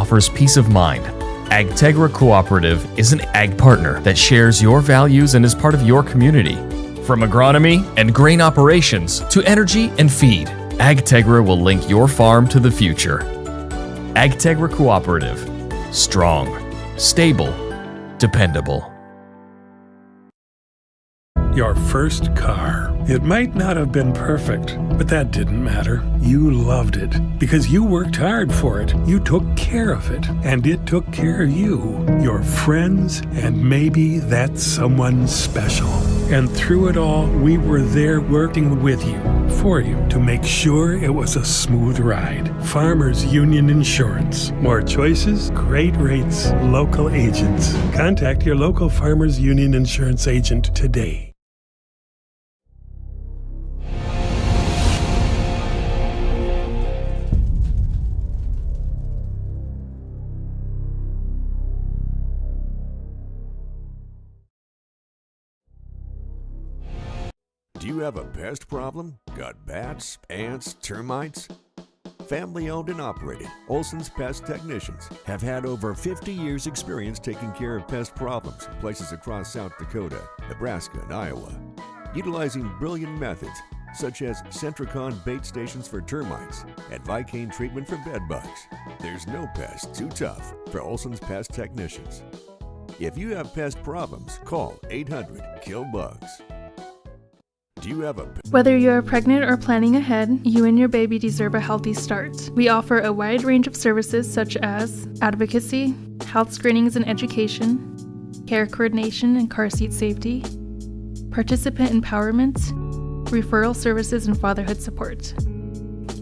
offers peace of mind. Agtegra Cooperative is an ag partner that shares your values and is part of your community. From agronomy and grain operations to energy and feed, Agtegra will link your farm to the future. Agtegra Cooperative. Strong, stable, dependable. Your first car. It might not have been perfect, but that didn't matter. You loved it because you worked hard for it. You took care of it, and it took care of you, your friends, and maybe that someone special. And through it all, we were there working with you, for you, to make sure it was a smooth ride. Farmers Union Insurance. More choices, great rates, local agents. Contact your local Farmers Union Insurance agent today. Do you have a pest problem? Got bats, ants, termites? Family owned and operated, Olson's Pest Technicians have had over 50 years experience taking care of pest problems in places across South Dakota, Nebraska, and Iowa. Utilizing brilliant methods such as Centricon bait stations for termites and Vicane treatment for bed bugs. There's no pest too tough for Olson's Pest Technicians. If you have pest problems, call 800-KILL-BUGS. Do you have a... Whether you are pregnant or planning ahead, you and your baby deserve a healthy start. We offer a wide range of services such as advocacy, health screenings and education, care coordination and car seat safety, participant empowerment, referral services, and fatherhood support.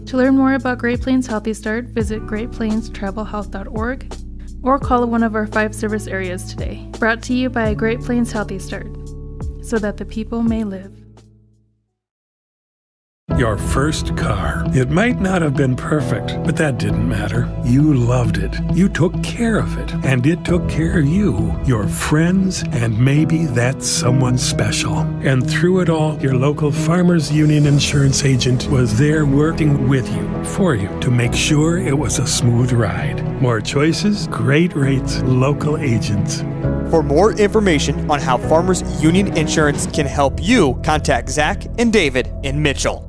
To learn more about Great Plains Healthy Start, visit greatplainstravelhealth.org or call one of our 5 service areas today. Brought to you by Great Plains Healthy Start, so that the people may live. Your first car. It might not have been perfect, but that didn't matter. You loved it. You took care of it, and it took care of you, your friends, and maybe that someone special. And through it all, your local Farmers Union Insurance agent was there working with you, for you, to make sure it was a smooth ride. More choices, great rates, local agents. For more information on how Farmers Union Insurance can help you, contact Zach and David in Mitchell.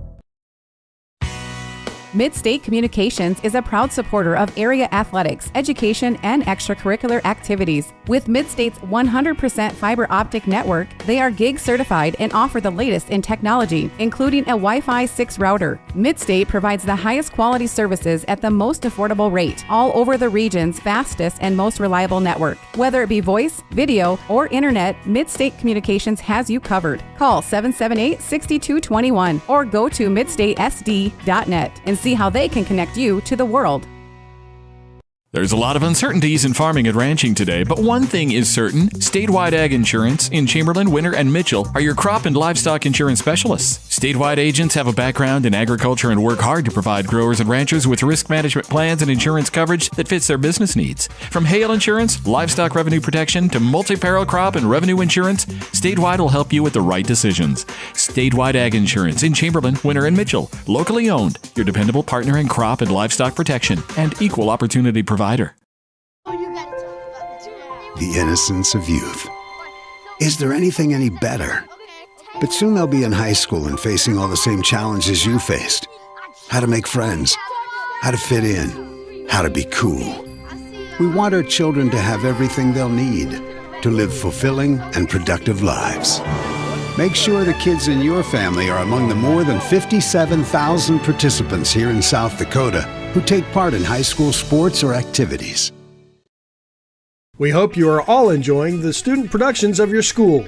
Mid-State Communications is a proud supporter of area athletics, education, and extracurricular activities. With Mid-State's 100% fiber optic network, they are gig certified and offer the latest in technology, including a Wi-Fi 6 router. Mid-State provides the highest quality services at the most affordable rate, all over the region's fastest and most reliable network. Whether it be voice, video, or internet, Mid-State Communications has you covered. Call 778-6221 or go to midstatesd.net and see how they can connect you to the world. There's a lot of uncertainties in farming and ranching today, but one thing is certain. Statewide Ag Insurance in Chamberlain, Winter, and Mitchell are your crop and livestock insurance specialists. Statewide agents have a background in agriculture and work hard to provide growers and ranchers with risk management plans and insurance coverage that fits their business needs. From hail insurance, livestock revenue protection, to multi-peril crop and revenue insurance, Statewide will help you with the right decisions. Statewide Ag Insurance in Chamberlain, Winter, and Mitchell. Locally owned, your dependable partner in crop and livestock protection and equal opportunity provider. The innocence of youth. Is there anything any better? But soon they'll be in high school and facing all the same challenges you faced. How to make friends, how to fit in, how to be cool. We want our children to have everything they'll need to live fulfilling and productive lives. Make sure the kids in your family are among the more than 57,000 participants here in South Dakota who take part in high school sports or activities. We hope you are all enjoying the student productions of your school.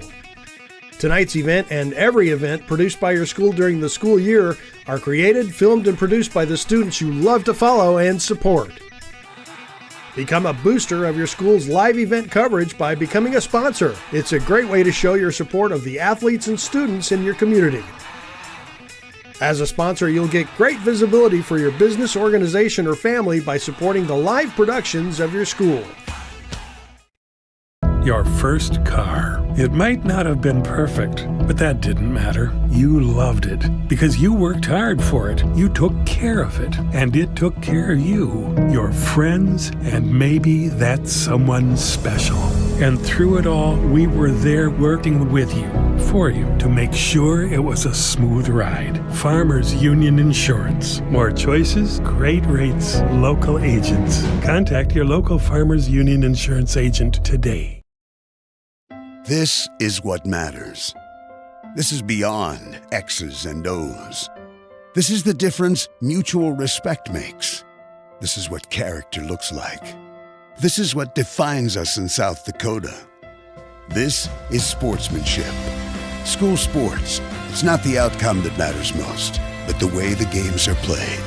Tonight's event and every event produced by your school during the school year are created, filmed, and produced by the students you love to follow and support. Become a booster of your school's live event coverage by becoming a sponsor. It's a great way to show your support of the athletes and students in your community. As a sponsor, you'll get great visibility for your business, organization, or family by supporting the live productions of your school. Your first car. It might not have been perfect, but that didn't matter. You loved it because you worked hard for it. You took care of it, and it took care of you, your friends, and maybe that someone special. And through it all, we were there working with you, for you, to make sure it was a smooth ride. Farmers Union Insurance. More choices, great rates, local agents. Contact your local Farmers Union Insurance agent today. This is what matters. This is beyond X's and O's. This is the difference mutual respect makes. This is what character looks like. This is what defines us in South Dakota. This is sportsmanship. School sports. It's not the outcome that matters most, but the way the games are played.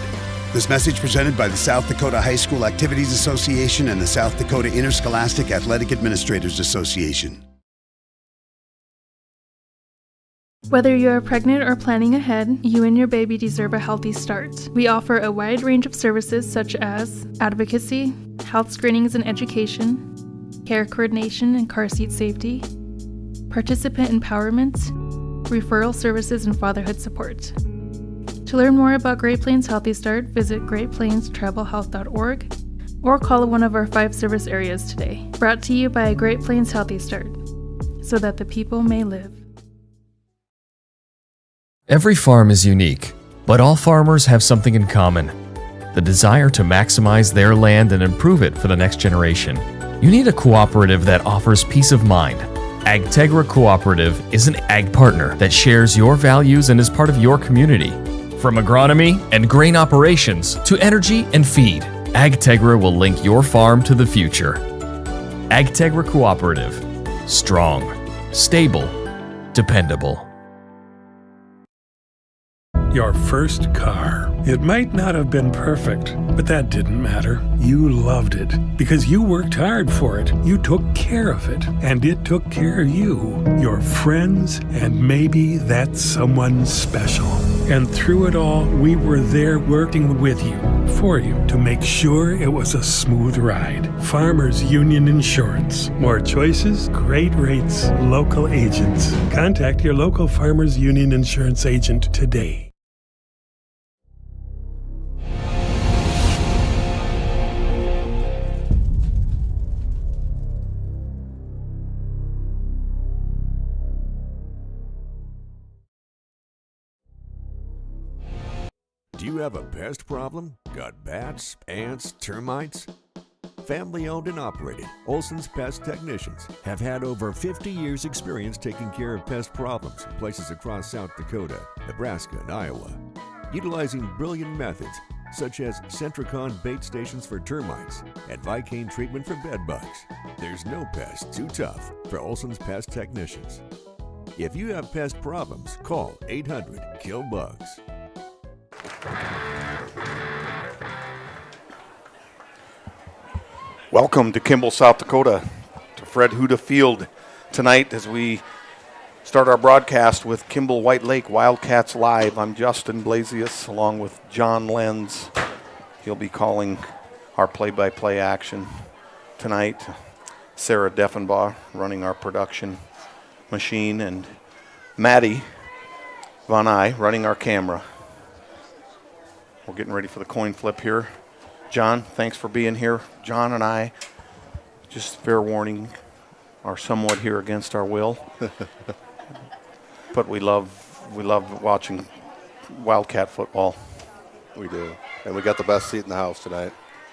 This message presented by the South Dakota High School Activities Association and the South Dakota Interscholastic Athletic Administrators Association. Whether you are pregnant or planning ahead, you and your baby deserve a healthy start. We offer a wide range of services such as advocacy, health screenings and education, care coordination and car seat safety, participant empowerment, referral services, and fatherhood support. To learn more about Great Plains Healthy Start, visit greatplainstravelhealth.org or call one of our 5 service areas today. Brought to you by Great Plains Healthy Start, so that the people may live. Every farm is unique, but all farmers have something in common: the desire to maximize their land and improve it for the next generation. You need a cooperative that offers peace of mind. AgTegra Cooperative is an ag partner that shares your values and is part of your community. From agronomy and grain operations to energy and feed, AgTegra will link your farm to the future. AgTegra Cooperative. Strong, stable, dependable. Your first car. It might not have been perfect, but that didn't matter. You loved it because you worked hard for it. You took care of it, and it took care of you, your friends, and maybe that someone special. And through it all, we were there working with you, for you, to make sure it was a smooth ride. Farmers Union Insurance. More choices, great rates, local agents. Contact your local Farmers Union Insurance agent today. Do you have a pest problem? Got bats, ants, termites? Family owned and operated, Olson's Pest Technicians have had over 50 years experience taking care of pest problems in places across South Dakota, Nebraska, and Iowa. Utilizing brilliant methods such as Centricon bait stations for termites and Vicane treatment for bed bugs, there's no pest too tough for Olson's Pest Technicians. If you have pest problems, call 800-KILL-BUGS. Welcome to Kimball, South Dakota, to Fred Huda Field tonight as we start our broadcast with Kimball White Lake Wildkats Live. I'm Justin Blasius along with John Lenz. He'll be calling our play-by-play action tonight. Sarah Deffenbaugh running our production machine, and Maddie Von Eye running our camera. We're getting ready for the coin flip here. John, thanks for being here. John and I, just fair warning, are somewhat here against our will. But we love watching Wildcat football. We do. And we got the best seat in the house tonight.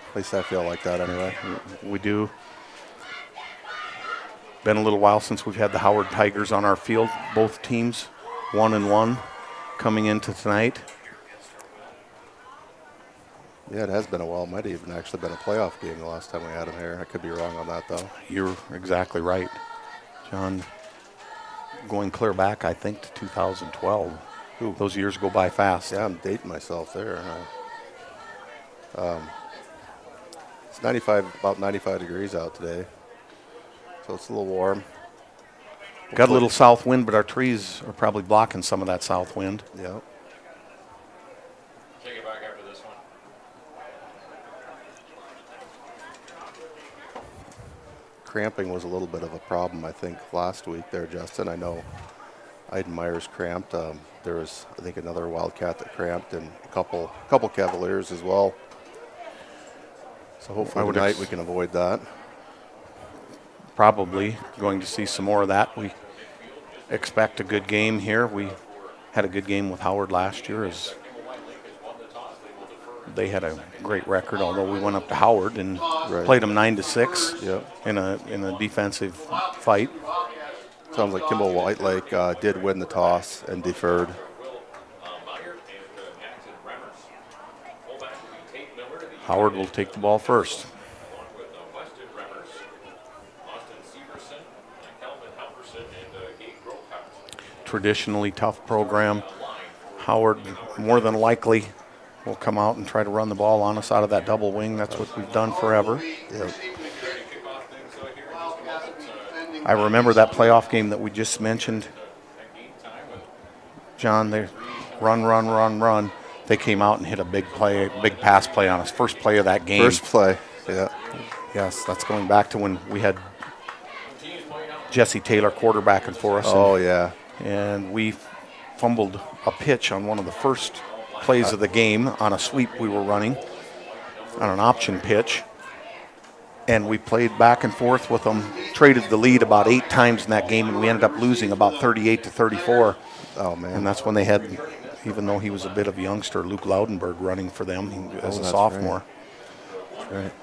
At least I feel like that anyway. We do. Been a little while since we've had the Howard Tigers on our field. Both teams 1-1 coming into tonight. Yeah, it has been a while. It might have even actually been a playoff game the last time we had him here. I could be wrong on that, though. You're exactly right, John. Going clear back, I think, to 2012. Ooh. Those years go by fast. Yeah, I'm dating myself there. It's about 95 degrees out today, so it's a little warm. Got a little south wind, but our trees are probably blocking some of that south wind. Yeah. Take it back after this one. cramping was a little bit of a problem, I think, last week there, Justin. I know Iden Myers cramped. There was, I think, another Wildcat that cramped, and a couple Cavaliers as well. So hopefully tonight we can avoid that. Probably going to see some more of that. We expect a good game here. We had a good game with Howard last year, as they had a great record, although we went up to Howard and played them 9-6 in a defensive fight. Sounds like Kimball Whitelake did win the toss and deferred. Howard will take the ball first. Traditionally tough program. Howard more than likely will come out and try to run the ball on us out of that double wing. That's what we've done forever. Yep. I remember that playoff game that we just mentioned. John, they run. They came out and hit a big pass play on us. First play of that game. First play, yeah. Yes, that's going back to when we had Jesse Taylor quarterbacking for us. Oh, yeah. And we fumbled a pitch on one of the first plays of the game on a sweep we were running on an option pitch. And we played back and forth with them, traded the lead about 8 times in that game, and we ended up losing about 38-34. Oh, man. And that's when they had, even though he was a bit of a youngster, Luke Loudenberg running for them as a sophomore. Right. That's right.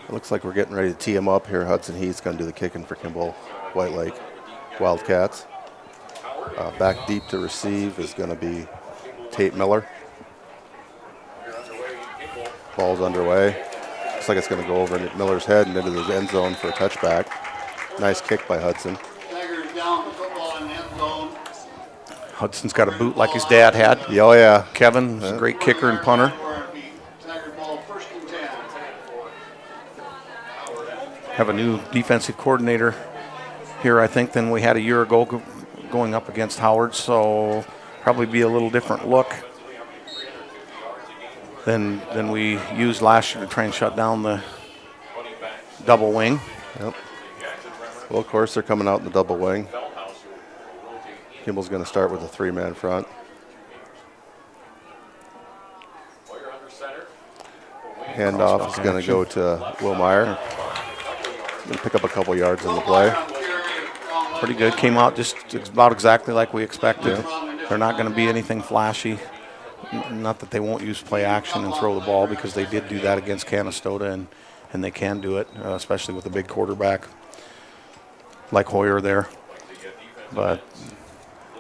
It looks like we're getting ready to tee him up here. Hudson Heath's going to do the kicking for Kimball Whitelake Wildcats. Back deep to receive is going to be Tate Miller. Ball's underway. Looks like it's going to go over Miller's head and into the end zone for a touchback. Nice kick by Hudson. Hudson's got a boot like his dad had. Oh, yeah. Kevin is a great kicker and punter. Have a new defensive coordinator here, I think, than we had a year ago going up against Howard, so probably be a little different look than we used last year to try and shut down the double wing. Yep. Well, of course, they're coming out in the double wing. Kimball's going to start with a 3-man front. Handoff is going to go to Will Meyer. Going to pick up a couple yards on the play. Pretty good. Came out just about exactly like we expected. Yeah. They're not going to be anything flashy. Not that they won't use play action and throw the ball, because they did do that against Canastota, and they can do it, especially with a big quarterback like Hoyer there. But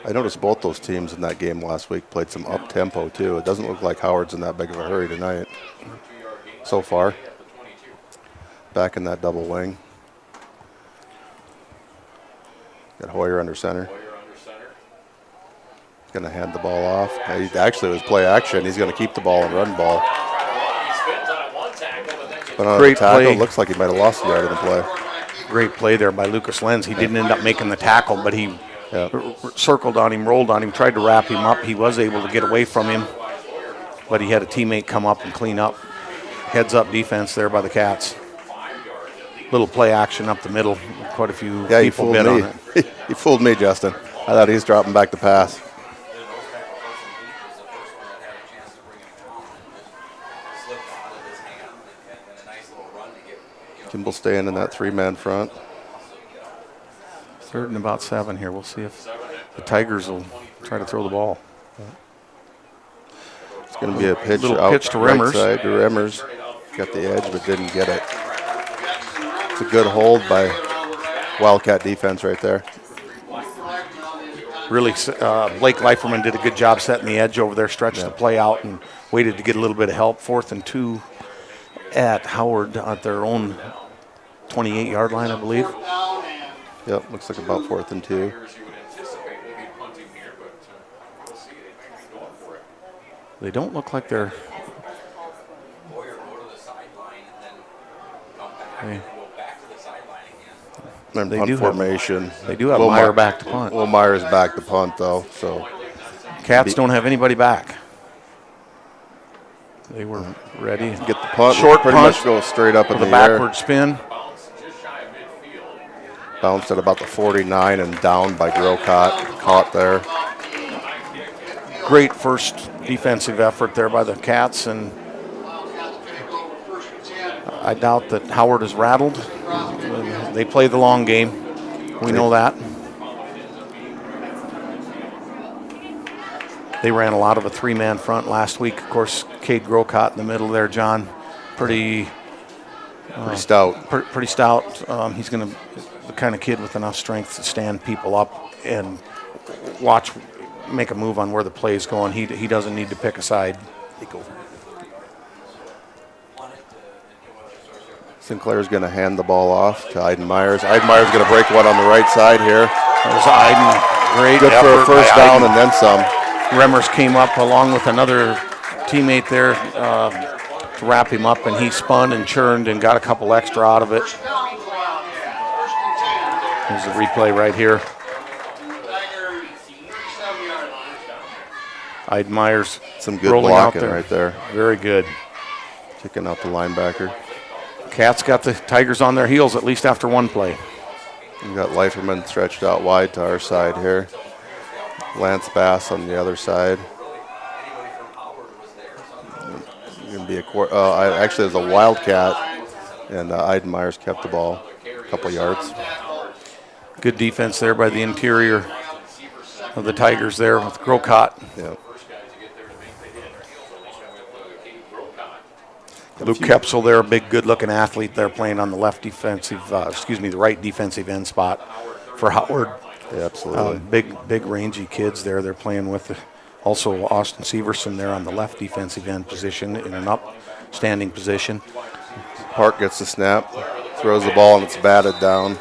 I noticed both those teams in that game last week played some up-tempo, too. It doesn't look like Howard's in that big of a hurry tonight so far. Back in that double wing. Got Hoyer under center. Going to hand the ball off. He actually was play action. He's going to keep the ball and run ball. But on great the tackle, play. Looks like he might have lost a yard in the play. Great play there by Lucas Lenz. He didn't end up making the tackle, but he circled on him, rolled on him, tried to wrap him up. He was able to get away from him, but he had a teammate come up and clean up. Heads up defense there by the Cats. Little play action up the middle. Quite a few people bid on it. He fooled me, Justin. I thought he was dropping back the pass. Kimball staying in that 3-man front. 3rd and about 7 here. We'll see if the Tigers will try to throw the ball. It's going to be a pitch little out pitch to right Remmers. Side to Remmers. Got the edge but didn't get it. It's a good hold by Wildcat defense right there. Really, Blake Leiferman did a good job setting the edge over there, stretched the play out, and waited to get a little bit of help. 4th and 2 at Howard at their own 28-yard line, I believe. Yep, looks like about 4th and 2. They don't look like they're... They do formation. They do have Meyer back to punt. Will Meyer's back to punt, though. So Cats don't have anybody back. They were ready. Get the punt. Short pretty punt. much go straight up in with the a air. backward spin. Bounced at about the 49 and down by Grocott. Caught there. Great first defensive effort there by the Cats, and I doubt that Howard is rattled. They play the long game. We know that. They ran a lot of a three-man front last week. Of course, Cade Grocott in the middle there, John. Pretty stout. Pretty stout. He's going to the kind of kid with enough strength to stand people up and make a move on where the play is going. He doesn't need to pick a side. Sinclair's going to hand the ball off to Aiden Myers. Aiden Myers going to break one on the right side here. There's Aiden. Great Good for a first down and then some. Remmers came up along with another teammate there to wrap him up, and he spun and churned and got a couple extra out of it. There's a replay right here. Aiden Myers, some good blocking right there. Very good. Kicking out the linebacker. Cats got the Tigers on their heels at least after one play. We got Leiferman stretched out wide to our side here. Lance Bass on the other side. Gonna be actually, it was a Wildcat, and Aiden Myers kept the ball a couple yards. Good defense there by the interior of the Tigers there with Grocott. Yeah. Luke Kepsel there, a big, good-looking athlete there playing on the the right defensive end spot for Howard. Yeah, absolutely. Big, rangy kids there. They're playing with also Austin Severson there on the left defensive end position in an upstanding position. Park gets the snap, throws the ball, and it's batted down.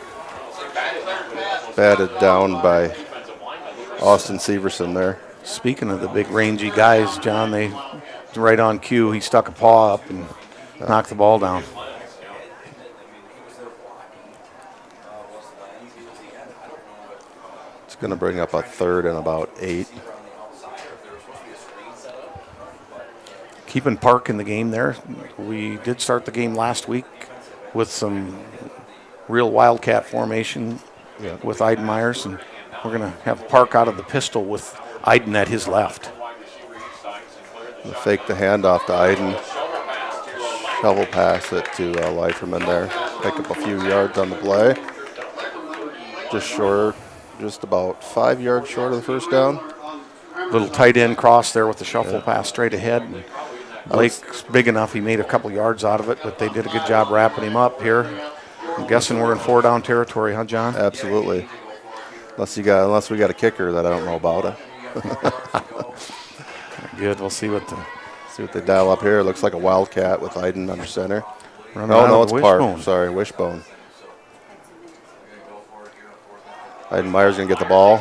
Batted down by Austin Severson there. Speaking of the big, rangy guys, John, they right on cue. He stuck a paw up and knocked the ball down. It's going to bring up a third and about 8. Keeping Park in the game there. We did start the game last week with some real Wildcat formation with Aiden Myers, and we're going to have Park out of the pistol with Aiden at his left. Fake the handoff to Aiden. Shovel pass it to Leiferman there. Pick up a few yards on the play. Just about 5 yards short of the first down. Little tight end cross there with the shuffle pass straight ahead. And Blake's big enough, he made a couple yards out of it, but they did a good job wrapping him up here. I'm guessing we're in 4-down territory, huh, John? Absolutely. Unless we got a kicker that I don't know about. Good. We'll see what they dial up here. It looks like a Wildcat with Aiden under center. No, it's Park. Sorry, Wishbone. Aiden Myers going to get the ball.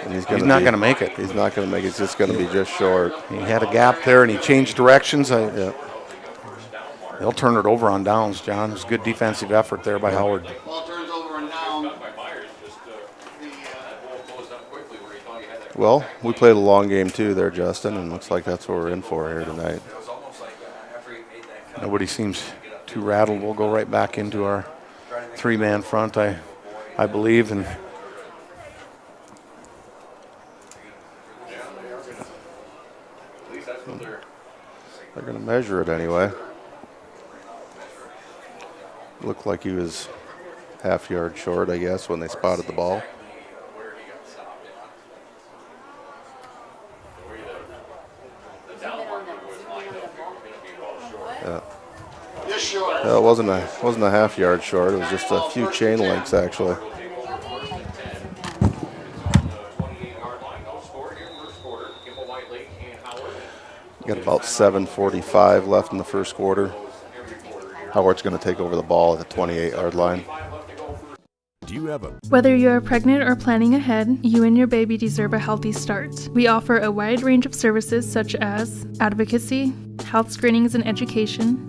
And he's not going to make it. He's not going to make it. It's just going to be just short. He had a gap there, and he changed directions. They'll turn it over on downs, John. It was a good defensive effort there by Howard. Well, we played a long game too there, Justin, and looks like that's what we're in for here tonight. Nobody seems too rattled. We'll go right back into our three-man front, I believe, and they're going to measure it anyway. Looked like he was half yard short, I guess, when they spotted the ball. It wasn't a half yard short. It was just a few chain links, actually. Got about 7:45 left in the first quarter. Howard's going to take over the ball at the 28-yard line. Whether you are pregnant or planning ahead, you and your baby deserve a healthy start. We offer a wide range of services such as advocacy, health screenings and education,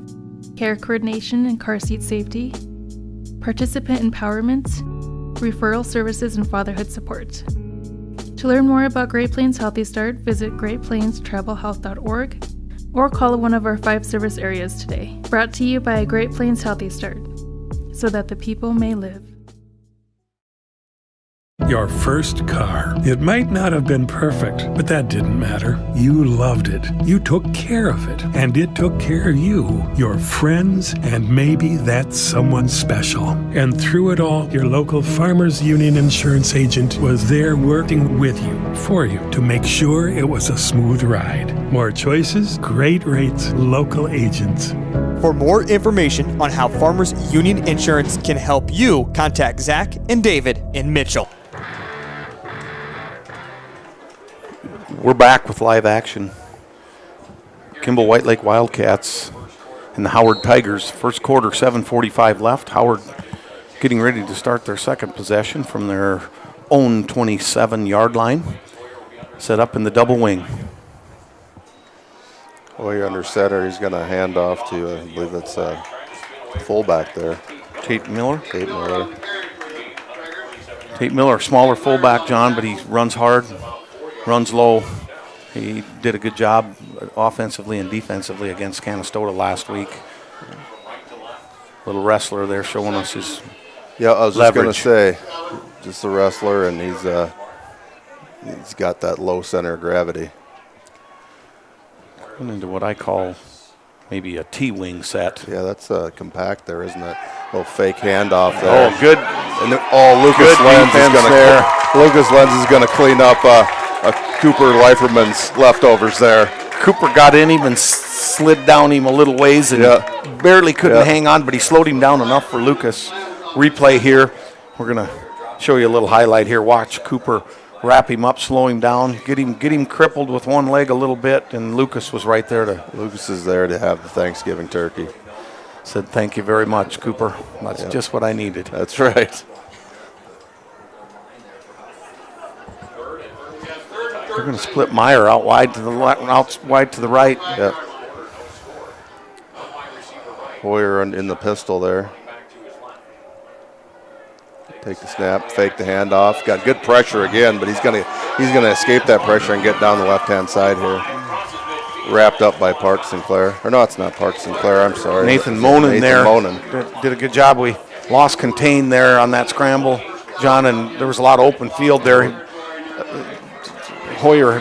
care coordination and car seat safety, participant empowerment, referral services, and fatherhood support. To learn more about Great Plains Healthy Start, visit greatplainstravelhealth.org or call one of our 5 service areas today. Brought to you by Great Plains Healthy Start, so that the people may live. Your first car. It might not have been perfect, but that didn't matter. You loved it. You took care of it. And it took care of you, your friends, and maybe that someone special. And through it all, your local Farmers Union insurance agent was there working with you, for you, to make sure it was a smooth ride. More choices, great rates, local agents. For more information on how Farmers Union Insurance can help you, contact Zach and David in Mitchell. We're back with live action. Kimball White Lake Wildcats and the Howard Tigers. First quarter, 7:45 left. Howard getting ready to start their second possession from their own 27-yard line. Set up in the double wing. Hoyer under center. He's going to hand off to, I believe that's a fullback there. Tate Miller. Tate Miller. Tate Miller, smaller fullback, John, but he runs hard, runs low. He did a good job offensively and defensively against Canastota last week. Little wrestler there showing us his Yeah, I was just going to leverage. say, just a wrestler, and he's got that low center of gravity. Going into what I call maybe a T-wing set. Yeah, that's compact there, isn't it? Little fake handoff there. Oh, good. And Lucas Good Lenz defense is there. Lucas Lenz is going to clean up Cooper Leiferman's leftovers there. Cooper got in him and slid down him a little ways and barely couldn't hang on, but he slowed him down enough for Lucas. Replay here. We're going to show you a little highlight here. Watch Cooper wrap him up, slow him down, get him crippled with one leg a little bit, and Lucas was right there to. Lucas is there to have the Thanksgiving turkey. Said, thank you very much, Cooper. That's just what I needed. That's right. They're going to split Meyer out wide to the out wide to the right. Yep. Hoyer in the pistol there. Take the snap, fake the handoff. Got good pressure again, but he's gonna escape that pressure and get down the left-hand side here. Wrapped up by Park Sinclair. Or no, it's not Park Sinclair. I'm sorry. Nathan Monin there. Monin. Did a good job. We lost contain there on that scramble, John, and there was a lot of open field there. Hoyer,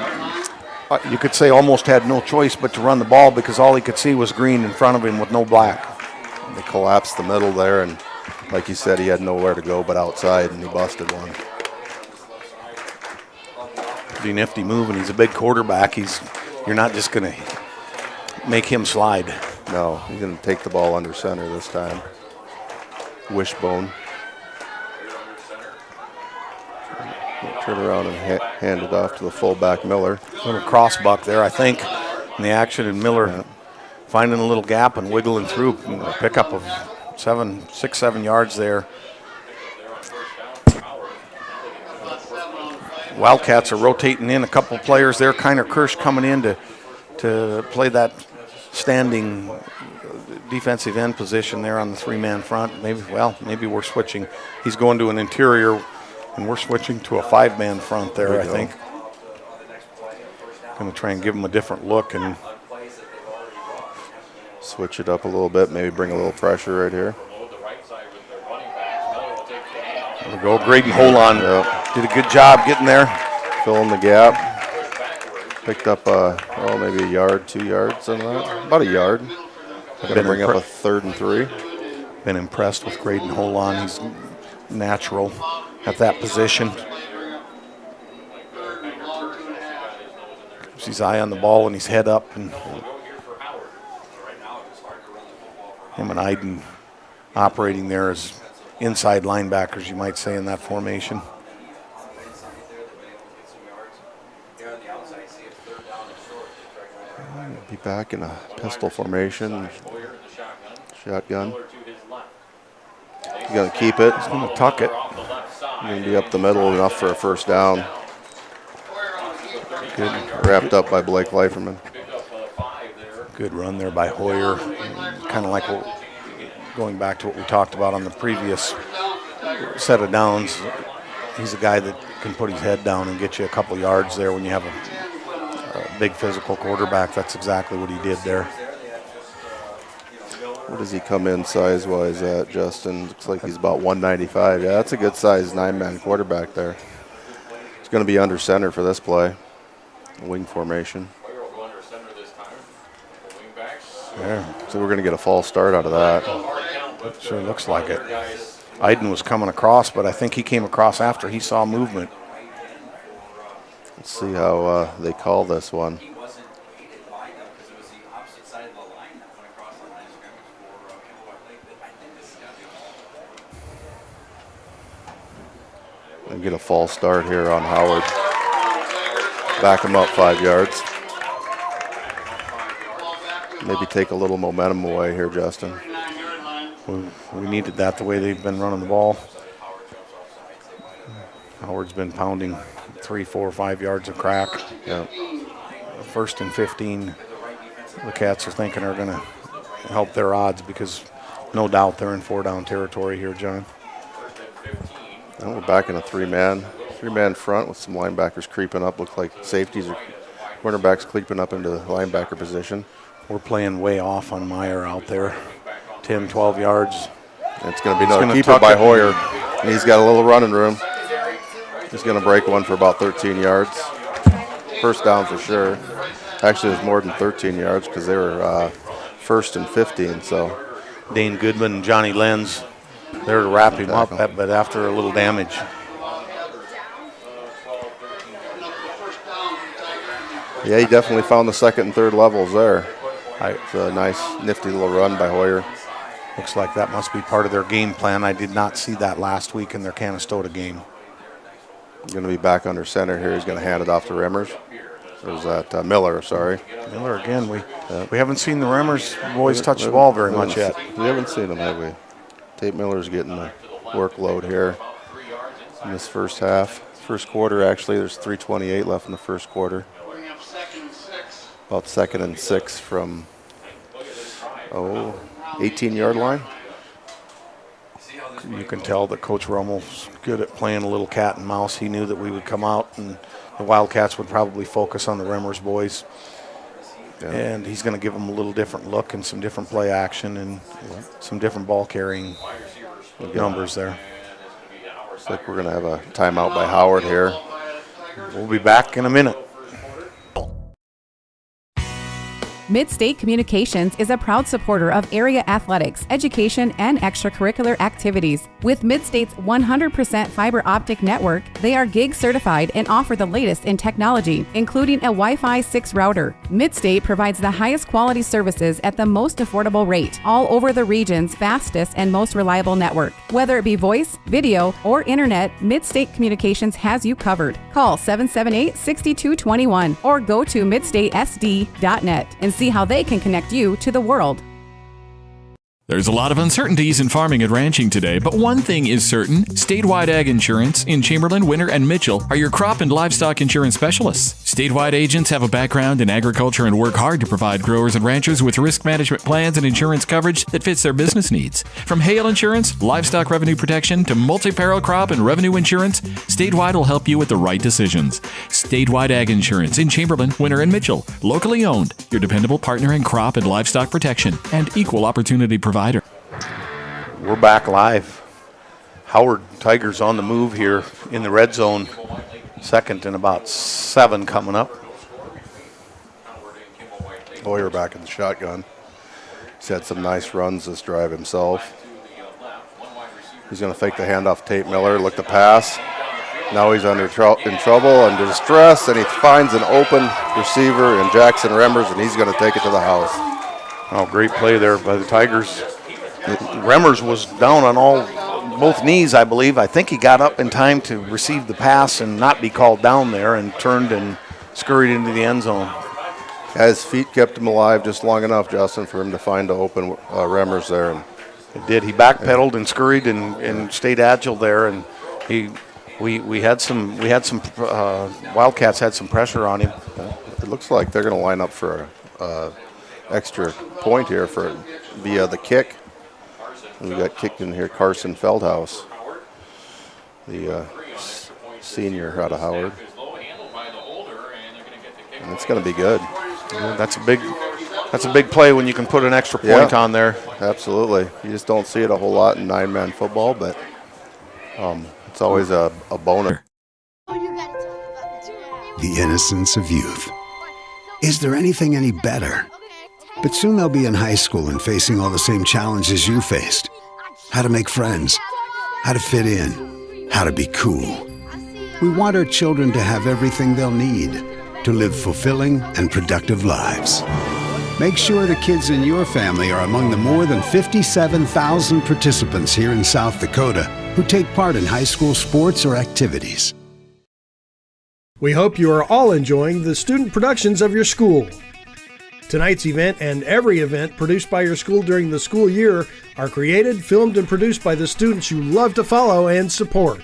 you could say, almost had no choice but to run the ball because all he could see was green in front of him with no black. They collapsed the middle there, and like you said, he had nowhere to go but outside, and he busted one. Pretty nifty move, and he's a big quarterback. You're not just going to make him slide. No, he's going to take the ball under center this time. Wishbone. Turn around and hand it off to the fullback, Miller. Little crossbuck there, I think, in the action, and Miller finding a little gap and wiggling through. A pickup of 6-7 yards there. Wildcats are rotating in a couple players there. Kiner Kirsch coming in to play that standing defensive end position there on the three-man front. Maybe we're switching. He's going to an interior, and we're switching to a five-man front there, I think. Going to try and give him a different look and switch it up a little bit, maybe bring a little pressure right here. There we go. Graydon Holon did a good job getting there. Filling the gap. Picked up maybe a yard, 2 yards, something like that. About a yard. Going to bring up a 3rd and 3. Been impressed with Graydon Holon. He's natural at that position. Keeps his eye on the ball and his head up. And him and Iden operating there as inside linebackers, you might say, in that formation. Be back in a pistol formation. Shotgun. He's going to keep it. He's going to tuck it. Going to be up the middle enough for a first down. Good. Wrapped up by Blake Leiferman. Good run there by Hoyer. Kind of like going back to what we talked about on the previous set of downs. He's a guy that can put his head down and get you a couple yards there when you have a big physical quarterback. That's exactly what he did there. What does he come in size-wise at, Justin? Looks like he's about 195. Yeah, that's a good size 9-man quarterback there. going to be under center for this play. Wing formation. Yeah, so we're going to get a false start out of that. Sure looks like it. Iden was coming across, but I think he came across after he saw movement. Let's see how they call this one. And get a false start here on Howard. Back him up 5 yards. Maybe take a little momentum away here, Justin. We needed that the way they've been running the ball. Howard's been pounding 3, 4, 5 yards of crack. Yeah. First and 15, the Cats are thinking are going to help their odds because no doubt they're in 4-down territory here, John. And we're back in a three-man front with some linebackers creeping up. Looks like safeties or cornerbacks creeping up into the linebacker position. We're playing way off on Meyer out there. 10, 12 yards. And it's going to be another keeper by Hoyer. And he's got a little running room. He's going to break one for about 13 yards. First down for sure. Actually, it was more than 13 yards because they were first and 15. So Dane Goodman and Johnny Lenz there to wrap him up, but after a little damage. Yeah, he definitely found the second and third levels there. It's a nice, nifty little run by Hoyer. Looks like that must be part of their game plan. I did not see that last week in their Canastota game. Going to be back under center here. He's going to hand it off to Remmers. Or is that Miller, sorry. Miller again. We haven't seen the Remmers boys touch the ball very much yet. We haven't seen them, have we? Tate Miller's getting the workload here in this first half. First quarter, actually, there's 3:28 left in the first quarter. About 2nd and 6 from, 18-yard line. You can tell that Coach Rummel's good at playing a little cat and mouse. He knew that we would come out and the Wildcats would probably focus on the Remmers boys. Yeah. And he's going to give them a little different look and some different play action and some different ball carrying numbers there. Looks like we're going to have a timeout by Howard here. We'll be back in a minute. Mid-State Communications is a proud supporter of area athletics, education, and extracurricular activities. With Mid-State's 100% fiber optic network, they are gig certified and offer the latest in technology, including a Wi-Fi 6 router. Mid-State provides the highest quality services at the most affordable rate, all over the region's fastest and most reliable network. Whether it be voice, video, or internet, Mid-State Communications has you covered. Call 778-6221 or go to midstatesd.net and see how they can connect you to the world. There's a lot of uncertainties in farming and ranching today, but one thing is certain. Statewide Ag Insurance in Chamberlain, Winter, and Mitchell are your crop and livestock insurance specialists. Statewide agents have a background in agriculture and work hard to provide growers and ranchers with risk management plans and insurance coverage that fits their business needs. From hail insurance, livestock revenue protection, to multi-peril crop and revenue insurance, Statewide will help you with the right decisions. Statewide Ag Insurance in Chamberlain, Winter, and Mitchell. Locally owned, your dependable partner in crop and livestock protection and equal opportunity provider. We're back live. Howard Tigers on the move here in the red zone. 2nd and about 7 coming up. Hoyer back in the shotgun. He's had some nice runs this drive himself. He's going to fake the handoff to Tate Miller, look to pass. Now he's in trouble, under distress, and he finds an open receiver in Jackson Remmers, and he's going to take it to the house. Oh, great play there by the Tigers. Remmers was down on both knees, I believe. I think he got up in time to receive the pass and not be called down there, and turned and scurried into the end zone. His feet kept him alive just long enough, Justin, for him to find the open Remmers there. And it did. He backpedaled and scurried and stayed agile there, and we had some Wildcats had some pressure on him. It looks like they're going to line up for a extra point here via the kick. We got kicked in here, Carson Feldhaus, the senior out of Howard. And it's going to be good. Yeah, that's a big play when you can put an extra point on there. Absolutely. You just don't see it a whole lot in 9-man football, but it's always a bonus. the innocence of youth. Is there anything any better? But soon they'll be in high school and facing all the same challenges you faced. How to make friends, how to fit in, how to be cool. We want our children to have everything they'll need to live fulfilling and productive lives. Make sure the kids in your family are among the more than 57,000 participants here in South Dakota who take part in high school sports or activities. We hope you are all enjoying the student productions of your school. Tonight's event and every event produced by your school during the school year are created, filmed, and produced by the students you love to follow and support.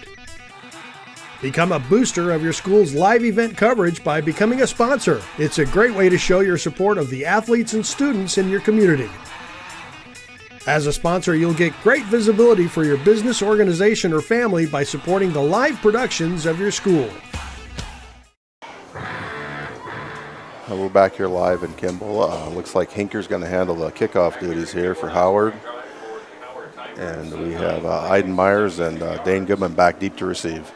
Become a booster of your school's live event coverage by becoming a sponsor. It's a great way to show your support of the athletes and students in your community. As a sponsor, you'll get great visibility for your business, organization, or family by supporting the live productions of your school. We're back here live in Kimball. Looks like Hinker's going to handle the kickoff duties here for Howard. And we have Aiden Myers and Dane Goodman back deep to receive.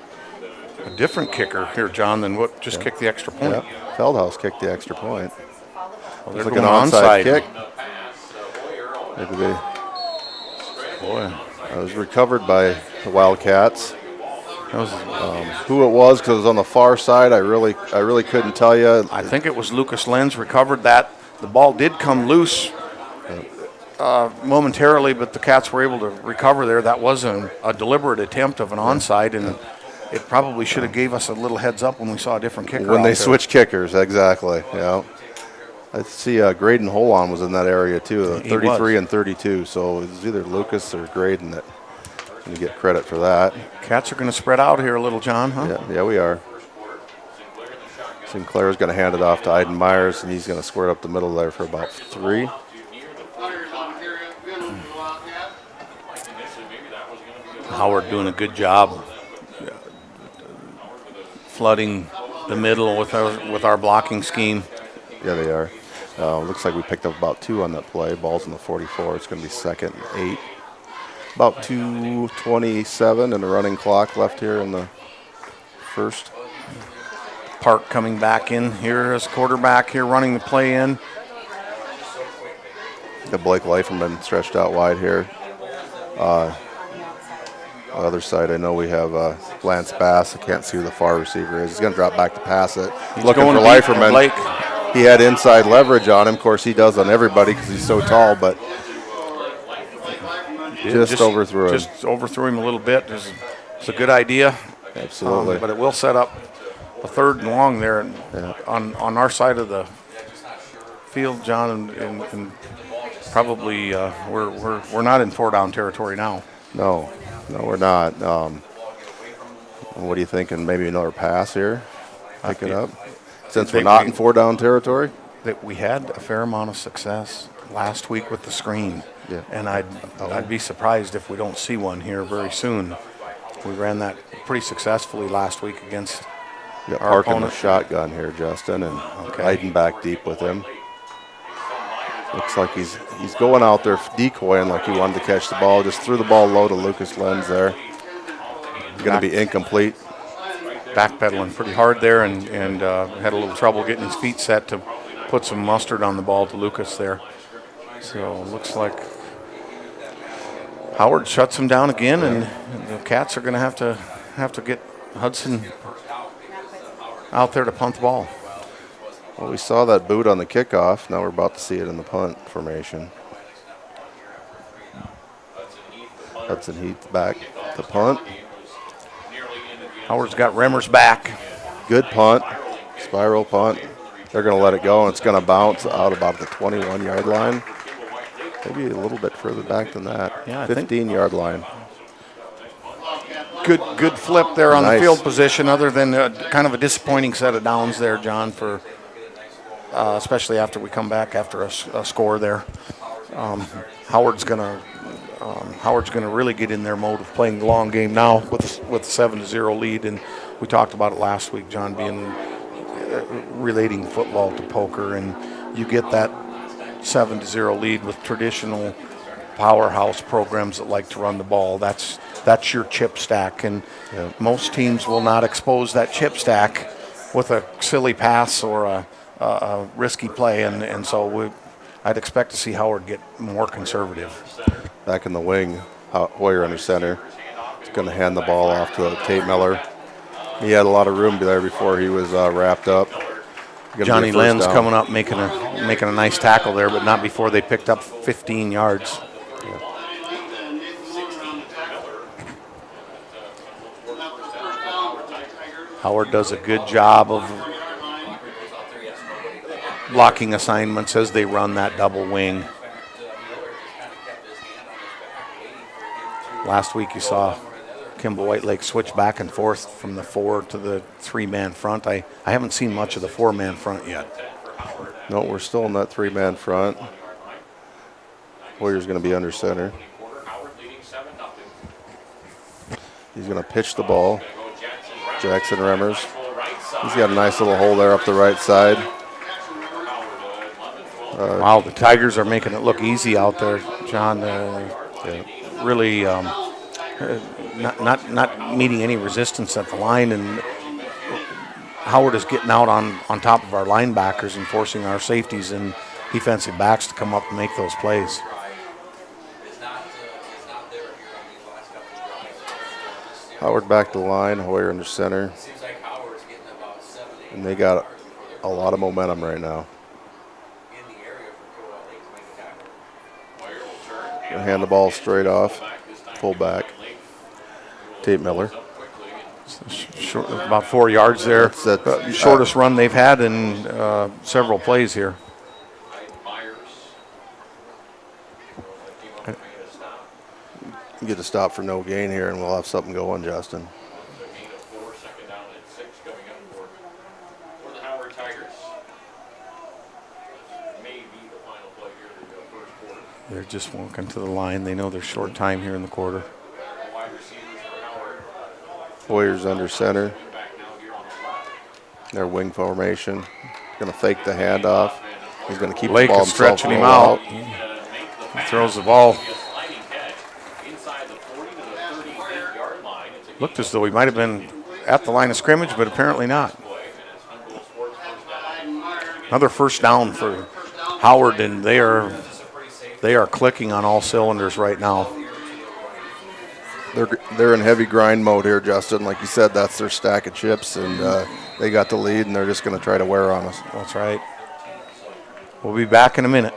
A different kicker here, John, than what just kicked the extra point. Yeah. Feldhaus kicked the extra point. Well, they're like going an onside kick. It was recovered by the Wildcats. That was, who it was, because it was on the far side, I really couldn't tell you. I think it was Lucas Lenz recovered that. The ball did come loose momentarily, but the Cats were able to recover there. That was a deliberate attempt of an onside, and it probably should have gave us a little heads up when we saw a different kicker. When they switched kickers, exactly. Yeah, I see Graydon Holon was in that area too, 33 and 32. So it was either Lucas or Graydon that you get credit for that. Cats are going to spread out here a little, John, huh? Yeah, we are. Sinclair's going to hand it off to Aiden Myers, and he's going to square it up the middle there for about 3. Howard doing a good job flooding the middle with our blocking scheme. Yeah, they are. Looks like we picked up about 2 on that play. Ball's in the 44. It's going to be 2nd and 8. About 2:27 and a running clock left here in the first. Park coming back in here as quarterback here, running the play in. Got Blake Leiferman stretched out wide here. Other side, I know we have Lance Bass. I can't see who the far receiver is. He's going to drop back to pass it. He's looking going for Leiferman. He had inside leverage on him. Of course, he does on everybody because he's so tall, but just overthrew him. Just overthrew him a little bit. It's a good idea. Absolutely. But it will set up a 3rd and long there on our side of the field, John, and probably we're not in 4-down territory now. No, we're not. What are you thinking? Maybe another pass here? Pick it up? Since we're not in 4-down territory? That we had a fair amount of success last week with the screen. Yeah. And I'd be surprised if we don't see one here very soon. We ran that pretty successfully last week against our Park in opponent. the shotgun here, Justin, and Aiden back deep with him. Looks like he's going out there decoying like he wanted to catch the ball. Just threw the ball low to Lucas Lenz there. Going to be incomplete. Backpedaling pretty hard there and had a little trouble getting his feet set to put some mustard on the ball to Lucas there. So it looks like Howard shuts him down again, and the Cats are going to have to get Hudson out there to punt the ball. Well, we saw that boot on the kickoff. Now we're about to see it in the punt formation. Hudson Heath back to punt. Howard's got Remmers back. Good punt, spiral punt. They're going to let it go, and it's going to bounce out about the 21-yard line. Maybe a little bit further back than that. Yeah, 15-yard line. Good flip there on the field position, other than kind of a disappointing set of downs there, John, for especially after we come back after a score there. Howard's going to really get in their mode of playing the long game now with a 7-0 lead, and we talked about it last week, John, being relating football to poker, and you get that 7-0 lead with traditional powerhouse programs that like to run the ball. That's your chip stack, and most teams will not expose that chip stack with a silly pass or a risky play, and so I'd expect to see Howard get more conservative. Back in the wing, Hoyer under center. He's going to hand the ball off to Tate Miller. He had a lot of room there before he was wrapped up. Johnny Lenz coming up, making a nice tackle there, but not before they picked up 15 yards. Yeah. Howard does a good job of blocking assignments as they run that double wing. Last week you saw Kimball Whitelake switch back and forth from the 4 to the 3-man front. I haven't seen much of the 4-man front yet. No, we're still in that 3-man front. Hoyer's going to be under center. He's going to pitch the ball. Jackson Remmers. He's got a nice little hole there up the right side. Wow, the Tigers are making it look easy out there, John. Really not meeting any resistance at the line, and Howard is getting out on top of our linebackers and forcing our safeties and defensive backs to come up and make those plays. Howard back to the line, Hoyer under center. And they got a lot of momentum right now. Gonna hand the ball straight off, pull back. Tate Miller. Short, about 4 yards there. That's the shortest run they've had in several plays here. Get a stop for no gain here, and we'll have something going, Justin. They're just walking to the line. They know they're short time here in the quarter. Hoyer's under center. Their wing formation. Going to fake the handoff. He's going to keep the ball stretching him out. He throws the ball. Looked as though he might have been at the line of scrimmage, but apparently not. Another first down for Howard, and they are clicking on all cylinders right now. They're in heavy grind mode here, Justin. Like you said, that's their stack of chips, and they got the lead, and they're just going to try to wear on us. That's right. We'll be back in a minute.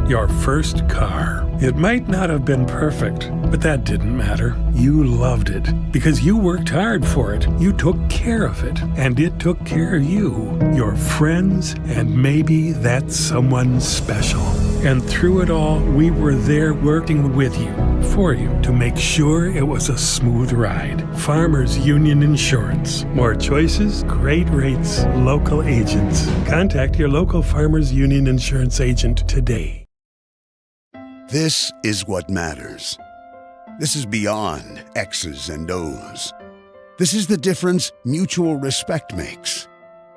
Your first car. It might not have been perfect, but that didn't matter. You loved it because you worked hard for it. You took care of it, and it took care of you, your friends, and maybe that someone special. And through it all, we were there working with you, for you, to make sure it was a smooth ride. Farmers Union Insurance. More choices, great rates, local agents. Contact your local Farmers Union Insurance agent today. This is what matters. This is beyond X's and O's. This is the difference mutual respect makes.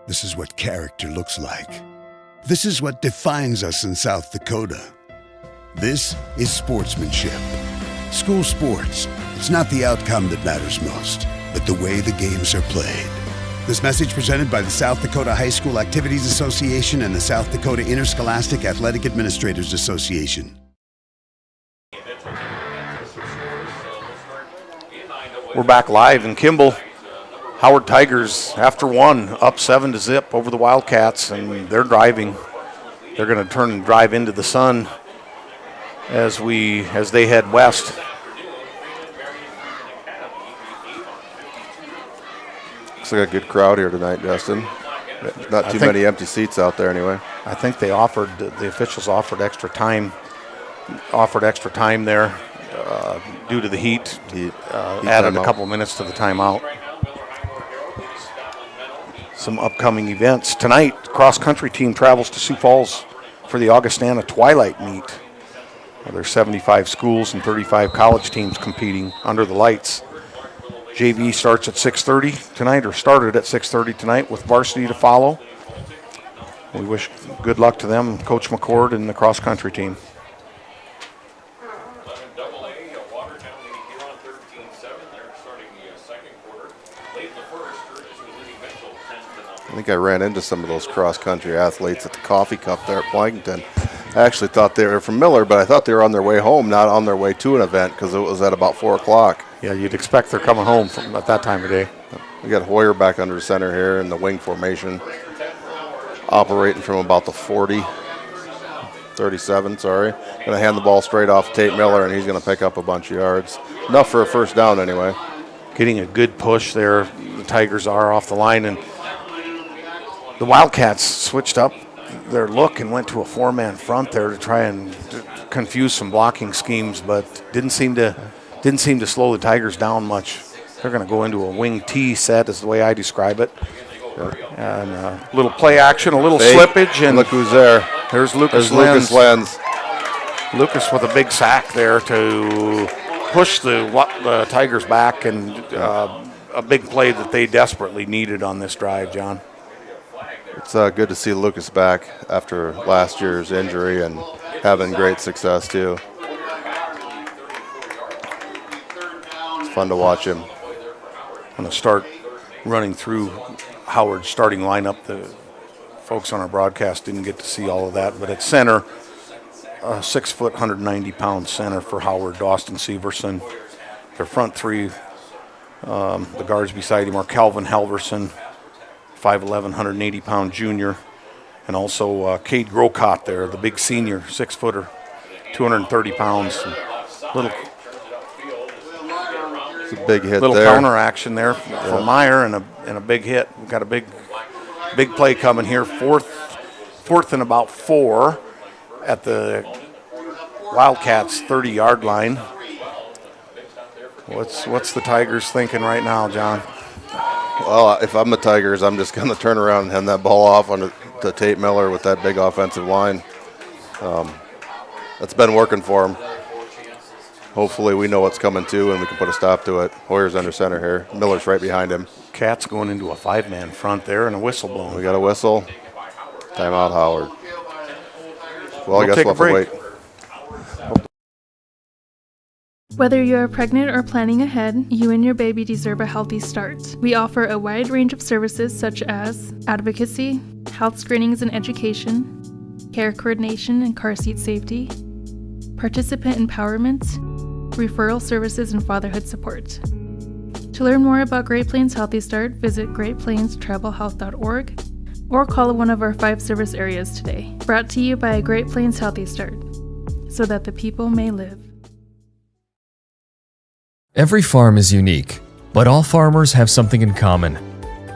This is what character looks like. This is what defines us in South Dakota. This is sportsmanship. School sports. It's not the outcome that matters most, but the way the games are played. This message presented by the South Dakota High School Activities Association and the South Dakota Interscholastic Athletic Administrators Association. We're back live in Kimball. Howard Tigers, after one, up 7-0 over the Wildcats, and they're driving. They're going to turn and drive into the sun as they head west. Looks like a good crowd here tonight, Justin. Not too many empty seats out there anyway. I think the officials offered extra time there. Due to the heat, added a couple minutes to the timeout. Some upcoming events. Tonight, cross-country team travels to Sioux Falls for the Augustana Twilight Meet. There's 75 schools and 35 college teams competing under the lights. JV starts at 6:30 tonight, or started at 6:30 tonight, with varsity to follow. We wish good luck to them, Coach McCord and the cross-country team. think I ran into some of those cross-country athletes at the coffee cup there at Plankton. I actually thought they were from Miller, but I thought they were on their way home, not on their way to an event, because it was at about 4 o'clock. Yeah, you'd expect they're coming home from at that time of day. We got Hoyer back under center here in the wing formation, operating from about the 37, sorry. Going to hand the ball straight off Tate Miller, and he's going to pick up a bunch of yards. Enough for a first down anyway. Getting a good push there. The Tigers are off the line, and the Wildcats switched up their look and went to a 4-man front there to try and confuse some blocking schemes, but didn't seem to slow the Tigers down much. They're going to go into a wing T set, is the way I describe it. And a little play action, a little slippage, and look who's there. There's Lucas Lenz. Lucas with a big sack there to push the Tigers back, and a big play that they desperately needed on this drive, John. It's good to see Lucas back after last year's injury and having great success too. It's fun to watch him. I'm going to start running through Howard's starting lineup. The folks on our broadcast didn't get to see all of that, but at center, 6 foot, 190-pound center for Howard, Dawson Severson. Their front three, the guards beside him are Calvin Halverson, 5'11", 180-pound junior, and also Cade Grocott there, the big senior, 6-footer, 230 pounds. Little it's a big hit little there. Counter action there for Meyer, and a big hit. We've got a big play coming here. Fourth and about 4 at the Wildcats 30-yard line. What's the Tigers thinking right now, John? Well, if I'm the Tigers, I'm just going to turn around and hand that ball off to Tate Miller with that big offensive line. That's been working for him. Hopefully we know what's coming too, and we can put a stop to it. Hoyer's under center here. Miller's right behind him. Cats going into a 5-man front there, and a whistle blown. We got a whistle. Timeout, Howard. Well, I guess take we'll a break. have to wait. Whether you are pregnant or planning ahead, you and your baby deserve a healthy start. We offer a wide range of services such as advocacy, health screenings and education, care coordination and car seat safety, participant empowerment, referral services, and fatherhood support. To learn more about Great Plains Healthy Start, visit greatplainstravelhealth.org or call one of our 5 service areas today. Brought to you by Great Plains Healthy Start, so that the people may live. Every farm is unique, but all farmers have something in common: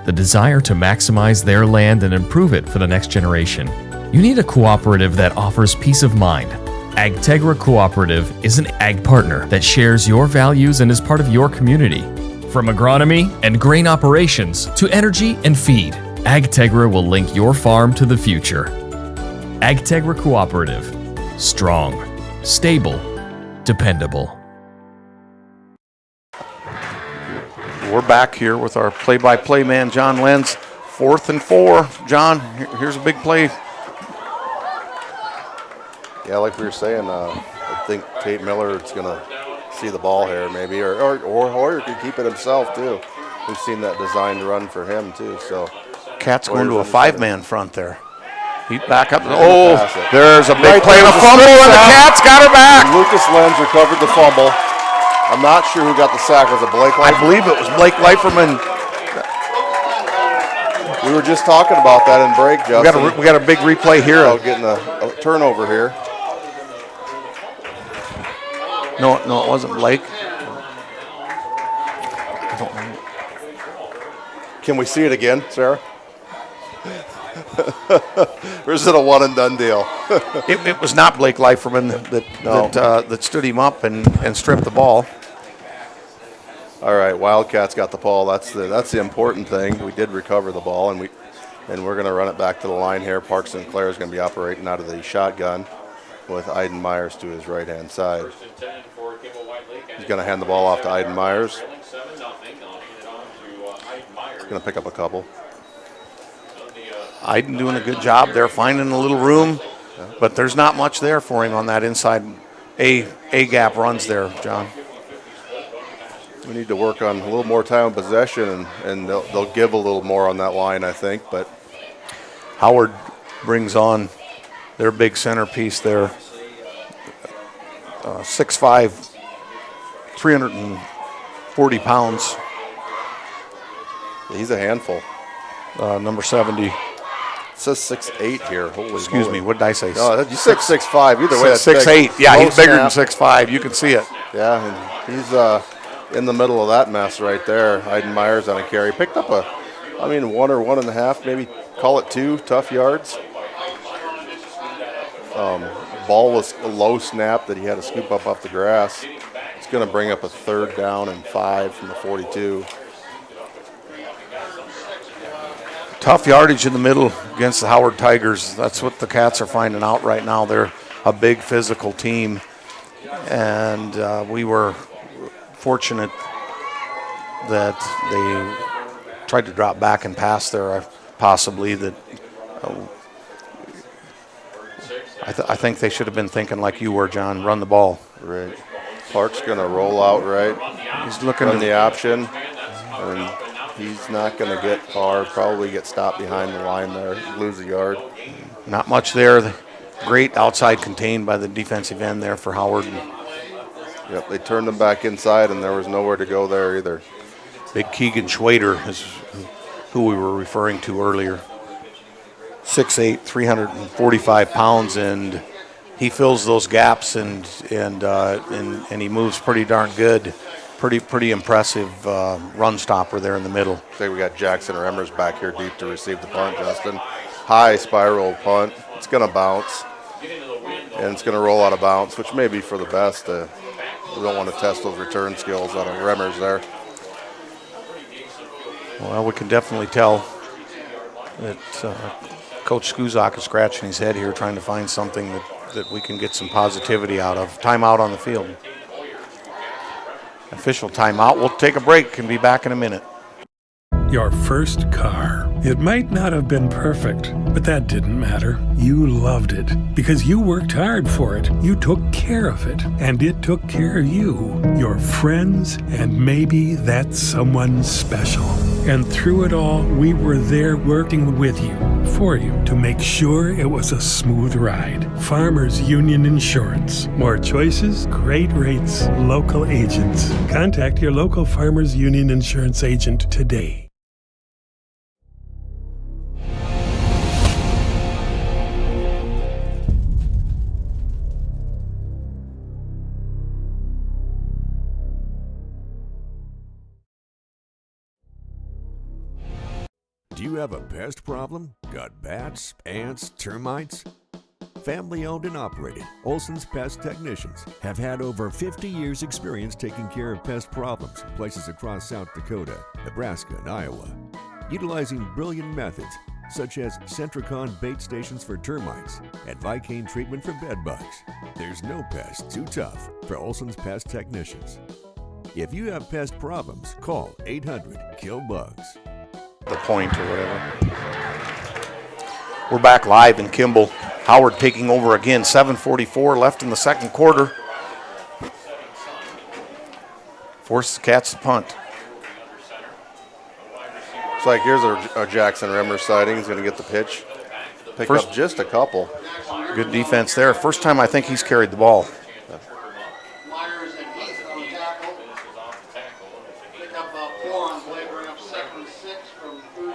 the desire to maximize their land and improve it for the next generation. You need a cooperative that offers peace of mind. AgTegra Cooperative is an ag partner that shares your values and is part of your community. From agronomy and grain operations to energy and feed, AgTegra will link your farm to the future. AgTegra Cooperative. Strong, stable, dependable. We're back here with our play-by-play man, John Lenz. 4th and 4. John, here's a big play. Yeah, like we were saying, I think Tate Miller is going to see the ball here maybe, or Hoyer could keep it himself too. We've seen that designed run for him too. So Cats going to a 5-man front there. He back up. Oh, there's a big play and a fumble, and the Cats got her back. Lucas Lenz recovered the fumble. I'm not sure who got the sack. Was it Blake Leiferman? I believe it was Blake Leiferman. We were just talking about that in break, Justin. We got a big replay here. About getting a turnover here. No, it wasn't Blake. Can we see it again, Sarah? Or is it a one-and-done deal? It was not Blake Leiferman that stood him up and stripped the ball. All right, Wildcats got the ball. That's the important thing. We did recover the ball, and we're going to run it back to the line here. Park Sinclair is going to be operating out of the shotgun with Iden Myers to his right-hand side. He's going to hand the ball off to Iden Myers. He's going to pick up a couple. Iden doing a good job there, finding a little room, but there's not much there for him on that inside A-gap runs there, John. We need to work on a little more time of possession, and they'll give a little more on that line, I think. But Howard brings on their big centerpiece there. 6'5", 340 pounds. He's a handful. Number 70. It says 6'8" here. Holy Excuse moly. me, what did I say? No, you said 6'5". Either way, that's 6'8". Yeah, Low he's bigger than snap. 6'5". You can see it. Yeah, and he's in the middle of that mess right there. Iden Myers on a carry. Picked up 1 or 1.5, maybe call it 2 tough yards. Ball was a low snap that he had to scoop up off the grass. It's going to bring up a 3rd down and 5 from the 42. Tough yardage in the middle against the Howard Tigers. That's what the Cats are finding out right now. They're a big physical team, and we were fortunate that they tried to drop back and pass there, possibly. That I think they should have been thinking like you were, John, run the ball. Right. Clark's going to roll out right. He's looking on to the option, and he's not going to get far. Probably get stopped behind the line there, lose a yard. Not much there. Great outside contained by the defensive end there for Howard. Yep, they turned them back inside, and there was nowhere to go there either. Big Keegan Schwader is who we were referring to earlier. 6'8", 345 pounds, and he fills those gaps and he moves pretty darn good. Pretty impressive run stopper there in the middle. I think we got Jackson Remmers back here deep to receive the punt, Justin. High spiral punt. It's going to bounce, and it's going to roll out of bounds, which may be for the best. We don't want to test those return skills out of Remmers there. Well, we can definitely tell that Coach Skuzak is scratching his head here trying to find something that we can get some positivity out of. Timeout on the field. Official timeout. We'll take a break and be back in a minute. Your first car. It might not have been perfect, but that didn't matter. You loved it because you worked hard for it. You took care of it, and it took care of you, your friends, and maybe that someone special. And through it all, we were there working with you, for you, to make sure it was a smooth ride. Farmers Union Insurance. More choices, great rates, local agents. Contact your local Farmers Union Insurance agent today. Do you have a pest problem? Got bats, ants, termites? Family owned and operated, Olson's Pest Technicians have had over 50 years experience taking care of pest problems in places across South Dakota, Nebraska, and Iowa. Utilizing brilliant methods such as Centricon bait stations for termites and Vicane treatment for bed bugs. There's no pest too tough for Olson's Pest Technicians. If you have pest problems, call 800-KILL-BUGS. The point or whatever. We're back live in Kimball. Howard taking over again. 7:44 left in the second quarter. Forces the Cats to punt. It's like here's a Jackson Remmers sighting. He's going to get the pitch. Pick up just a couple. Good defense there. First time I think he's carried the ball.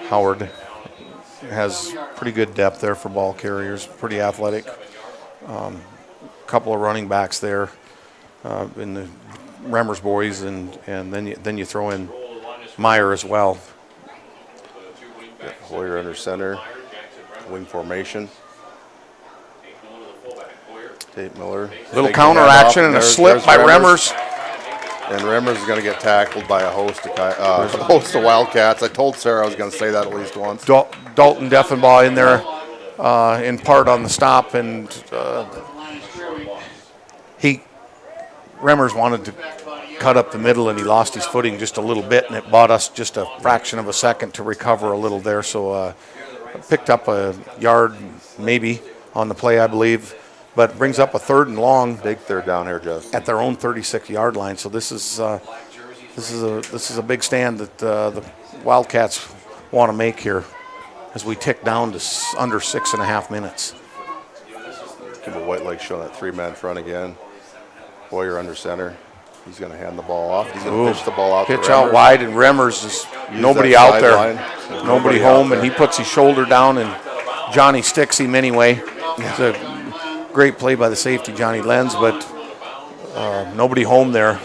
Howard has pretty good depth there for ball carriers, pretty athletic. Couple of running backs there in the Remmers boys, and then you throw in Meyer as well. Hoyer under center, wing formation. Tate Miller. Little counter action and a slip by Remmers. And Remmers is going to get tackled by a host of Wildcats. I told Sarah I was going to say that at least once. Dalton Deffenbaugh in there in part on the stop, and Remmers wanted to cut up the middle, and he lost his footing just a little bit, and it bought us just a fraction of a second to recover a little there. So picked up a yard maybe on the play, I believe. But brings up a 3rd and long. Big third down here, Justin. At their own 36-yard line. So this is a big stand that the Wildcats want to make here. as we tick down to under 6.5 minutes. Kimball White Lake showing that 3-man front again. Hoyer under center. He's going to hand the ball off. He's going to pitch the ball out. Pitch out wide, and Remmers is nobody out there. Nobody home, and he puts his shoulder down, and Johnny sticks him anyway. It's a great play by the safety, Johnny Lenz, but nobody home there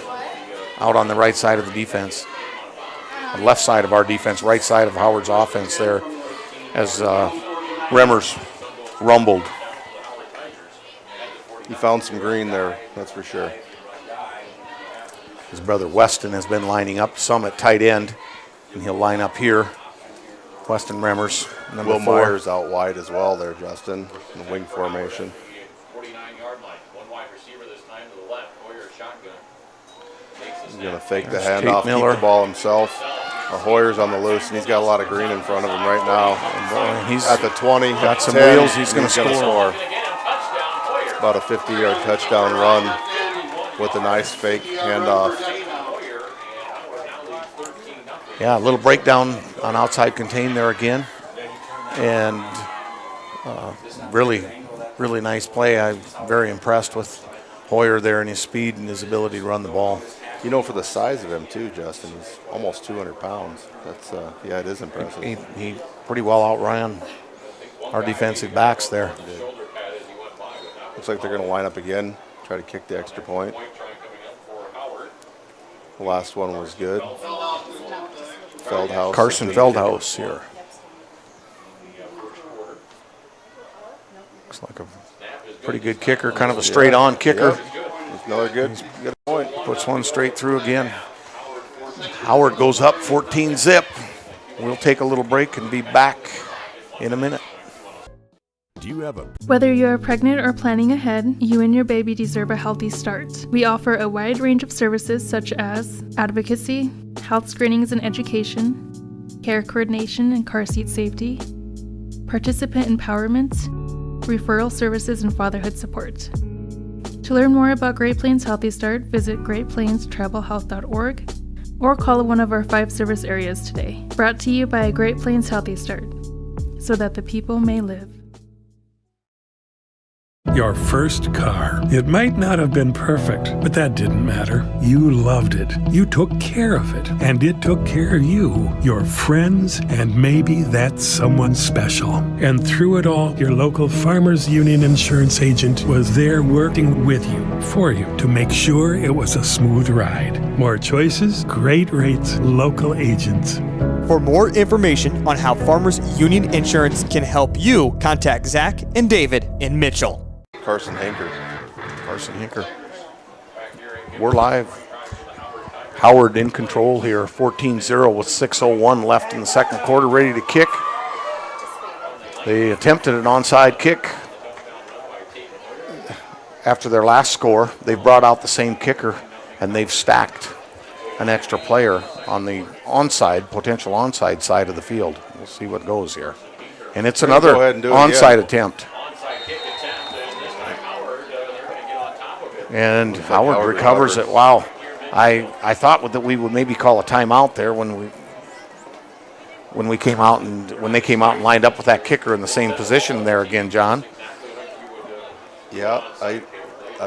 out on the right side of the defense. The left side of our defense, right side of Howard's offense there as Remmers rumbled. He found some green there, that's for sure. His brother Weston has been lining up some at tight end, and he'll line up here. Weston Remmers, number Will 4. Myers out wide as well there, Justin, in the wing formation. 49-yard line. One wide receiver this time to the left. Hoyer shotgun. He's going to fake the There's handoff, Tate Miller. keep the ball himself. Hoyer's on the loose, and he's got a lot of green in front of him right now. And He's at the 20. got some 10, wheels. He's going to score. About a 50-yard touchdown run with a nice fake handoff. Yeah, a little breakdown on outside contain there again. And really, really nice play. I'm very impressed with Hoyer there and his speed and his ability to run the ball. You know, for the size of him, too, Justin, he's almost 200 pounds. That's, yeah, it is impressive. He pretty well outran our defensive backs there. Looks like they're going to line up again, try to kick the extra point. The last one was good. Feldhaus. Carson Feldhaus here. Looks like a pretty good kicker, kind of a straight-on kicker. Yep. Another good point. Puts one straight through again. Howard goes up 14-zip. We'll take a little break and be back in a minute. Do you have a Whether you are pregnant or planning ahead, you and your baby deserve a healthy start. We offer a wide range of services such as advocacy, health screenings and education, care coordination and car seat safety, participant empowerment, referral services, and fatherhood support. To learn more about Great Plains Healthy Start, visit greatplainstravelhealth.org or call one of our 5 service areas today. Brought to you by Great Plains Healthy Start, so that the people may live. Your first car. It might not have been perfect, but that didn't matter. You loved it. You took care of it, and it took care of you, your friends, and maybe that someone special. And through it all, your local Farmers Union insurance agent was there working with you, for you, to make sure it was a smooth ride. More choices, great rates, local agents. For more information on how Farmers Union Insurance can help you, contact Zach and David in Mitchell. Carson Hinker. We're live. Howard in control here, 14-0 with 6:01 left in the second quarter, ready to kick. They attempted an onside kick after their last score. They've brought out the same kicker, and they've stacked an extra player on the potential onside side of the field. We'll see what goes here. And it's another onside attempt. And Howard recovers it. Wow. I thought that we would maybe call a timeout there when they came out and lined up with that kicker in the same position there again, John. Yeah, I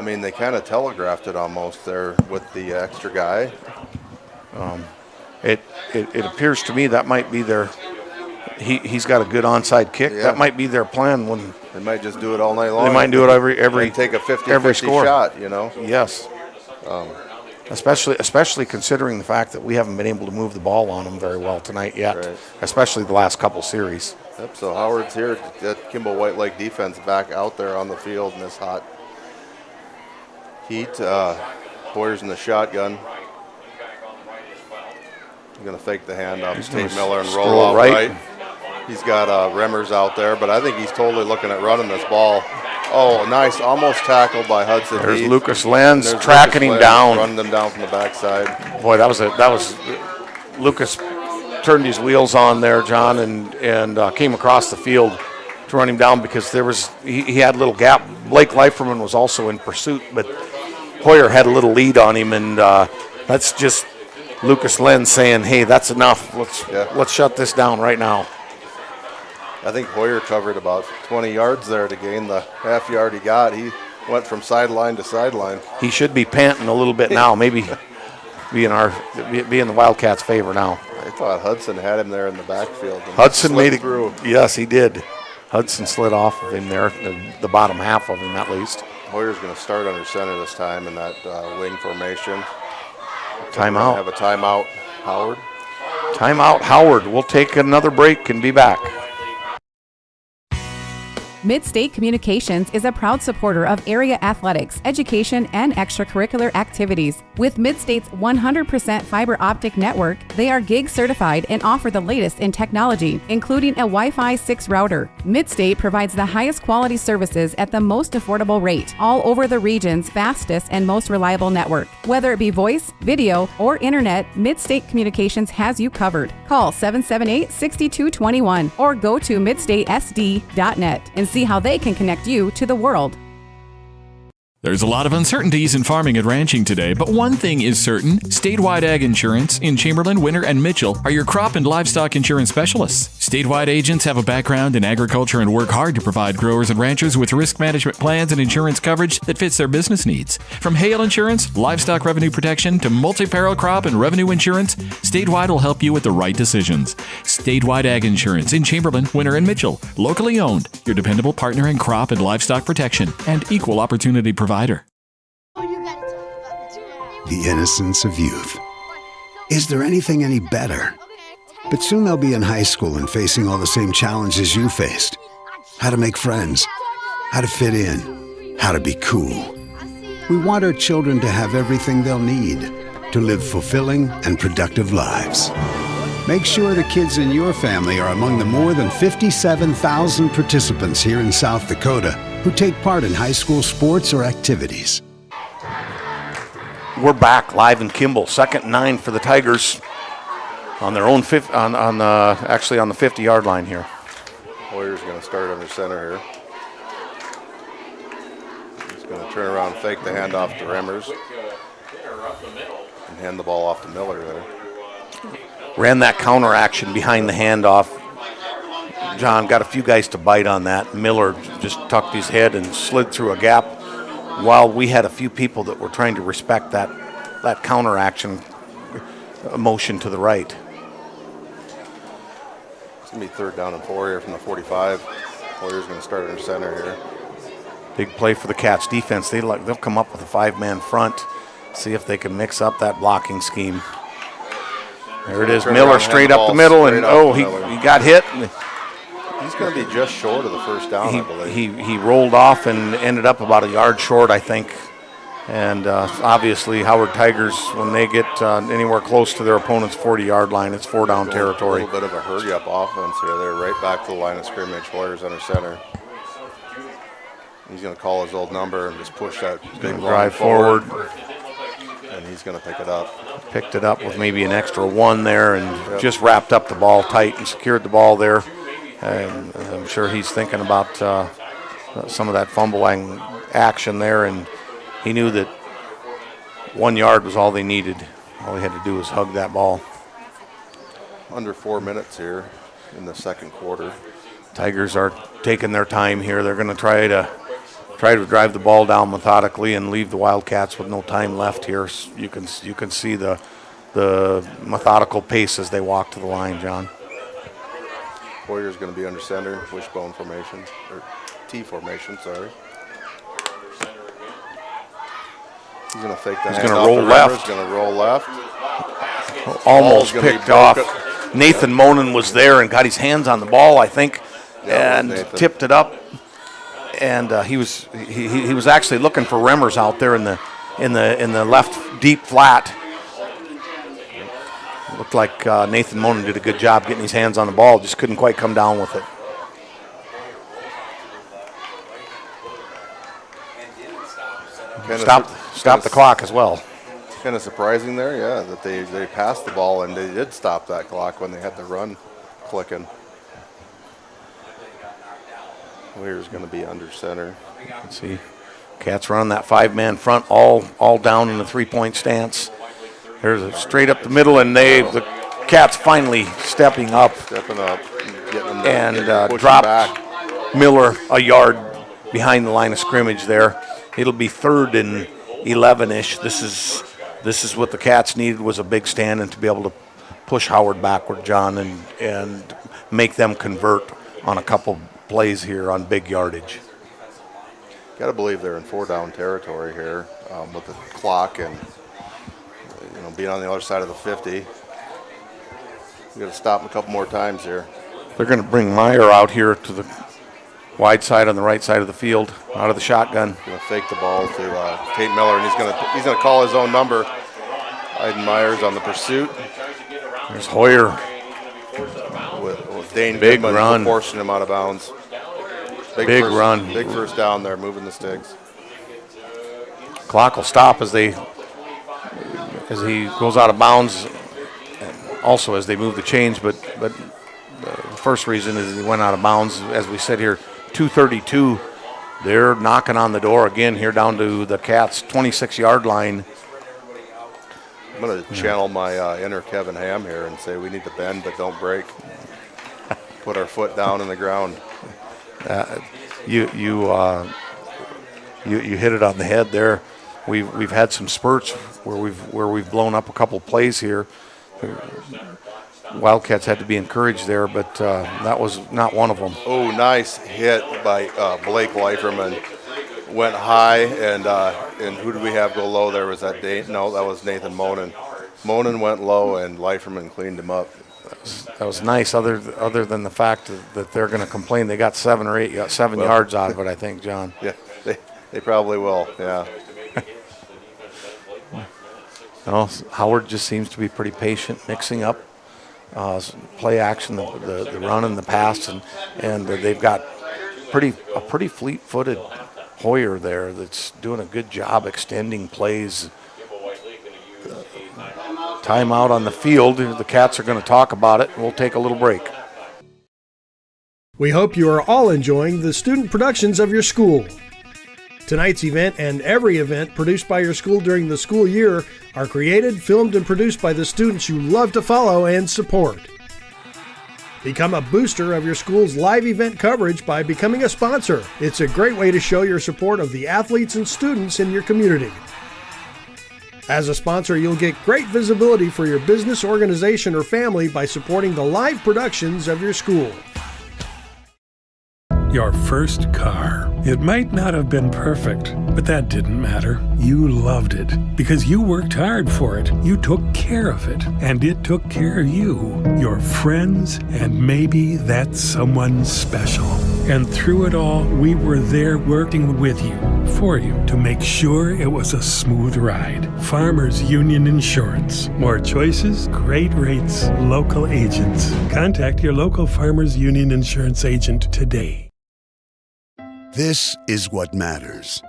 mean they kind of telegraphed it almost there with the extra guy. It appears to me that might be their he's got a good onside kick. Yeah. That might be their plan when they might just do it all night long. They might do it every take a 50-50 shot, you know. Yes. Especially considering the fact that we haven't been able to move the ball on them very well tonight yet, right. Especially the last couple series. Yep, so Howard's here. That Kimball White Lake defense back out there on the field in this hot heat. Hoyer's in the shotgun. He's going to fake the handoff to Tate Miller and roll out right. He's got Remmers out there, but I think he's totally looking at running this ball. Oh, nice. Almost tackled by Hudson. There's Lucas Lenz tracking him down. Running them down from the backside. Boy, that was Lucas turned his wheels on there, John, and came across the field to run him down because he had a little gap. Blake Leiferman was also in pursuit, but Hoyer had a little lead on him, and that's just Lucas Lenz saying, hey, that's enough. Let's shut this down right now. I think Hoyer covered about 20 yards there to gain the half yard he got. He went from sideline to sideline. He should be panting a little bit now, maybe be in the Wildcats' favor now. I thought Hudson had him there in the backfield. Hudson made it through. Yes, he did. Hudson slid off of him there, the bottom half of him at least. Hoyer's going to start under center this time in that wing formation. Timeout. Have a timeout, Howard. Timeout, Howard. We'll take another break and be back. Mid-State Communications is a proud supporter of area athletics, education, and extracurricular activities. With Mid-State's 100% fiber optic network, they are gig certified and offer the latest in technology, including a Wi-Fi 6 router. Mid-State provides the highest quality services at the most affordable rate, all over the region's fastest and most reliable network. Whether it be voice, video, or internet, Mid-State Communications has you covered. Call 778-6221 or go to midstatesd.net and see how they can connect you to the world. There's a lot of uncertainties in farming and ranching today, but one thing is certain. Statewide Ag Insurance in Chamberlain, Winter, and Mitchell are your crop and livestock insurance specialists. Statewide agents have a background in agriculture and work hard to provide growers and ranchers with risk management plans and insurance coverage that fits their business needs. From hail insurance, livestock revenue protection, to multi-peril crop and revenue insurance, Statewide will help you with the right decisions. Statewide Ag Insurance in Chamberlain, Winter, and Mitchell. Locally owned, your dependable partner in crop and livestock protection and equal opportunity provider. The innocence of youth. Is there anything any better? But soon they'll be in high school and facing all the same challenges you faced. How to make friends, how to fit in, how to be cool. We want our children to have everything they'll need to live fulfilling and productive lives. Make sure the kids in your family are among the more than 57,000 participants here in South Dakota who take part in high school sports or activities. We're back live in Kimball. 2nd and 9 for the Tigers on their own actually on the 50-yard line here. Hoyer's going to start under center here. He's going to turn around and fake the handoff to Remmers and hand the ball off to Miller there. Ran that counter action behind the handoff. John got a few guys to bite on that. Miller just tucked his head and slid through a gap, while we had a few people that were trying to respect that counter action motion to the right. It's going to be 3rd down and 4 here from the 45. Hoyer's going to start under center here. Big play for the Cats defense. They'll come up with a 5-man front, see if they can mix up that blocking scheme. There it is, Miller straight up the middle, and he got hit. He's going to be just short of the first down, I believe. He rolled off and ended up about a yard short, I think. And obviously, Howard Tigers, when they get anywhere close to their opponent's 40-yard line, it's 4-down territory. A little bit of a hurry-up offense here. They're right back to the line of scrimmage. Hoyer's under center. He's going to call his old number and just push that big drive forward. And he's going to pick it up. Picked it up with maybe an extra 1 there and just wrapped up the ball tight and secured the ball there. And I'm sure he's thinking about some of that fumbling action there, and he knew that 1 yard was all they needed. All he had to do was hug that ball. Under 4 minutes here in the second quarter. Tigers are taking their time here. They're going to try to drive the ball down methodically and leave the Wildcats with no time left here. You can see the methodical pace as they walk to the line, John. Hoyer's going to be under center, wishbone formation, or T formation, sorry. He's going to fake that. He's going to roll left. He's going to roll left. Almost picked off. Nathan Monin was there and got his hands on the ball, I think, and tipped it up. And he was actually looking for Remmers out there in the left deep flat. Looked like Nathan Monin did a good job getting his hands on the ball, just couldn't quite come down with it. Stop the clock as well. Kind of surprising there, yeah, that they passed the ball and they did stop that clock when they had the run clicking. Hoyer's going to be under center. Let's see. Cats running that 5-man front, all down in the 3-point stance. There's a straight up the middle, and the Cats finally stepping up. Getting them to push dropped back. Miller a yard behind the line of scrimmage there. It'll be 3rd and 11-ish. This is what the Cats needed, was a big stand and to be able to push Howard backward, John, and make them convert on a couple plays here on big yardage. Got to believe they're in 4-down territory here with the clock and being on the other side of the 50. We got to stop them a couple more times here. They're going to bring Meyer out here to the wide side on the right side of the field, out of the shotgun. Going to fake the ball to Tate Miller, and he's going to call his own number. Aiden Myers on the pursuit. There's Hoyer. With Dane Big Goodman run. forcing him out of bounds. Big run. Big first down there, moving the sticks. Clock will stop as he goes out of bounds, and also as they move the chains. But the first reason is he went out of bounds. As we said here, 2:32. They're knocking on the door again here down to the Cats' 26-yard line. I'm going to channel my inner Kevin Ham here and say we need to bend but don't break. Put our foot down in the ground. You hit it on the head there. We've had some spurts where we've blown up a couple plays here. Wildcats had to be encouraged there, but that was not one of them. Oh, nice hit by Blake Leiferman. Went high, and who did we have go low there? Was that Dane? No, that was Nathan Monin. Monin went low, and Leiferman cleaned him up. That was nice, other than the fact that they're going to complain. They got 7 yards out of it, I think, John. Yeah, they probably will, yeah. No, Howard just seems to be pretty patient, mixing up play action, the run and the pass, and they've got a pretty fleet-footed Hoyer there that's doing a good job extending plays. Timeout on the field. The Cats are going to talk about it. We'll take a little break. We hope you are all enjoying the student productions of your school. Tonight's event and every event produced by your school during the school year are created, filmed, and produced by the students you love to follow and support. Become a booster of your school's live event coverage by becoming a sponsor. It's a great way to show your support of the athletes and students in your community. As a sponsor, you'll get great visibility for your business, organization, or family by supporting the live productions of your school. Your first car. It might not have been perfect, but that didn't matter. You loved it because you worked hard for it. You took care of it, and it took care of you, your friends, and maybe that someone special. And through it all, we were there working with you, for you, to make sure it was a smooth ride. Farmers Union Insurance. More choices, great rates, local agents. Contact your local Farmers Union Insurance agent today. This is what matters.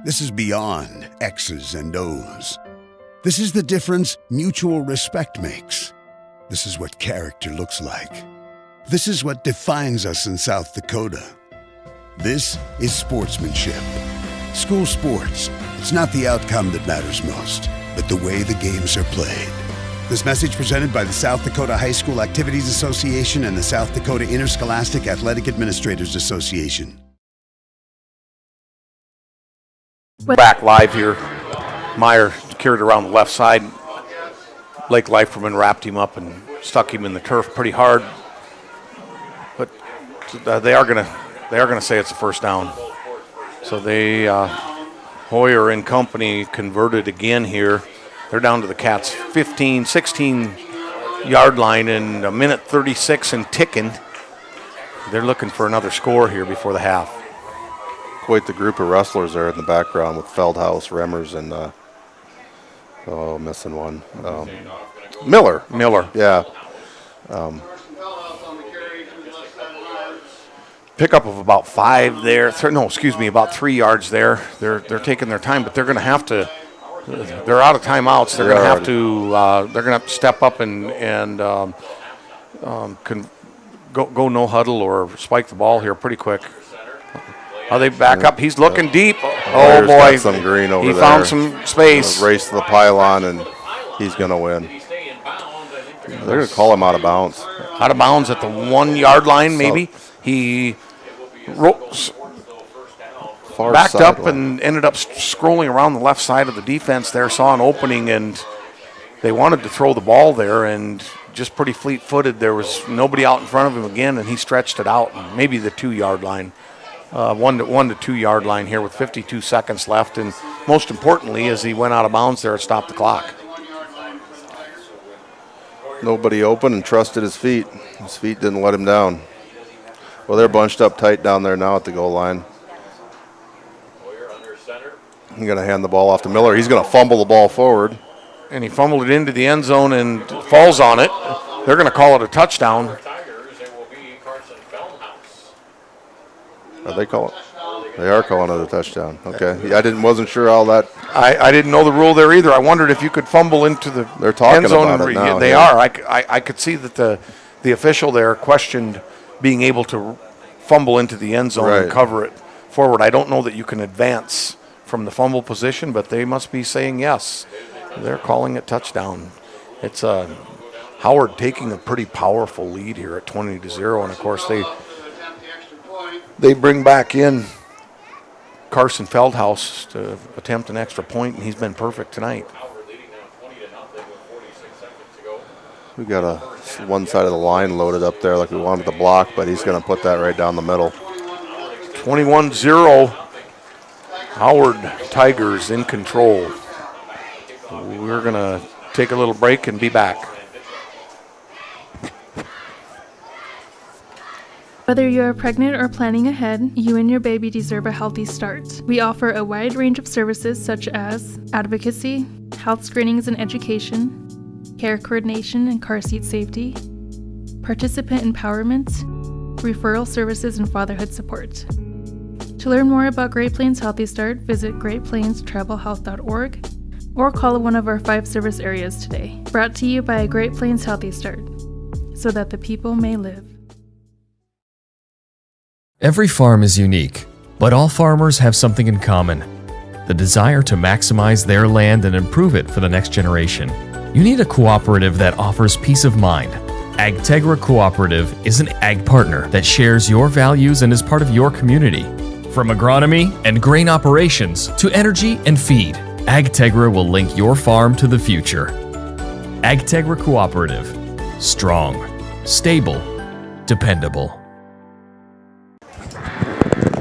This is beyond X's and O's. This is the difference mutual respect makes. This is what character looks like. This is what defines us in South Dakota. This is sportsmanship. School sports. It's not the outcome that matters most, but the way the games are played. This message presented by the South Dakota High School Activities Association and the South Dakota Interscholastic Athletic Administrators Association. Back live here. Meyer carried around the left side. Blake Leiferman wrapped him up and stuck him in the turf pretty hard. But they are gonna say it's a first down. So they Hoyer and company converted again here. They're down to the Cats' 16-yard line in a minute 36 and ticking. They're looking for another score here before the half. Quite the group of wrestlers there in the background with Feldhaus, Remmers, and missing one. Miller. Yeah. Pickup of about 5 there. About 3 yards there. They're taking their time, but they're going to have to. They're out of timeouts. They're going to have to. They're going to have to step up and go no huddle or spike the ball here pretty quick. They back up. He's looking deep. Oh boy! Got some green over there. He found some space. Race to the pylon, and he's going to win. They're going to call him out of bounds. out of bounds at the 1 yard line, maybe. He backed up and ended up scrolling around the left side of the defense there, saw an opening, and they wanted to throw the ball there, and just pretty fleet-footed. There was nobody out in front of him again, and he stretched it out, maybe the 2 yard line. 1 to 2 yard line here with 52 seconds left, and most importantly, as he went out of bounds there, it stopped the clock. Nobody open and trusted his feet. His feet didn't let him down. Well, they're bunched up tight down there now at the goal line. He's going to hand the ball off to Miller. He's going to fumble the ball forward. And he fumbled it into the end zone and falls on it. They're going to call it a touchdown. Are they calling? They are calling it a touchdown. Okay. Yeah, wasn't sure all that. I didn't know the rule there either. I wondered if you could fumble into the They're talking end zone. about it now. They are. I could see that the official there questioned being able to fumble into the end zone and cover it forward. I don't know that you can advance from the fumble position, but they must be saying yes. They're calling it touchdown. It's Howard taking a pretty powerful lead here at 20-0, and of course they bring back in Carson Feldhaus to attempt an extra point, and he's been perfect tonight. We got one side of the line loaded up there like we wanted to block, but he's going to put that right down the middle. 21-0, Howard Tigers in control. We're going to take a little break and be back. Whether you are pregnant or planning ahead, you and your baby deserve a healthy start. We offer a wide range of services such as advocacy, health screenings and education, care coordination and car seat safety, participant empowerment, referral services, and fatherhood support. To learn more about Great Plains Healthy Start, visit greatplainstravelhealth.org or call one of our 5 service areas today. Brought to you by Great Plains Healthy Start, so that the people may live. Every farm is unique, but all farmers have something in common: the desire to maximize their land and improve it for the next generation. You need a cooperative that offers peace of mind. AgTegra Cooperative is an ag partner that shares your values and is part of your community. From agronomy and grain operations to energy and feed, AgTegra will link your farm to the future. AgTegra Cooperative. Strong, stable, dependable.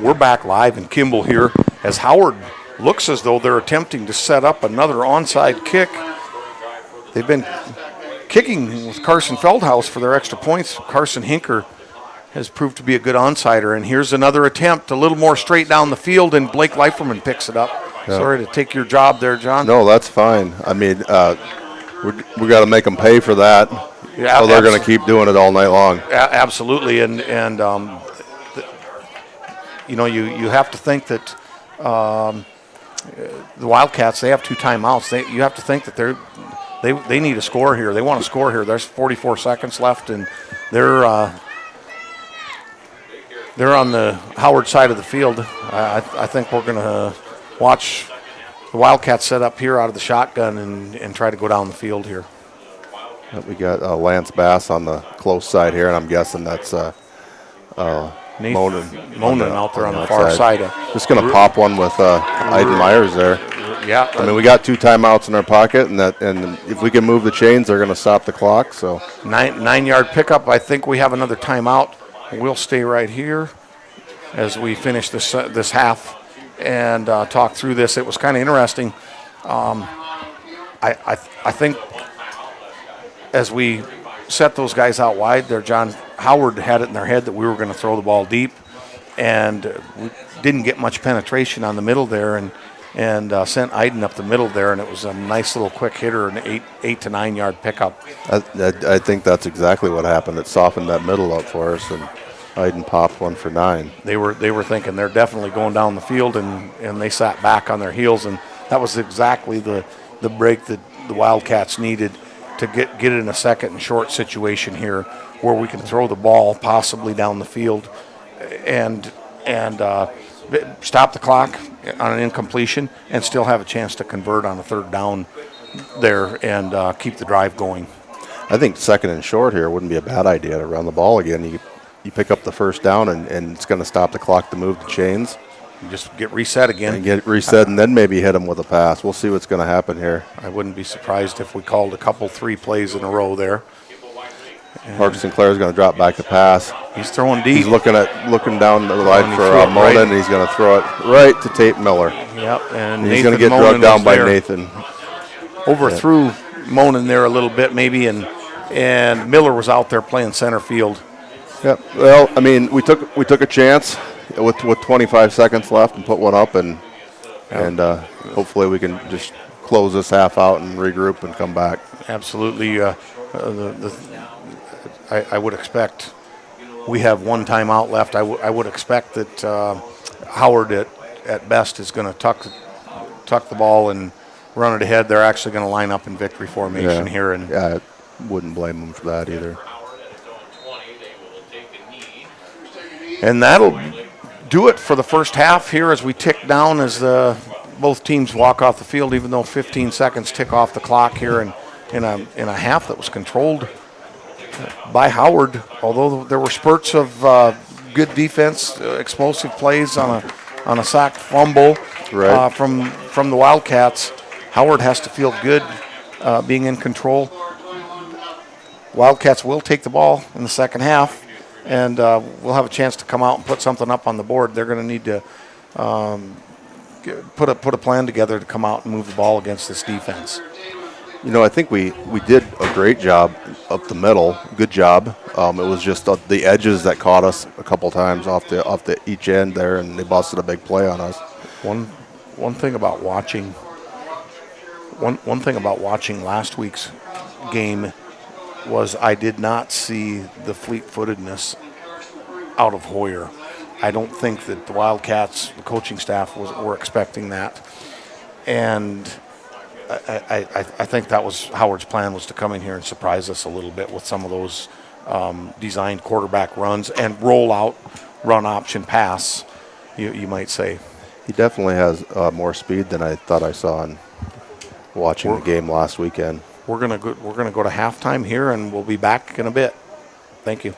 We're back live in Kimball here as Howard looks as though they're attempting to set up another onside kick. They've been kicking with Carson Feldhaus for their extra points. Carson Hinker has proved to be a good onsider, and here's another attempt, a little more straight down the field, and Blake Leiferman picks it up. Yeah. Sorry to take your job there, John. No, that's fine. I mean, we got to make them pay for that. Yeah, so they're going to keep doing it all night long. Absolutely, and you know, you have to think that the Wildcats, they have 2 timeouts. You have to think that they need a score here. They want to score here. There's 44 seconds left, and they're on the Howard side of the field. I think we're going to watch the Wildcats set up here out of the shotgun and try to go down the field here. We got Lance Bass on the close side here, and I'm guessing that's Monin out there on the far side. Just going to pop one with Aiden Myers there. Yeah. I mean, we got 2 timeouts in our pocket, and if we can move the chains, they're going to stop the clock. So 9-yard pickup. I think we have another timeout. We'll stay right here as we finish this half and talk through this. It was kind of interesting. I think as we set those guys out wide there, John, Howard had it in their head that we were going to throw the ball deep, and we didn't get much penetration on the middle there, and sent Aiden up the middle there, and it was a nice little quick hitter, an 8 to 9 yard pickup. I think that's exactly what happened. It softened that middle up for us, and Aiden popped one for 9. They were thinking they're definitely going down the field, and they sat back on their heels, and that was exactly the break that the Wildcats needed to get it in a second and short situation here, where we can throw the ball possibly down the field and stop the clock on an incompletion and still have a chance to convert on a 3rd down there and keep the drive going. I think second and short here wouldn't be a bad idea to run the ball again. You pick up the first down, and it's going to stop the clock to move the chains. You just get reset again. And get reset, and then maybe hit them with a pass. We'll see what's going to happen here. I wouldn't be surprised if we called a couple 3 plays in a row there. Mark Sinclair is going to drop back the pass. He's throwing deep. He's looking down the line for Monin, right. and he's going to throw it right to Tate Miller. Yep, and he's going to get drugged down by Nathan. Overthrew Monin there a little bit maybe, and Miller was out there playing center field. Yep. Well, I mean, we took a chance with 25 seconds left and put one up, and hopefully we can just close this half out and regroup and come back. Absolutely. I would expect we have one timeout left. I would expect that Howard at best is going to tuck the ball and run it ahead. They're actually going to line up in victory formation here. And I wouldn't blame them for that either. And that'll do it for the first half here as we tick down as both teams walk off the field, even though 15 seconds tick off the clock here in a half that was controlled by Howard. Although there were spurts of good defense, explosive plays on a sacked fumble from the Wildcats. Howard has to feel good being in control. Wildcats will take the ball in the second half, and we'll have a chance to come out and put something up on the board. They're going to need to put a plan together to come out and move the ball against this defense. You know, I think we did a great job up the middle. Good job. It was just the edges that caught us a couple times off the each end there, and they busted a big play on us. One thing about watching last week's game was I did not see the fleet-footedness out of Hoyer. I don't think that the Wildcats, the coaching staff, were expecting that, and I think that was Howard's plan, was to come in here and surprise us a little bit with some of those designed quarterback runs and roll out run option pass, you might say. He definitely has more speed than I thought I saw in watching the game last weekend. We're gonna go to halftime here, and we'll be back in a bit. Thank you.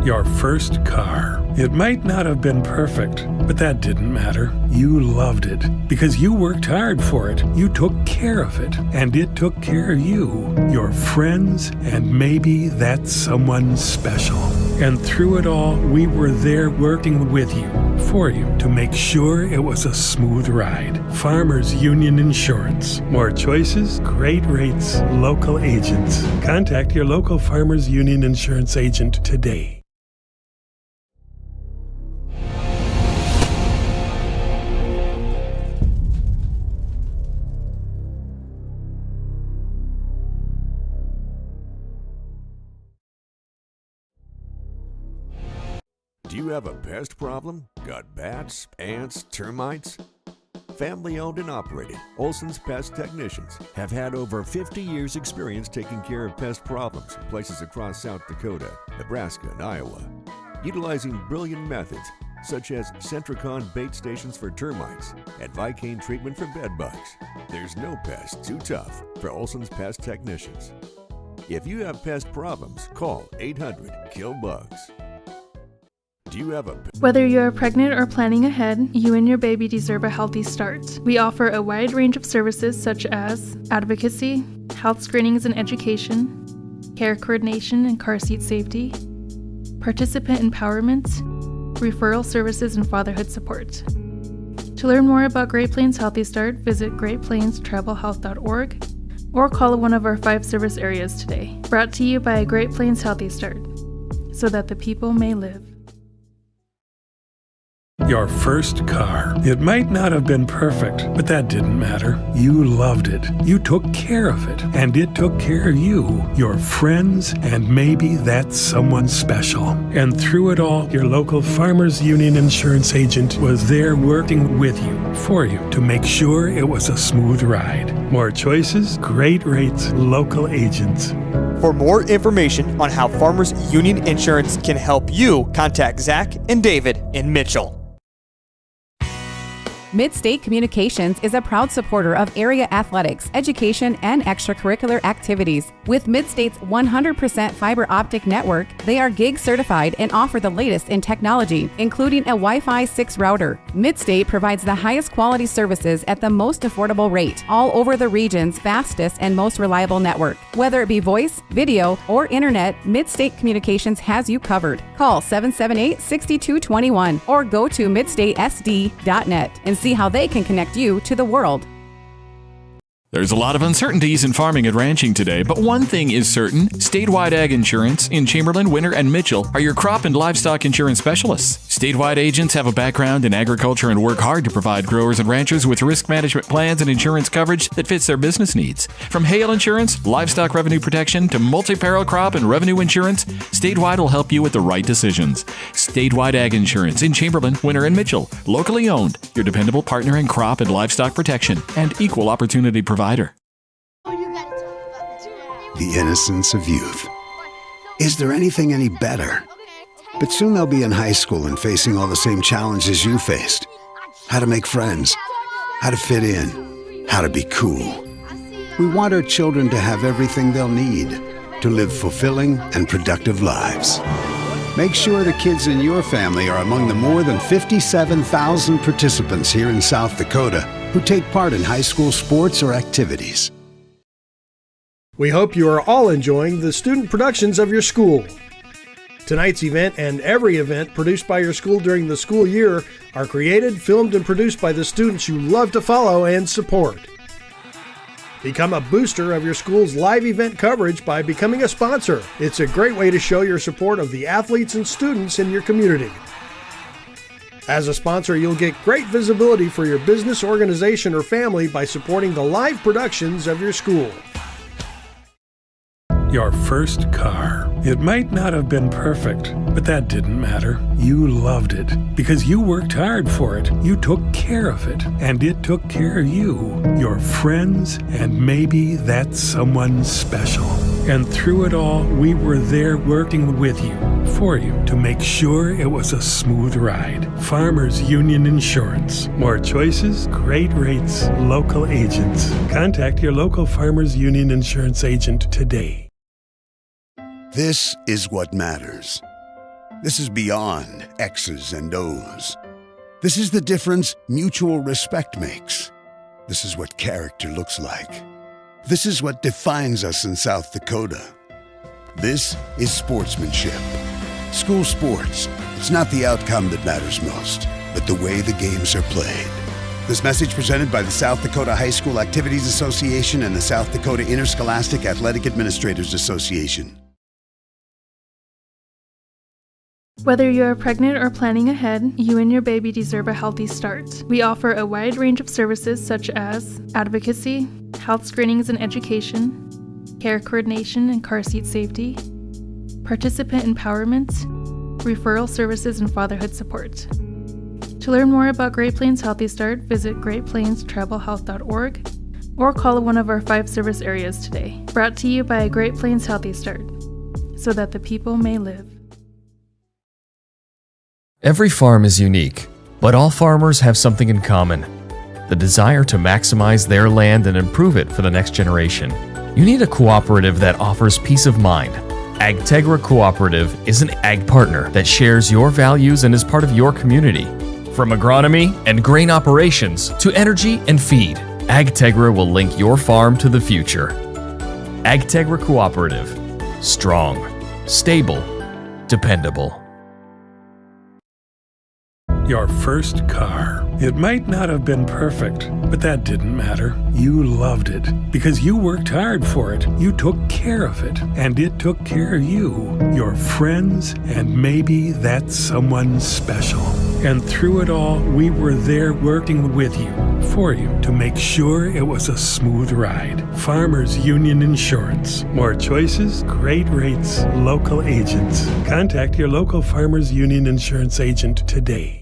Your first car. It might not have been perfect, but that didn't matter. You loved it because you worked hard for it. You took care of it, and it took care of you, your friends, and maybe that someone special. And through it all, we were there working with you, for you, to make sure it was a smooth ride. Farmers Union Insurance. More choices, great rates, local agents. Contact your local Farmers Union Insurance agent today. Do you have a pest problem? Got bats, ants, termites? Family owned and operated, Olson's Pest Technicians have had over 50 years experience taking care of pest problems in places across South Dakota, Nebraska, and Iowa. Utilizing brilliant methods such as Centricon bait stations for termites and Vicane treatment for bed bugs. There's no pest too tough for Olson's Pest Technicians. If you have pest problems, call 800-KILL-BUGS. Do you have a... Whether you are pregnant or planning ahead, you and your baby deserve a healthy start. We offer a wide range of services such as advocacy, health screenings and education, care coordination and car seat safety, participant empowerment, referral services, and fatherhood support. To learn more about Great Plains Healthy Start, visit greatplainstravelhealth.org or call one of our 5 service areas today. Brought to you by Great Plains Healthy Start, so that the people may live. Your first car. It might not have been perfect, but that didn't matter. You loved it. You took care of it, and it took care of you, your friends, and maybe that someone special. And through it all, your local Farmers Union Insurance agent was there working with you, for you, to make sure it was a smooth ride. More choices, great rates, local agents. For more information on how Farmers Union Insurance can help you, contact Zach and David in Mitchell. Midstate Communications is a proud supporter of area athletics, education, and extracurricular activities. With Midstate's 100% fiber optic network, they are gig certified and offer the latest in technology, including a Wi-Fi 6 router. Midstate provides the highest quality services at the most affordable rate, all over the region's fastest and most reliable network. Whether it be voice, video, or internet, Midstate Communications has you covered. Call 778-6221 or go to midstatesd.net and see how they can connect you to the world. There's a lot of uncertainties in farming and ranching today, but one thing is certain. Statewide Ag Insurance in Chamberlain, Winter, and Mitchell are your crop and livestock insurance specialists. Statewide agents have a background in agriculture and work hard to provide growers and ranchers with risk management plans and insurance coverage that fits their business needs. From hail insurance, livestock revenue protection, to multi-peril crop and revenue insurance, Statewide will help you with the right decisions. Statewide Ag Insurance in Chamberlain, Winter, and Mitchell. Locally owned, your dependable partner in crop and livestock protection and equal opportunity provider. The innocence of youth. Is there anything any better? But soon they'll be in high school and facing all the same challenges you faced. How to make friends, how to fit in, how to be cool. We want our children to have everything they'll need to live fulfilling and productive lives. Make sure the kids in your family are among the more than 57,000 participants here in South Dakota who take part in high school sports or activities. We hope you are all enjoying the student productions of your school. Tonight's event and every event produced by your school during the school year are created, filmed, and produced by the students you love to follow and support. Become a booster of your school's live event coverage by becoming a sponsor. It's a great way to show your support of the athletes and students in your community. As a sponsor, you'll get great visibility for your business, organization, or family by supporting the live productions of your school. Your first car. It might not have been perfect, but that didn't matter. You loved it because you worked hard for it. You took care of it, and it took care of you, your friends, and maybe that someone special. And through it all, we were there working with you, for you, to make sure it was a smooth ride. Farmers Union Insurance. More choices, great rates, local agents. Contact your local Farmers Union Insurance agent today. This is what matters. This is beyond X's and O's. This is the difference mutual respect makes. This is what character looks like. This is what defines us in South Dakota. This is sportsmanship. School sports. It's not the outcome that matters most, but the way the games are played. This message presented by the South Dakota High School Activities Association and the South Dakota Interscholastic Athletic Administrators Association. Whether you are pregnant or planning ahead, you and your baby deserve a healthy start. We offer a wide range of services such as advocacy, health screenings and education, care coordination and car seat safety, participant empowerment, referral services, and fatherhood support. To learn more about Great Plains Healthy Start, visit greatplainstravelhealth.org or call one of our 5 service areas today. Brought to you by Great Plains Healthy Start, so that the people may live. Every farm is unique, but all farmers have something in common: the desire to maximize their land and improve it for the next generation. You need a cooperative that offers peace of mind. AgTegra Cooperative is an ag partner that shares your values and is part of your community. From agronomy and grain operations to energy and feed, AgTegra will link your farm to the future. AgTegra Cooperative. Strong, stable, dependable. Your first car. It might not have been perfect, but that didn't matter. You loved it because you worked hard for it. You took care of it, and it took care of you, your friends, and maybe that someone special. And through it all, we were there working with you, for you, to make sure it was a smooth ride. Farmers Union Insurance. More choices, great rates, local agents. Contact your local Farmers Union Insurance agent today.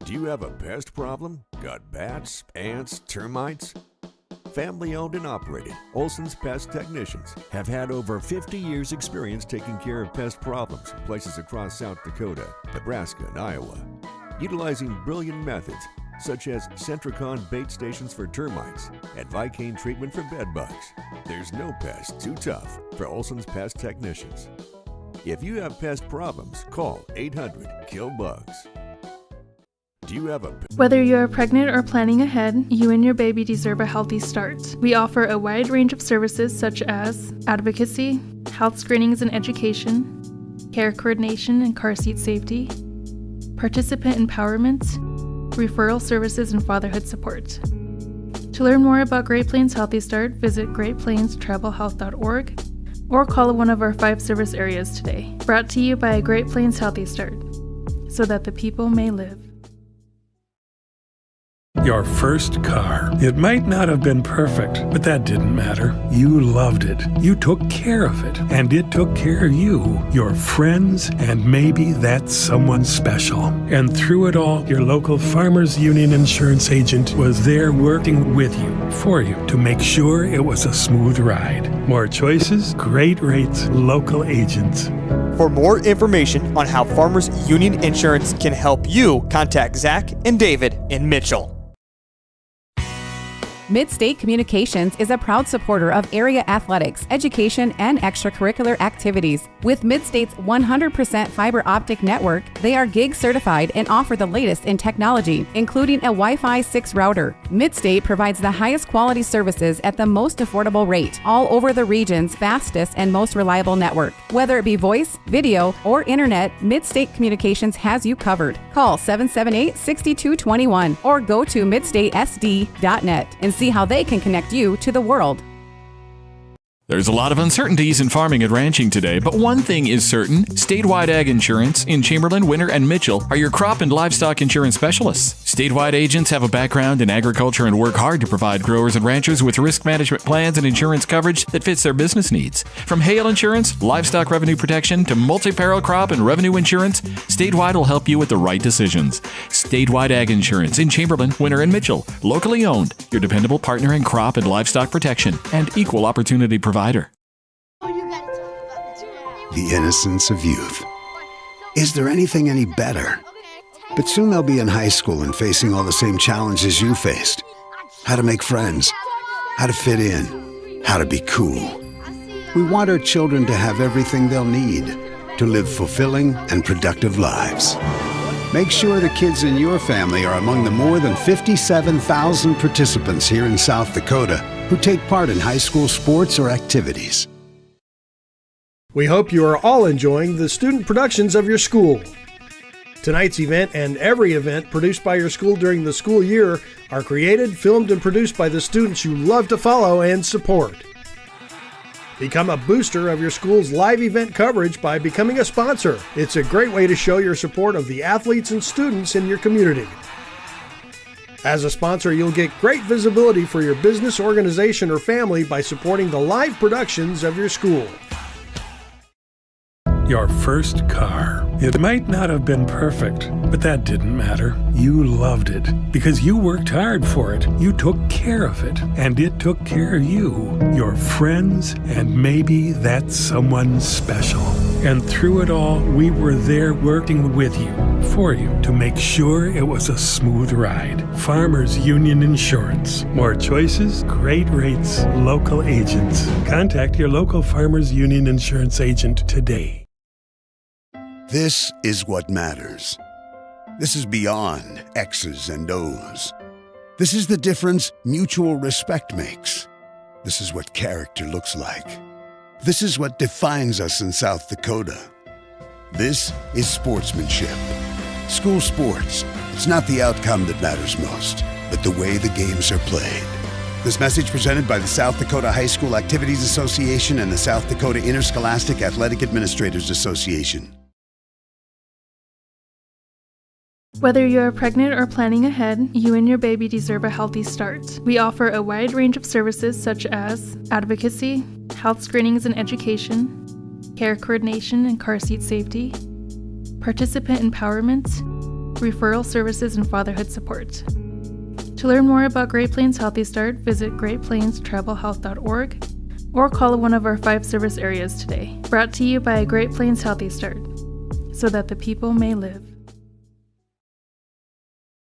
Do you have a pest problem? Got bats, ants, termites? Family owned and operated, Olson's Pest Technicians have had over 50 years experience taking care of pest problems in places across South Dakota, Nebraska, and Iowa. Utilizing brilliant methods such as Centricon bait stations for termites and Vicane treatment for bed bugs. There's no pest too tough for Olson's Pest Technicians. If you have pest problems, call 800-KILL-BUGS. Do you have a Whether you are pregnant or planning ahead, you and your baby deserve a healthy start. We offer a wide range of services such as advocacy, health screenings and education, care coordination and car seat safety, participant empowerment, referral services, and fatherhood support. To learn more about Great Plains Healthy Start, visit greatplainstravelhealth.org or call one of our 5 service areas today. Brought to you by Great Plains Healthy Start, so that the people may live. Your first car. It might not have been perfect, but that didn't matter. You loved it. You took care of it, and it took care of you, your friends, and maybe that someone special. And through it all, your local Farmers Union insurance agent was there working with you, for you, to make sure it was a smooth ride. More choices, great rates, local agents. For more information on how Farmers Union Insurance can help you, contact Zach and David in Mitchell. Mid-State Communications is a proud supporter of area athletics, education, and extracurricular activities. With Mid-State's 100% fiber optic network, they are gig certified and offer the latest in technology, including a Wi-Fi 6 router. Mid-State provides the highest quality services at the most affordable rate, all over the region's fastest and most reliable network. Whether it be voice, video, or internet, Mid-State Communications has you covered. Call 778-6221 or go to midstatesd.net and see how they can connect you to the world. There's a lot of uncertainties in farming and ranching today, but one thing is certain. Statewide Ag Insurance in Chamberlain, Winter, and Mitchell are your crop and livestock insurance specialists. Statewide agents have a background in agriculture and work hard to provide growers and ranchers with risk management plans and insurance coverage that fits their business needs. From hail insurance, livestock revenue protection, to multi-peril crop and revenue insurance, Statewide will help you with the right decisions. Statewide Ag Insurance in Chamberlain, Winter, and Mitchell. Locally owned, your dependable partner in crop and livestock protection and equal opportunity provider. The innocence of youth. Is there anything any better? But soon they'll be in high school and facing all the same challenges you faced. How to make friends, how to fit in, how to be cool. We want our children to have everything they'll need to live fulfilling and productive lives. Make sure the kids in your family are among the more than 57,000 participants here in South Dakota who take part in high school sports or activities. We hope you are all enjoying the student productions of your school. Tonight's event and every event produced by your school during the school year are created, filmed, and produced by the students you love to follow and support. Become a booster of your school's live event coverage by becoming a sponsor. It's a great way to show your support of the athletes and students in your community. As a sponsor, you'll get great visibility for your business, organization, or family by supporting the live productions of your school. Your first car. It might not have been perfect, but that didn't matter. You loved it because you worked hard for it. You took care of it, and it took care of you, your friends, and maybe that someone special. And through it all, we were there working with you, for you, to make sure it was a smooth ride. Farmers Union Insurance. More choices, great rates, local agents. Contact your local Farmers Union Insurance agent today. This is what matters. This is beyond X's and O's. This is the difference mutual respect makes. This is what character looks like. This is what defines us in South Dakota. This is sportsmanship. School sports. It's not the outcome that matters most, but the way the games are played. This message presented by the South Dakota High School Activities Association and the South Dakota Interscholastic Athletic Administrators Association. Whether you are pregnant or planning ahead, you and your baby deserve a healthy start. We offer a wide range of services such as advocacy, health screenings and education, care coordination and car seat safety, participant empowerment, referral services, and fatherhood support. To learn more about Great Plains Healthy Start, visit greatplainstravelhealth.org or call one of our 5 service areas today. Brought to you by Great Plains Healthy Start, so that the people may live.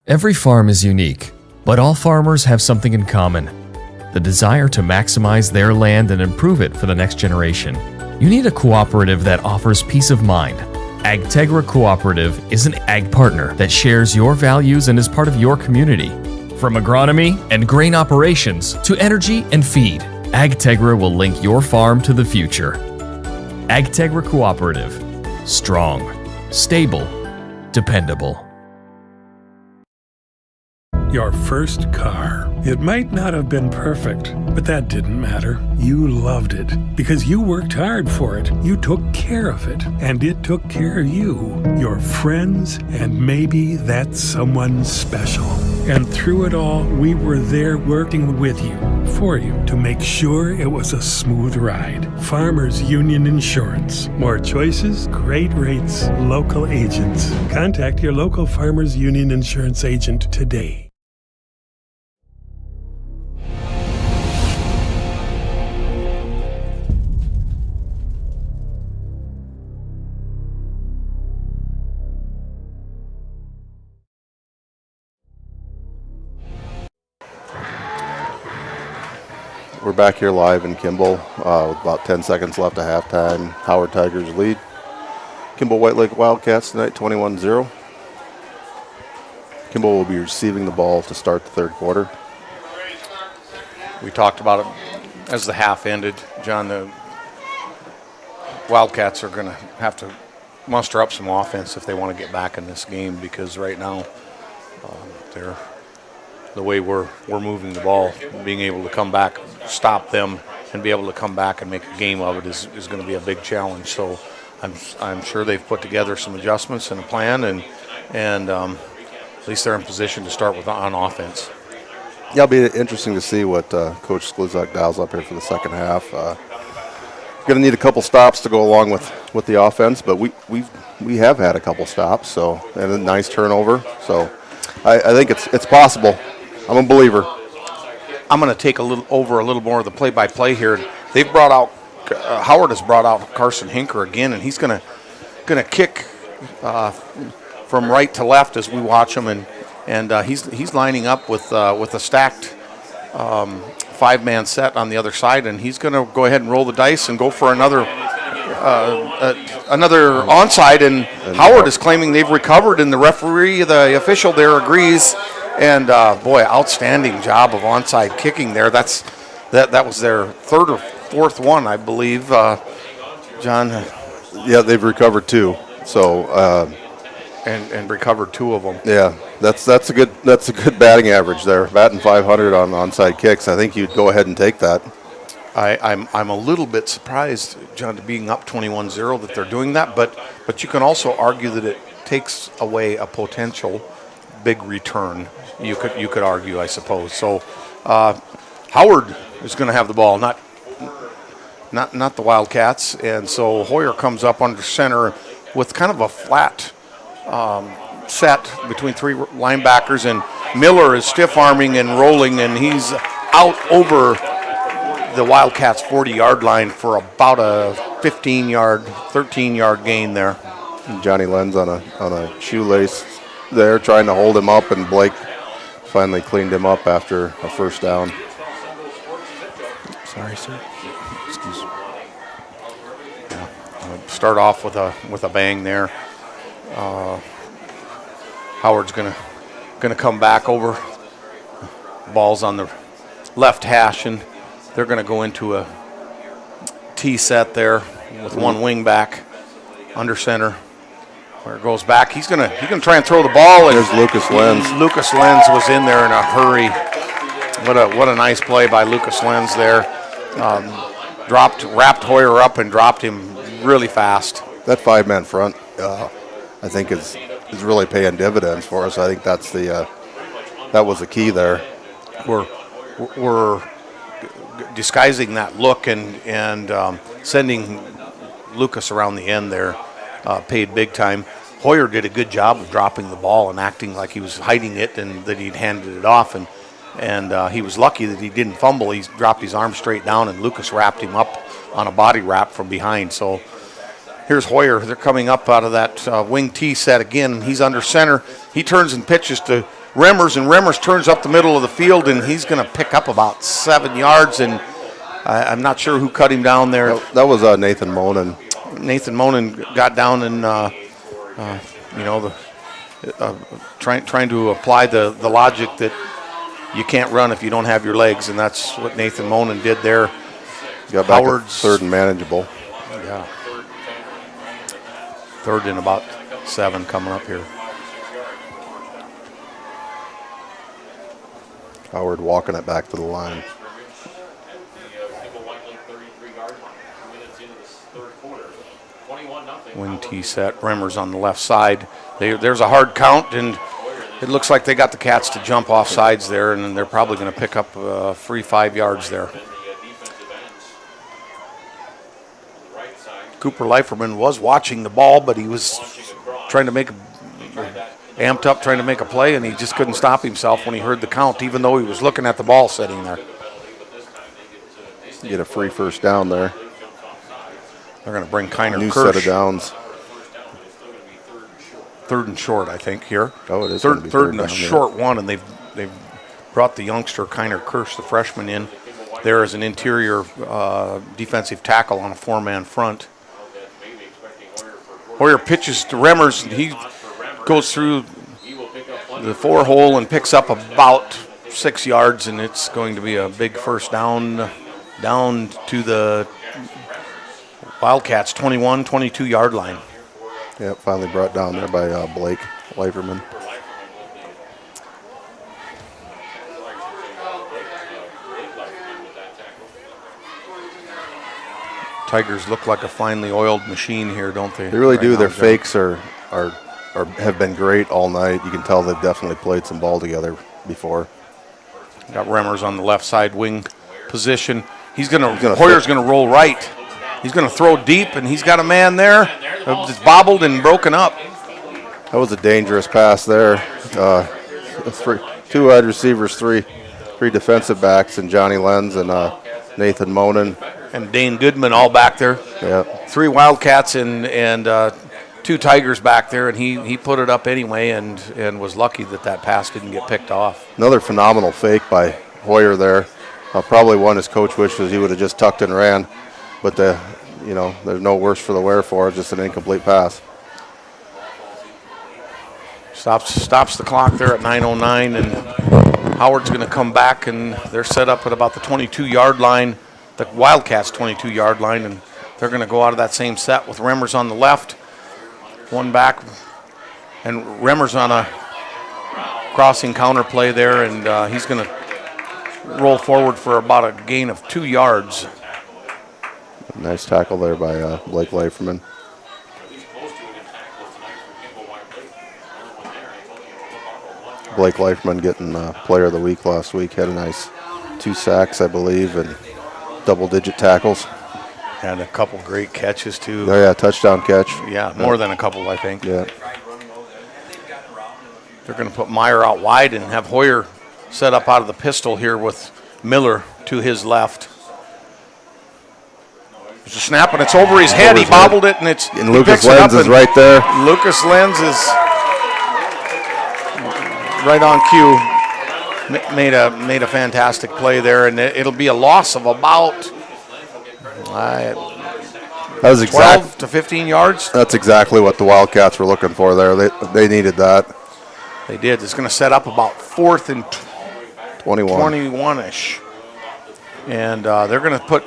Every farm is unique, but all farmers have something in common: the desire to maximize their land and improve it for the next generation. You need a cooperative that offers peace of mind. Agtegra Cooperative is an ag partner that shares your values and is part of your community. From agronomy and grain operations to energy and feed, Agtegra will link your farm to the future. Agtegra Cooperative. Strong, stable, dependable. Your first car. It might not have been perfect, but that didn't matter. You loved it because you worked hard for it. You took care of it, and it took care of you, your friends, and maybe that someone special. And through it all, we were there working with you, for you, to make sure it was a smooth ride. Farmers Union Insurance. More choices, great rates, local agents. Contact your local Farmers Union Insurance agent today. We're back here live in Kimball with about 10 seconds left at halftime. Howard Tigers lead. Kimball White Lake Wildcats tonight 21-0. Kimball will be receiving the ball to start the third quarter. We talked about it as the half ended, John. The Wildcats are going to have to muster up some offense if they want to get back in this game, because right now they're the way we're moving the ball, being able to come back, stop them, and be able to come back and make a game of it is going to be a big challenge. So I'm sure they've put together some adjustments and a plan, and at least they're in position to start on offense. Yeah, it'll be interesting to see what Coach Sklizak dials up here for the second half. Going to need a couple stops to go along with the offense, but we have had a couple stops, so, and a nice turnover. So I think it's possible. I'm a believer. I'm going to take a little more of the play-by-play here. They've brought out Howard has brought out Carson Hinker again, and he's going to kick from right to left as we watch him, and he's lining up with a stacked 5-man set on the other side, and he's going to go ahead and roll the dice and go for another onside, and Howard is claiming they've recovered, and the official there agrees. And boy, outstanding job of onside kicking there. That was their third or fourth one, I believe. John. Yeah, they've recovered 2. So and recovered 2 of them. Yeah, that's a good batting average there. Batting 500 on onside kicks. I think you'd go ahead and take that. I'm a little bit surprised, John, to being up 21-0 that they're doing that, but you can also argue that it takes away a potential big return. You could argue, I suppose. So Howard is going to have the ball, not the Wildcats, and so Hoyer comes up under center with kind of a flat set between 3 linebackers, and Miller is stiff-arming and rolling, and he's out over the Wildcats' 40-yard line for about a 13-yard gain there. And Johnny Lenz on a shoelace there, trying to hold him up, and Blake finally cleaned him up after a first down. Sorry, sir. Excuse me. Yeah. Start off with a bang there. Howard's gonna come back over. Ball's on the left hash, and they're gonna go into a T set there with one wing back under center. Where it goes back, he's gonna try and throw the ball. And there's Lucas Lenz. Lucas Lenz was in there in a hurry. What a nice play by Lucas Lenz there. Wrapped Hoyer up and dropped him really fast. That 5-man front, I think is really paying dividends for us. I think that was the key there. We're disguising that look and sending Lucas around the end there paid big time. Hoyer did a good job of dropping the ball and acting like he was hiding it and that he'd handed it off. And he was lucky that he didn't fumble. He dropped his arm straight down, and Lucas wrapped him up on a body wrap from behind. So here's Hoyer. They're coming up out of that wing T set again. He's under center. He turns and pitches to Remmers, and Remmers turns up the middle of the field, and he's going to pick up about 7 yards. And I'm not sure who cut him down there. That was Nathan Monin. Nathan Monin got down and, trying to apply the logic that you can't run if you don't have your legs, and that's what Nathan Monin did there. Got back at third and manageable. Yeah. Third and about 7 coming up here. Howard walking it back to the line. Wing T set. Remmers on the left side. There's a hard count, and it looks like they got the Cats to jump off sides there, and then they're probably going to pick up free 5 yards there. Cooper Leiferman was watching the ball, but he was trying to amped up trying to make a play, and he just couldn't stop himself when he heard the count, even though he was looking at the ball sitting there. Get a free first down there. They're going to bring Kiner New Kirsch. set of downs. Third and short, I think, here. Oh, it is third and a short one, and they've brought the youngster Kiner Kirsch, the freshman, in there as an interior defensive tackle on a 4-man front. Hoyer pitches to Remmers, and he goes through the 4-hole and picks up about 6 yards, and it's going to be a big first down to the Wildcats 21, 22-yard line. Yep, finally brought down there by Blake Leiferman. Tigers look like a finely oiled machine here, don't they? They really right do. now, Their John? fakes have been great all night. You can tell they've definitely played some ball together before. Got Remmers on the left side wing position. Hoyer's going to roll right. He's going to throw deep, and he's got a man there. It's bobbled and broken up. That was a dangerous pass there. Two wide receivers, three defensive backs, and Johnny Lenz and Nathan Monin. And Dane Goodman all back there. Yeah. 3 Wildcats and 2 Tigers back there, and he put it up anyway and was lucky that pass didn't get picked off. Another phenomenal fake by Hoyer there. Probably one his coach wishes he would have just tucked and ran, but there's no worse for the wear for it, just an incomplete pass. Stops the clock there at 9:09, and Howard's going to come back, and they're set up at about the 22-yard line, the Wildcats 22-yard line, and they're going to go out of that same set with Remmers on the left, one back, and Remmers on a crossing counter play there, and he's going to roll forward for about a gain of 2 yards. Nice tackle there by Blake Leiferman. Blake Leiferman getting Player of the Week last week. Had a nice 2 sacks, I believe, and double-digit tackles. And a couple great catches, too. Oh, yeah, touchdown catch. Yeah, more than a couple, I think. Yeah. They're going to put Meyer out wide and have Hoyer set up out of the pistol here with Miller to his left. There's a snap, and it's over his head. He bobbled it, and And Lucas Lenz is right there. Lucas Lenz is right on cue. Made a fantastic play there, and it'll be a loss of about 12 to 15 yards. That's exactly what the Wildcats were looking for there. They needed that. They did. It's going to set up about 4th and 21-ish. And they're going to put...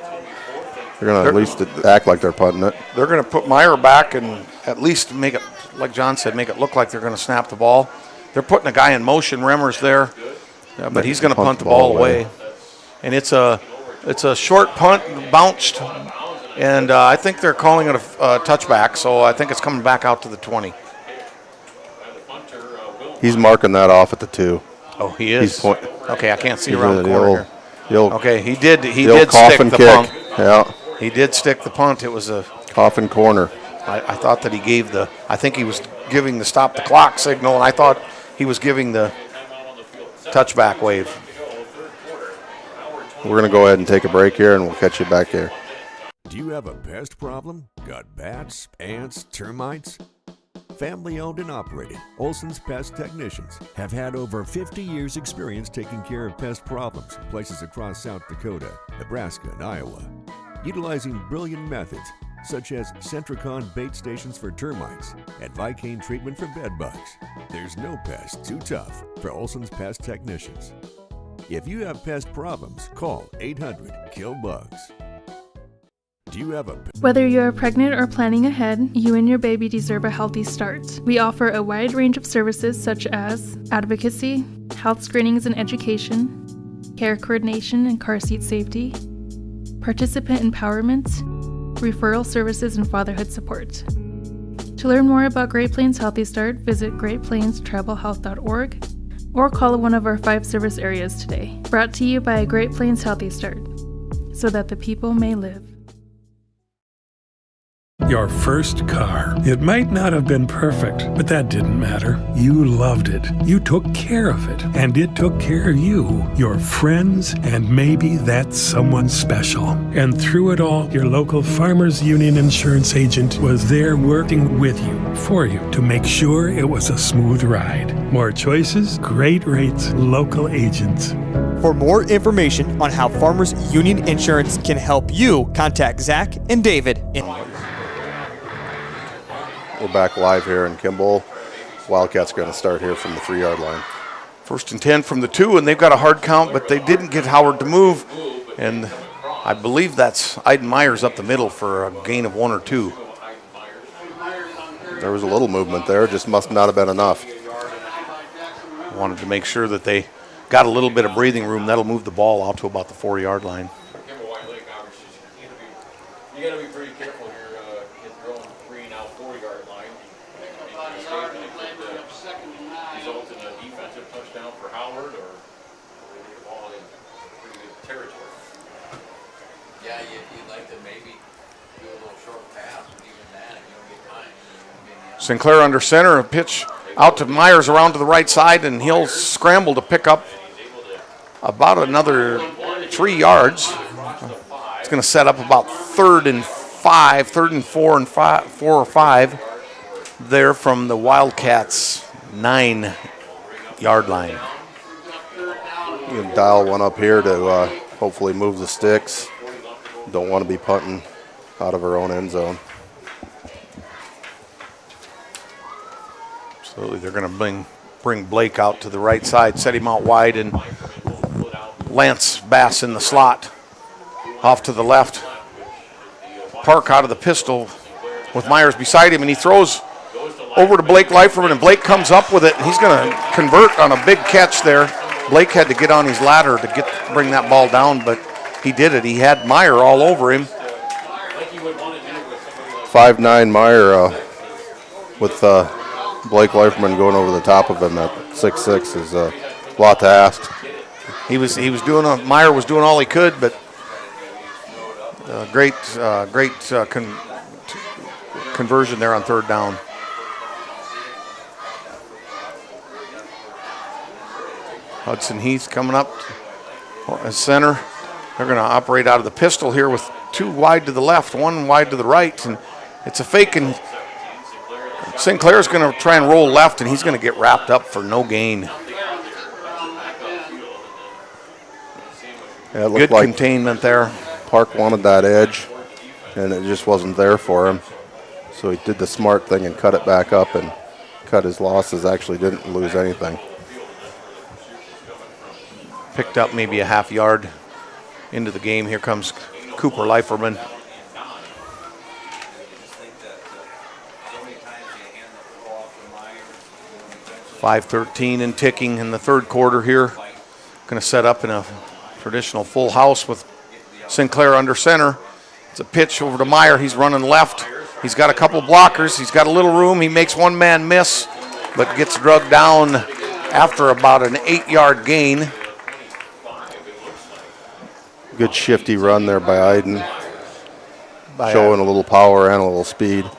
They're going to at least act like they're punting it. They're going to put Meyer back and at least make it, like John said, make it look like they're going to snap the ball. They're putting a guy in motion, Remmers there, but he's going to punt the ball away. And it's a short punt, bounced, and I think they're calling it a touchback, so I think it's coming back out to the 20. He's marking that off at the 2. Oh, he is? Okay, I can't see around the corner here. Okay, he did stick the punt. Yeah. He did stick the punt. It was a coffin corner. I thought that he gave I think he was giving the stop the clock signal, and I thought he was giving the touchback wave. We're going to go ahead and take a break here, and we'll catch you back here. Do you have a pest problem? Got bats, ants, termites? Family owned and operated, Olson's Pest Technicians have had over 50 years experience taking care of pest problems in places across South Dakota, Nebraska, and Iowa. Utilizing brilliant methods such as Centricon bait stations for termites and Vicane treatment for bed bugs. There's no pest too tough for Olson's Pest Technicians. If you have pest problems, call 800-KILL-BUGS. Do you have a Whether you are pregnant or planning ahead, you and your baby deserve a healthy start. We offer a wide range of services such as advocacy, health screenings and education, care coordination and car seat safety, participant empowerment, referral services, and fatherhood support. To learn more about Great Plains Healthy Start, visit greatplainstravelhealth.org or call one of our 5 service areas today. Brought to you by Great Plains Healthy Start, so that the people may live. Your first car. It might not have been perfect, but that didn't matter. You loved it. You took care of it. And it took care of you, your friends, and maybe that someone special. And through it all, your local Farmers Union insurance agent was there working with you, for you, to make sure it was a smooth ride. More choices, great rates, local agents. For more information on how Farmers Union Insurance can help you, contact Zach and David. We're back live here in Kimball. Wildcats going to start here from the 3-yard line. 1st and 10 from the 2, and they've got a hard count, but they didn't get Howard to move. And I believe that's Aiden Myers up the middle for a gain of 1 or 2. There was a little movement there, just must not have been enough. Wanted to make sure that they got a little bit of breathing room. That'll move the ball out to about the 4-yard line. You got to be pretty careful here. If you're on 3 now, 4-yard line. Result in a defensive touchdown for Howard, or get the ball in pretty good territory. Yeah, you'd like to maybe do a little short pass, but even that, if you don't get time, you're going to get Sinclair under center, a pitch out to Myers around to the right side, and he'll scramble to pick up about another 3 yards. It's going to set up about 3rd and 4 or 5 there from the Wildcats' 9-yard line. You can dial one up here to hopefully move the sticks. Don't want to be punting out of our own end zone. Absolutely, they're going to bring Blake out to the right side, set him out wide, and Lance Bass in the slot off to the left. Park out of the pistol with Myers beside him, and he throws over to Blake Leiferman, and Blake comes up with it, and he's going to convert on a big catch there. Blake had to get on his ladder to bring that ball down, but he did it. He had Meyer all over him. 5'9" Meyer with Blake Leiferman going over the top of him at 6'6" is a lot to ask. Meyer was doing all he could, but great conversion there on 3rd down. Hudson Heath coming up as center. They're going to operate out of the pistol here with 2 wide to the left, 1 wide to the right, and it's a fake, and Sinclair's going to try and roll left, and he's going to get wrapped up for no gain. Yeah, it looked good like containment there. Park wanted that edge, and it just wasn't there for him. So he did the smart thing and cut it back up and cut his losses. Actually didn't lose anything. Picked up maybe a half yard into the game. Here comes Cooper Leiferman. .5:13 and ticking in the 3rd quarter here. Going to set up in a traditional full house with Sinclair under center. It's a pitch over to Meyer. He's running left. He's got a couple blockers. He's got a little room. He makes one man miss, but gets drugged down after about an 8-yard gain. Good shifty run there by Iden. Showing a little power and a little speed.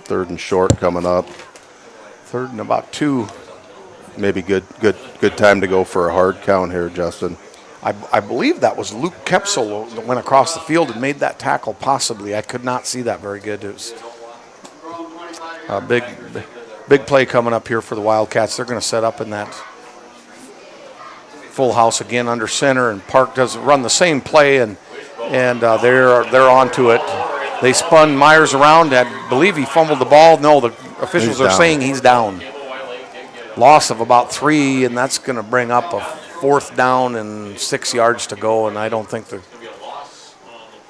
3rd and short coming up. 3rd and about 2. Maybe good time to go for a hard count here, Justin. I believe that was Luke Kepsel that went across the field and made that tackle, possibly. I could not see that very good. It was a big play coming up here for the Wildcats. They're going to set up in that full house again under center, and Park does run the same play, and they're onto it. They spun Myers around. I believe he fumbled the ball. No, the officials are saying he's down. Loss of about 3, and that's going to bring up a 4th down and 6 yards to go, and I don't think the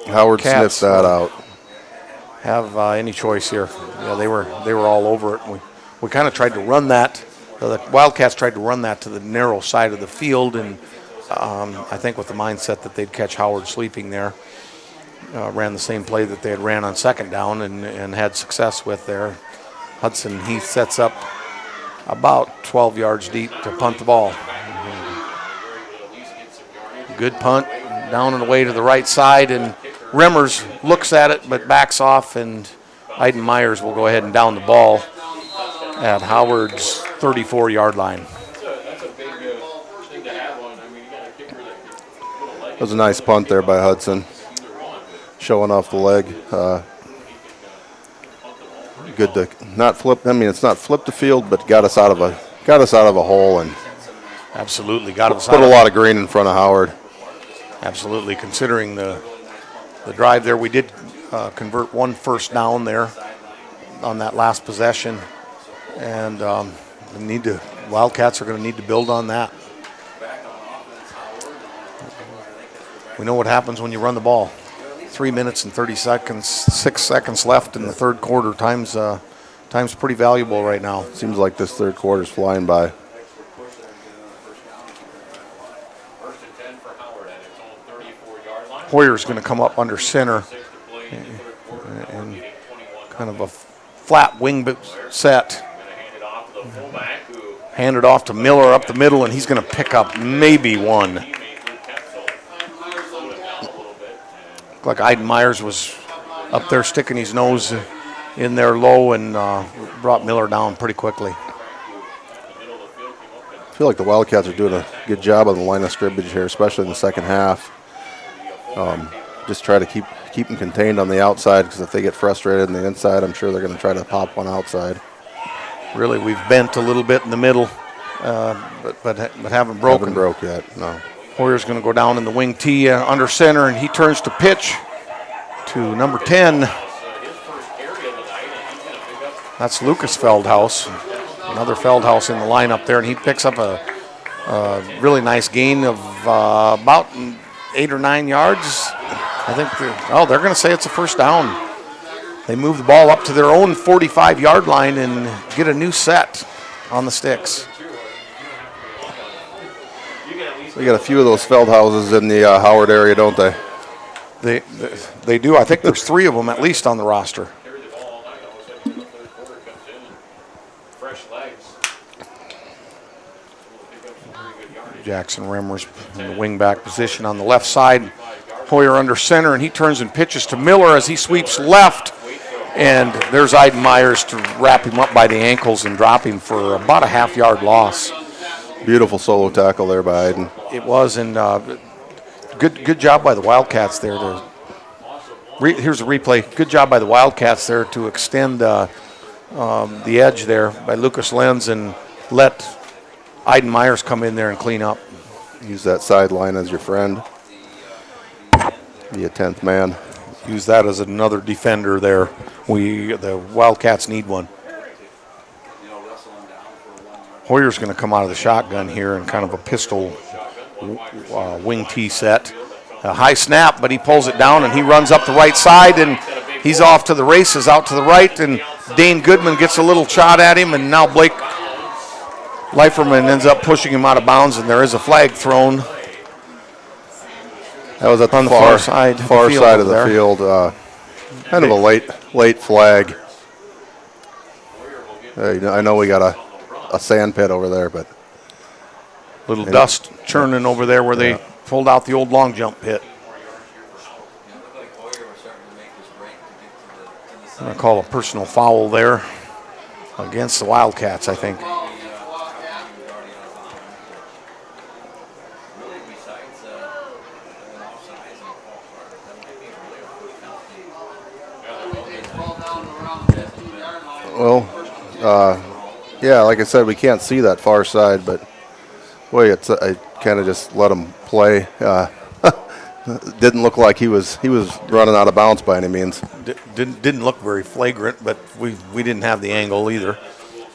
Howard sniffed that out. Have any choice here. Yeah, they were all over it. We kind of tried to run that. The Wildcats tried to run that to the narrow side of the field, and I think with the mindset that they'd catch Howard sleeping there. Ran the same play that they had ran on 2nd down and had success with there. Hudson Heath sets up about 12 yards deep to punt the ball. Good punt down and away to the right side, and Remmers looks at it but backs off, and Iden Myers will go ahead and down the ball at Howard's 34-yard line. That was a nice punt there by Hudson, showing off the leg. Good to not flip. I mean, it's not flip the field, but got us out of a hole and absolutely got us. Put a lot of green in front of Howard. Absolutely, considering the drive there, we did convert 1 first down there on that last possession, and Wildcats are going to need to build on that. We know what happens when you run the ball. 3 minutes and 30 seconds, 6 seconds left in the 3rd quarter. Time's pretty valuable right now. Seems like this 3rd quarter's flying by. Hoyer's going to come up under center and kind of a flat wing set. Hand it off to Miller up the middle, and he's going to pick up maybe 1. Looked like Iden Myers was up there sticking his nose in there low and brought Miller down pretty quickly. I feel like the Wildcats are doing a good job on the line of scrimmage here, especially in the 2nd half. Just try to keep them contained on the outside, because if they get frustrated on the inside, I'm sure they're going to try to pop one outside. Really, we've bent a little bit in the middle, but haven't broken. Haven't broke yet, no. Hoyer's going to go down in the wing T under center, and he turns to pitch to number 10. That's Lucas Feldhaus, another Feldhaus in the lineup there, and he picks up a really nice gain of about 8 or 9 yards. I think they're going to say it's a first down. They move the ball up to their own 45-yard line and get a new set on the sticks. They got a few of those Feldhauses in the Howard area, don't they? They do. I think there's 3 of them at least on the roster. Jackson Remmers in the wing-back position on the left side. Hoyer under center, and he turns and pitches to Miller as he sweeps left. And there's Iden Myers to wrap him up by the ankles and drop him for about a half-yard loss. Beautiful solo tackle there by Iden. It was, and good job by the Wildcats there. Here's a replay. Good job by the Wildcats there to extend the edge there by Lucas Lenz and let Iden Myers come in there and clean up. Use that sideline as your friend. Be a 10th man. Use that as another defender there. The Wildcats need one. Hoyer's going to come out of the shotgun here in kind of a pistol wing T set. A high snap, but he pulls it down and he runs up the right side, and he's off to the races out to the right, and Dane Goodman gets a little shot at him, and now Blake Leiferman ends up pushing him out of bounds, and there is a flag thrown. That was on the far side of the field. Kind of a late flag. I know we got a sand pit over there, but little dust churning over there where they pulled out the old long jump pit. I'm going to call a personal foul there against the Wildcats, I think. Well, yeah, like I said, we can't see that far side, but boy, I kind of just let him play. Didn't look like he was running out of bounds by any means. Didn't look very flagrant, but we didn't have the angle either.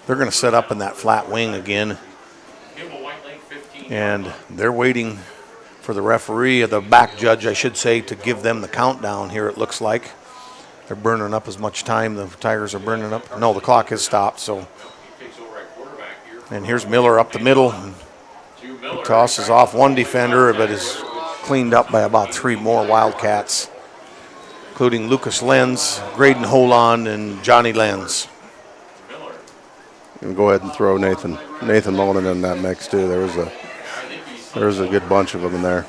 They're going to set up in that flat wing again, and they're waiting for the referee, or the back judge, I should say, to give them the countdown here. It looks like they're burning up as much time. The Tigers are burning up. No, the clock has stopped. So, and here's Miller up the middle. He tosses off one defender, but is cleaned up by about 3 more Wildcats, including Lucas Lenz, Graydon Holon, and Johnny Lenz. And go ahead and throw Nathan Monin in that mix too. There's a good bunch of them in there.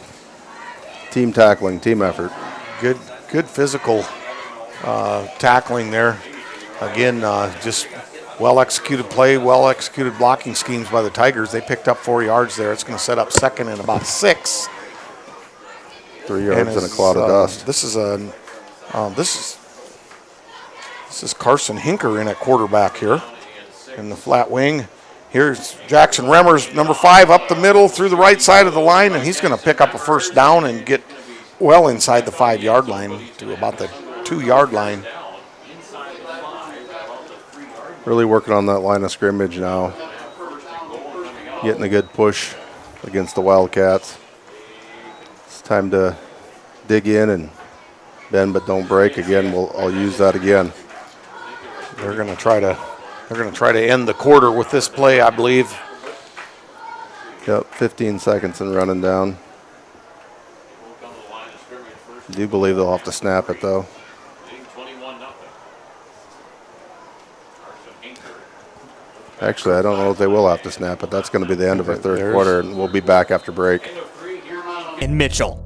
Team tackling, team effort. Good physical tackling there. Again, just well-executed play, well-executed blocking schemes by the Tigers. They picked up 4 yards there. It's going to set up second and about 6. 3 yards in a cloud of dust. This is Carson Hinker in at quarterback here in the flat wing. Here's Jackson Remmers, number 5, up the middle through the right side of the line, and he's going to pick up a first down and get well inside the 5-yard line to about the 2-yard line. Really working on that line of scrimmage now. Getting a good push against the Wildcats. It's time to dig in and bend but don't break again. I'll use that again. They're going to try to end the quarter with this play, I believe. Yep, 15 seconds and running down. I do believe they'll have to snap it though. Actually, I don't know if they will have to snap it. That's going to be the end of our third quarter, and we'll be back after break. In Mitchell.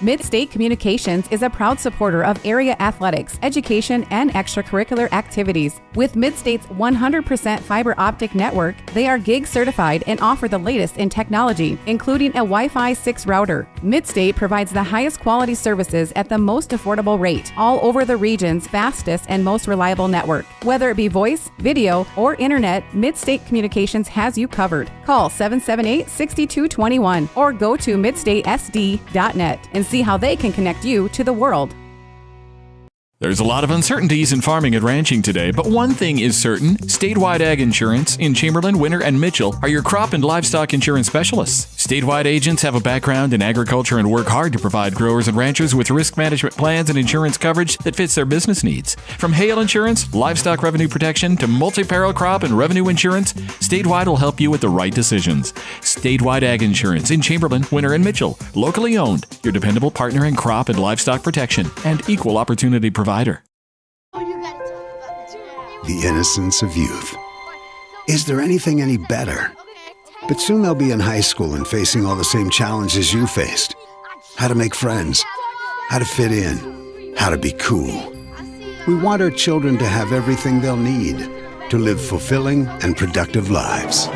Mid-State Communications is a proud supporter of area athletics, education, and extracurricular activities. With Mid-State's 100% fiber optic network, they are gig certified and offer the latest in technology, including a Wi-Fi 6 router. Mid-State provides the highest quality services at the most affordable rate, all over the region's fastest and most reliable network. Whether it be voice, video, or internet, Mid-State Communications has you covered. Call 778-6221 or go to midstatesd.net and see how they can connect you to the world. There's a lot of uncertainties in farming and ranching today, but one thing is certain. Statewide Ag Insurance in Chamberlain, Winter, and Mitchell are your crop and livestock insurance specialists. Statewide agents have a background in agriculture and work hard to provide growers and ranchers with risk management plans and insurance coverage that fits their business needs. From hail insurance, livestock revenue protection, to multi-peril crop and revenue insurance, Statewide will help you with the right decisions. Statewide Ag Insurance in Chamberlain, Winter, and Mitchell. Locally owned, your dependable partner in crop and livestock protection and equal opportunity provider. The innocence of youth. Is there anything any better? But soon they'll be in high school and facing all the same challenges you faced. How to make friends, how to fit in, how to be cool. We want our children to have everything they'll need to live fulfilling and productive lives.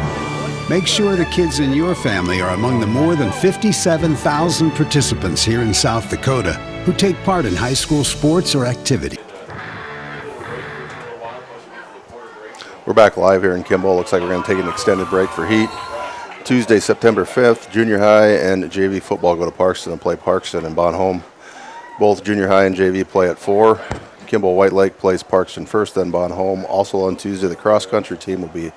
Make sure the kids in your family are among the more than 57,000 participants here in South Dakota who take part in high school sports or activity. We're back live here in Kimball. Looks like we're going to take an extended break for heat. Tuesday, September 5th, junior high and JV football go to Parkston and play Parkston and Bonhomme. Both junior high and JV play at 4. Kimball White Lake plays Parkston first, then Bonhomme. Also on Tuesday, the cross-country team will be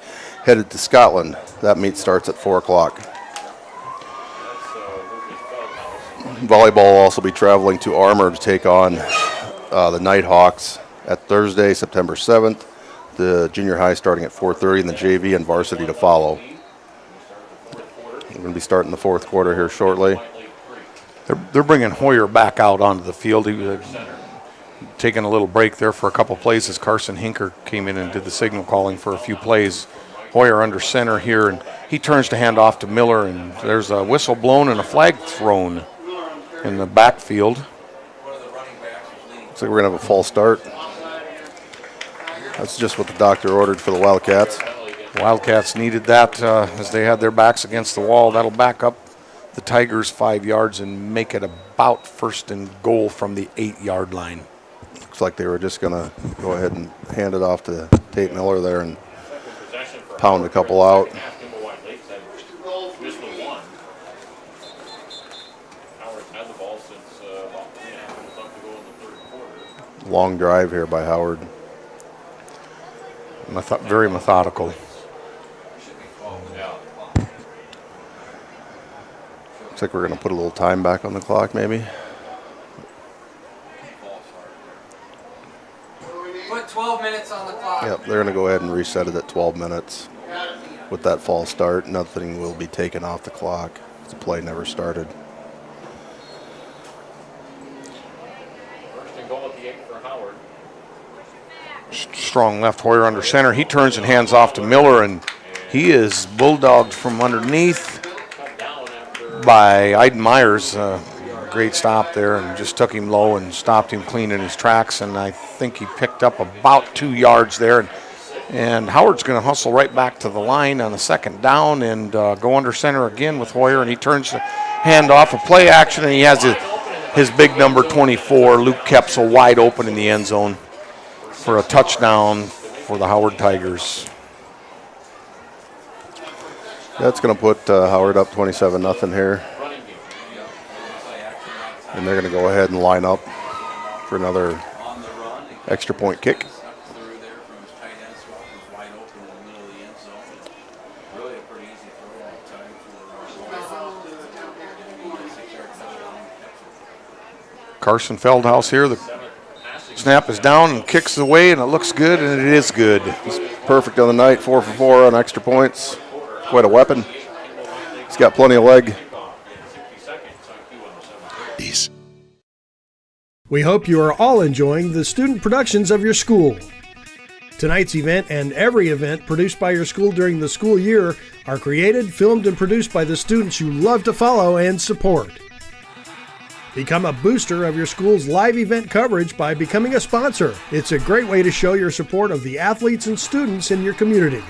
headed to Scotland. That meet starts at 4 o'clock. Volleyball will also be traveling to Armour to take on the Nighthawks at Thursday, September 7th. The junior high starting at 4:30 and the JV and varsity to follow. We're going to be starting the fourth quarter here shortly. They're bringing Hoyer back out onto the field. He was taking a little break there for a couple plays as Carson Hinker came in and did the signal calling for a few plays. Hoyer under center here, and he turns to hand off to Miller, and there's a whistle blown and a flag thrown in the backfield. Looks like we're going to have a false start. That's just what the doctor ordered for the Wildcats. Wildcats needed that as they had their backs against the wall. That'll back up the Tigers 5 yards and make it about 1st and goal from the 8-yard line. Looks like they were just going to go ahead and hand it off to Tate Miller there and pound a couple out. Long drive here by Howard. Very methodical. Looks like we're going to put a little time back on the clock, maybe. Put 12 minutes on the clock. Yep, they're going to go ahead and reset it at 12 minutes. With that false start, nothing will be taken off the clock. The play never started. Strong left, Hoyer under center. He turns and hands off to Miller, and he is bulldogged from underneath by Iden Myers. Great stop there, and just took him low and stopped him clean in his tracks, and I think he picked up about 2 yards there. And Howard's going to hustle right back to the line on the 2nd down and go under center again with Hoyer, and he turns the hand off a play action, and he has his big number 24, Luke Kepsel, wide open in the end zone for a touchdown for the Howard Tigers. That's going to put Howard up 27-0 here. And they're going to go ahead and line up for another extra point kick. Carson Feldhaus here. The snap is down and kicks away, and it looks good, and it is good. He's perfect on the night, 4 for 4 on extra points. Quite a weapon. He's got plenty of leg. We hope you are all enjoying the student productions of your school. Tonight's event and every event produced by your school during the school year are created, filmed, and produced by the students you love to follow and support. Become a booster of your school's live event coverage by becoming a sponsor. It's a great way to show your support of the athletes and students in your community.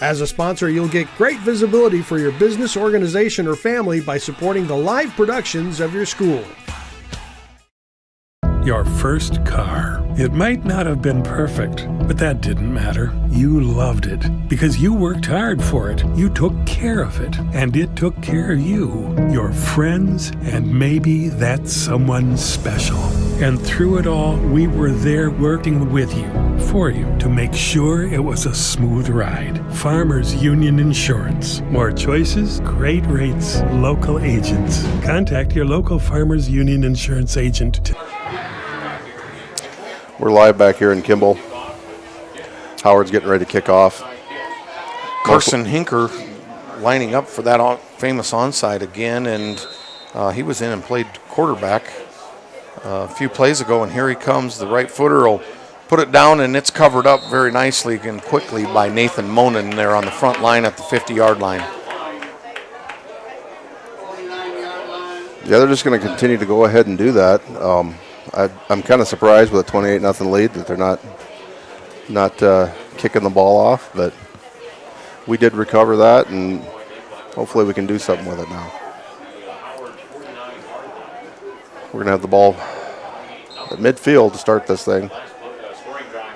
As a sponsor, you'll get great visibility for your business, organization, or family by supporting the live productions of your school. Your first car. It might not have been perfect, but that didn't matter. You loved it because you worked hard for it. You took care of it, and it took care of you, your friends, and maybe that someone special. And through it all, we were there working with you, for you, to make sure it was a smooth ride. Farmers Union Insurance. More choices, great rates, local agents. Contact your local Farmers Union Insurance agent today. We're live back here in Kimball. Howard's getting ready to kick off. Carson Hinker lining up for that famous onside again, and he was in and played quarterback a few plays ago, and here he comes. The right footer will put it down, and it's covered up very nicely and quickly by Nathan Monin there on the front line at the 50-yard line. Yeah, they're just going to continue to go ahead and do that. I'm kind of surprised with a 28-0 lead that they're not kicking the ball off, but we did recover that, and hopefully we can do something with it now. We're going to have the ball at midfield to start this thing,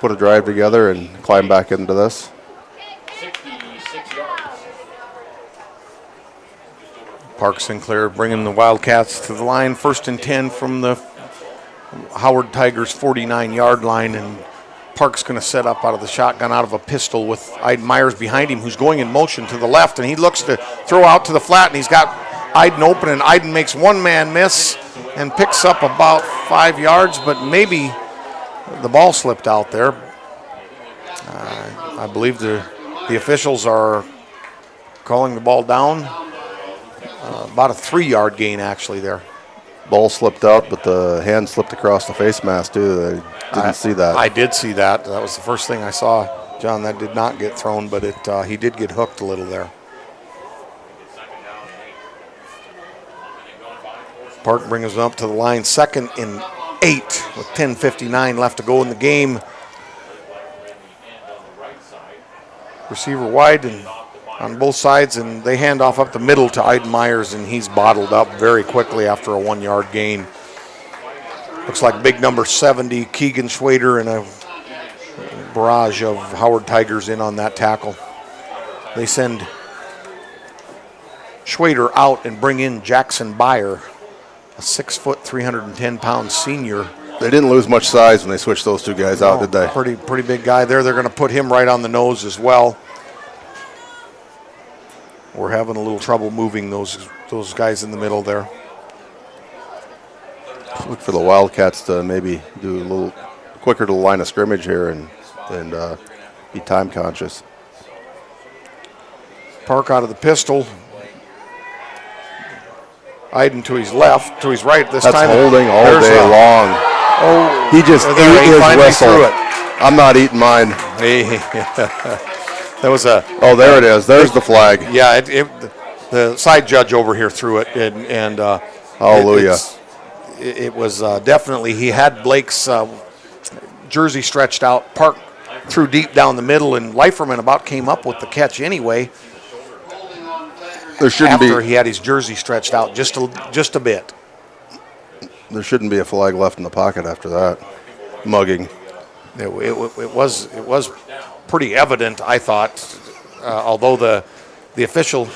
put a drive together, and climb back into this. Park Sinclair bringing the Wildcats to the line, 1st and 10 from the Howard Tigers 49-yard line, and Park's going to set up out of the shotgun out of a pistol with Iden Myers behind him, who's going in motion to the left, and he looks to throw out to the flat, and he's got Iden open, and Iden makes one man miss and picks up about 5 yards, but maybe the ball slipped out there. I believe the officials are calling the ball down. About a 3-yard gain actually there. Ball slipped out, but the hand slipped across the face mask too. I didn't see that. I did see that. That was the first thing I saw, John. That did not get thrown, but he did get hooked a little there. Park brings us up to the line, 2nd and 8 with 10:59 left to go in the game. Receiver wide and on both sides, and they hand off up the middle to Iden Myers, and he's bottled up very quickly after a 1-yard gain. Looks like big number 70, Keegan Schwader, and a barrage of Howard Tigers in on that tackle. They send Schwader out and bring in Jackson Byer, a 6 foot, 310-pound senior. They didn't lose much size when they switched those two guys out, did they? Pretty big guy there. They're going to put him right on the nose as well. We're having a little trouble moving those guys in the middle there. Look for the Wildcats to maybe do a little quicker to the line of scrimmage here and be time conscious. Park out of the pistol. Iden to his left, to his right this time. That's holding all day long. Oh, he just ate his whistle. I'm not eating mine. That was a. Oh, there it is. There's the flag. Yeah, the side judge over here threw it, and hallelujah. It was definitely, he had Blake's jersey stretched out, Park threw deep down the middle, and Leiferman about came up with the catch anyway. There shouldn't after he had his jersey stretched out just a bit. There shouldn't be a flag left in the pocket after that mugging. It was pretty evident, I thought, although the official,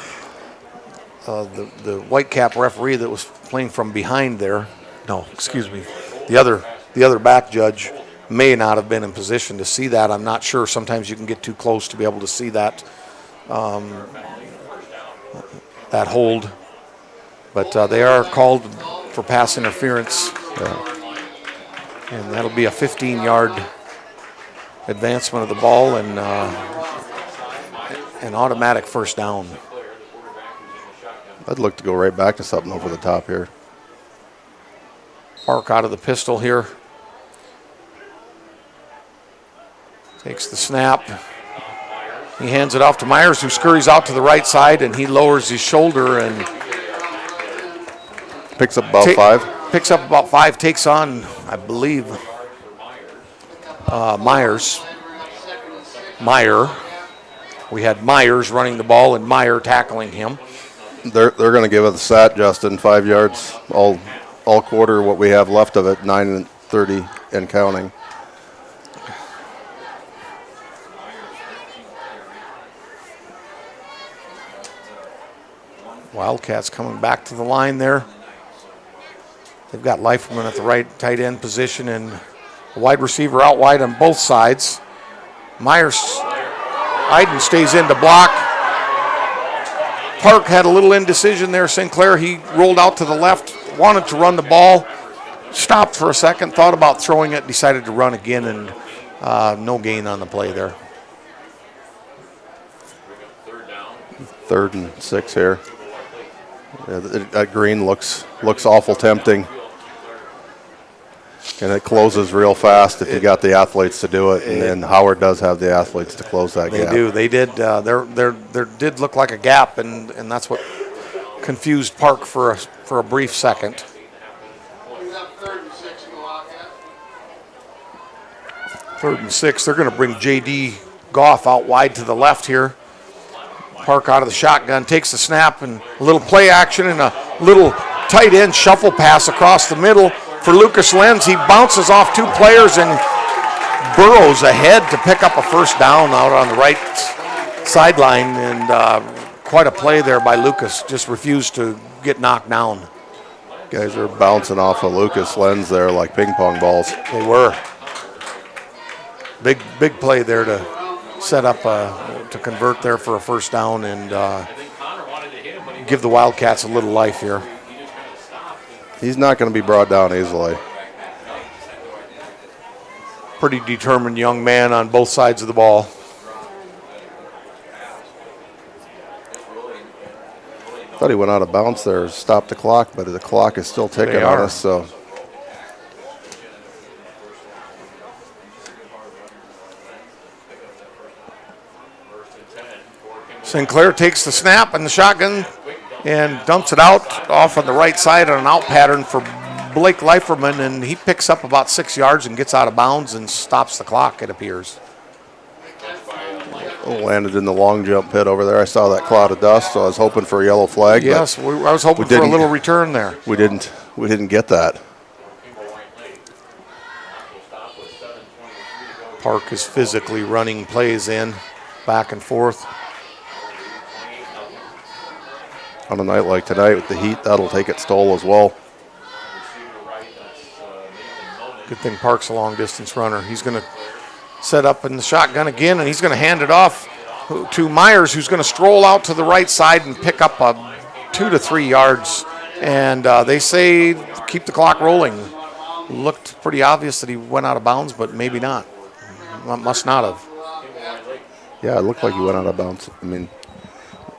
the white cap referee that was playing from behind there, no, excuse me, the other back judge may not have been in position to see that. I'm not sure. Sometimes you can get too close to be able to see that that hold, but they are called for pass interference, and that'll be a 15-yard advancement of the ball and an automatic first down. I'd look to go right back to something over the top here. Park out of the pistol here. Takes the snap. He hands it off to Myers, who scurries out to the right side, and he lowers his shoulder and picks up about 5. Picks up about 5, takes on, I believe, Myers. Meyer. We had Myers running the ball and Meyer tackling him. They're going to give us a sat, Justin, 5 yards all quarter. What we have left of it, 9:30 and counting. Wildcats coming back to the line there. They've got Leiferman at the right tight end position and a wide receiver out wide on both sides. Iden stays in to block. Park had a little indecision there. Sinclair, he rolled out to the left, wanted to run the ball, stopped for a second, thought about throwing it, decided to run again, and no gain on the play there. 3rd and 6 here. Yeah, that green looks awful tempting. And it closes real fast if you got the athletes to do it, and Howard does have the athletes to close that gap. They do. They did. There did look like a gap, and that's what confused Park for a brief second. 3rd and 6. They're going to bring J.D. Goff out wide to the left here. Park out of the shotgun, takes the snap, and a little play action and a little tight end shuffle pass across the middle for Lucas Lenz. He bounces off 2 players and burrows ahead to pick up a first down out on the right sideline, and quite a play there by Lucas. Just refused to get knocked down. Guys are bouncing off of Lucas Lenz there like ping pong balls. They were. Big play there to set up to convert there for a first down and give the Wildcats a little life here. He's not going to be brought down easily. Pretty determined young man on both sides of the ball. Thought he went out of bounds there, stopped the clock, but the clock is still ticking on us. So. Sinclair takes the snap and the shotgun and dumps it out off on the right side on an out pattern for Blake Leiferman, and he picks up about 6 yards and gets out of bounds and stops the clock, it appears. Landed in the long jump pit over there. I saw that cloud of dust, so I was hoping for a yellow flag. Yes, I was hoping for a little return there. We didn't get that. Park is physically running plays in, back and forth. On a night like tonight with the heat, that'll take its toll as well. Good thing Park's a long distance runner. He's going to set up in the shotgun again, and he's going to hand it off to Myers, who's going to stroll out to the right side and pick up 2 to 3 yards. And they say keep the clock rolling. Looked pretty obvious that he went out of bounds, but maybe not. Must not have. Yeah, it looked like he went out of bounds. I mean,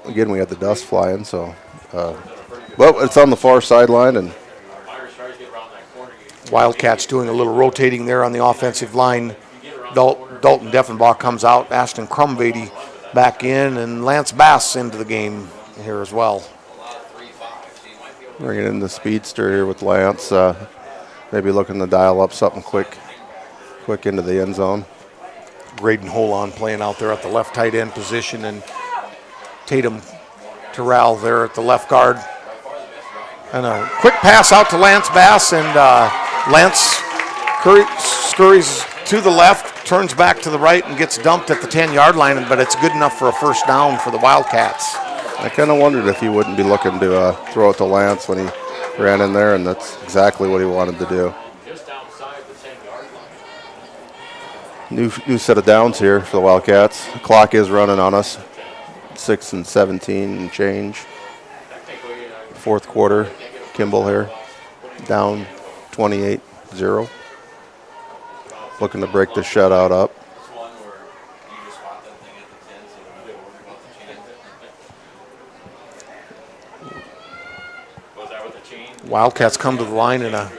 again, we had the dust flying, so. Well, it's on the far sideline, and Wildcats doing a little rotating there on the offensive line. Dalton Deffenbaugh comes out, Ashton Crumvady back in, and Lance Bass into the game here as well. Bringing in the speedster here with Lance. Maybe looking to dial up something quick into the end zone. Graydon Holon playing out there at the left tight end position, and Tatum Terrell there at the left guard. And a quick pass out to Lance Bass, and Lance scurries to the left, turns back to the right, and gets dumped at the 10-yard line, but it's good enough for a first down for the Wildcats. I kind of wondered if he wouldn't be looking to throw it to Lance when he ran in there, and that's exactly what he wanted to do. New set of downs here for the Wildcats. The clock is running on us. 6 and 17 and change. Fourth quarter, Kimball here, down 28-0. Looking to break the shutout up. Wildcats come to the line in a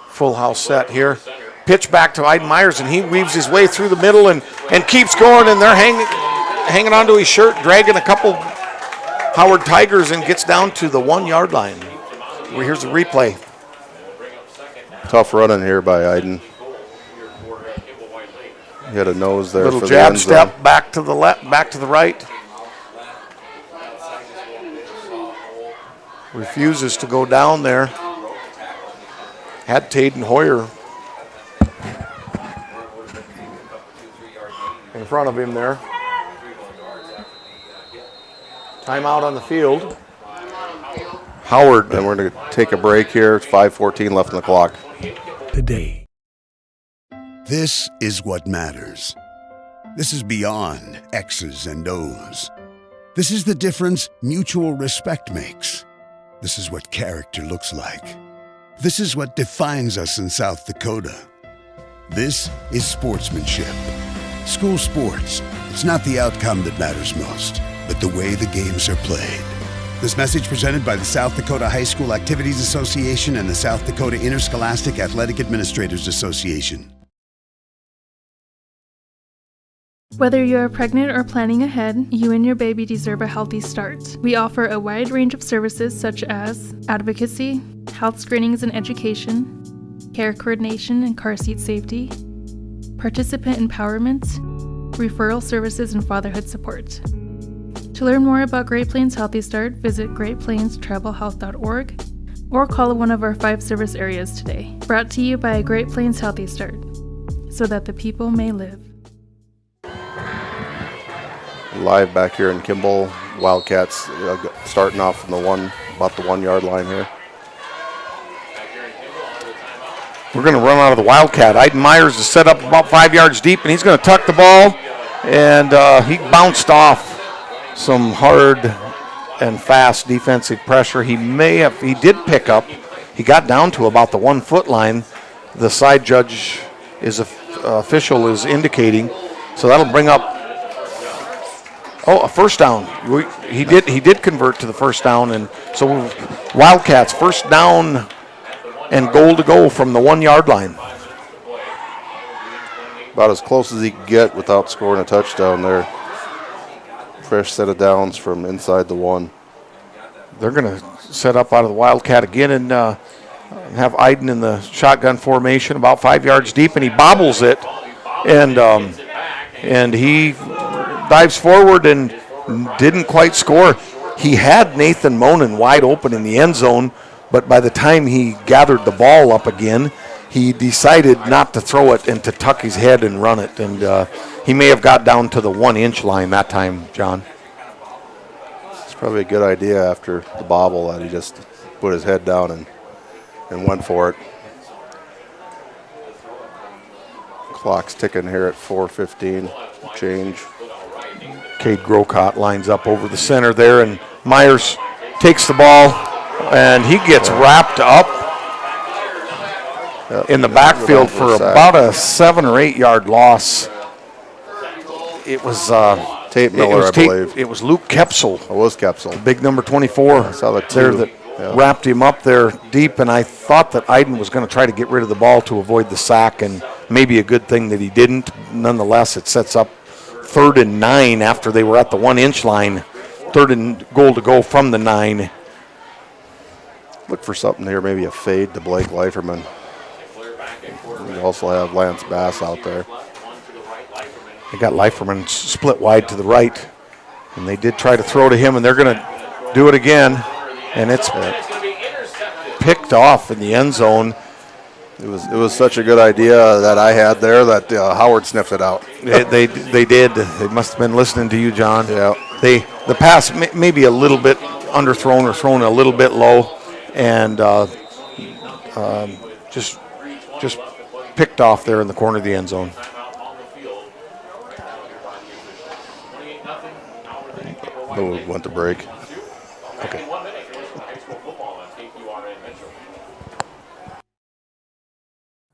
full house set here. Pitch back to Aiden Myers, and he weaves his way through the middle and keeps going, and they're hanging onto his shirt, dragging a couple Howard Tigers, and gets down to the 1-yard line. Here's the replay. Tough running here by Aiden. He had a nose there. Little for jab the step back to the left, back to the right. Refuses to go down there. Had Taden Hoyer in front of him there. Timeout on the field. Howard, and we're going to take a break here. It's 5:14 left on the clock. Today. This is what matters. This is beyond X's and O's. This is the difference mutual respect makes. This is what character looks like. This is what defines us in South Dakota. This is sportsmanship. School sports, it's not the outcome that matters most, but the way the games are played. This message presented by the South Dakota High School Activities Association and the South Dakota Interscholastic Athletic Administrators Association. Whether you are pregnant or planning ahead, you and your baby deserve a healthy start. We offer a wide range of services such as advocacy, health screenings and education, care coordination and car seat safety, participant empowerment, referral services, and fatherhood support. To learn more about Great Plains Healthy Start, visit greatplainstravelhealth.org or call one of our 5 service areas today. Brought to you by Great Plains Healthy Start, so that the people may live. Live back here in Kimball. Wildcats starting off from about the 1-yard line here. We're going to run out of the Wildcat. Aiden Myers is set up about 5 yards deep, and he's going to tuck the ball, and he bounced off some hard and fast defensive pressure. He did pick up. He got down to about the 1-foot line. The side judge official is indicating, so that'll bring up a first down. He did convert to the first down, and so Wildcats first down and goal to go from the 1-yard line. About as close as he could get without scoring a touchdown there. Fresh set of downs from inside the 1. They're going to set up out of the Wildcat again and have Iden in the shotgun formation about 5 yards deep, and he bobbles it, and he dives forward and didn't quite score. He had Nathan Monin wide open in the end zone, but by the time he gathered the ball up again, he decided not to throw it and to tuck his head and run it, and he may have got down to the 1 inch line that time, John. It's probably a good idea after the bobble that he just put his head down and went for it. Clock's ticking here at 4:15. Change. Cade Grocott lines up over the center there, and Myers takes the ball, and he gets wrapped up in the backfield for about a 7 or 8 yard loss. It was Tate Miller, I believe. It was Luke Kepsel. It was Kepsel. Big number 24. I saw the there two. that wrapped him up there deep, and I thought that Iden was going to try to get rid of the ball to avoid the sack, and maybe a good thing that he didn't. Nonetheless, it sets up 3rd and 9 after they were at the 1 inch line. 3rd and goal to go from the 9. Look for something here, maybe a fade to Blake Leiferman. We also have Lance Bass out there. They got Leiferman split wide to the right, and they did try to throw to him, and they're going to do it again, and it's picked off in the end zone. It was such a good idea that I had there that Howard sniffed it out. They did. They must have been listening to you, John. Yeah. The pass maybe a little bit underthrown or thrown a little bit low, and just picked off there in the corner of the end zone. Went to break. Okay.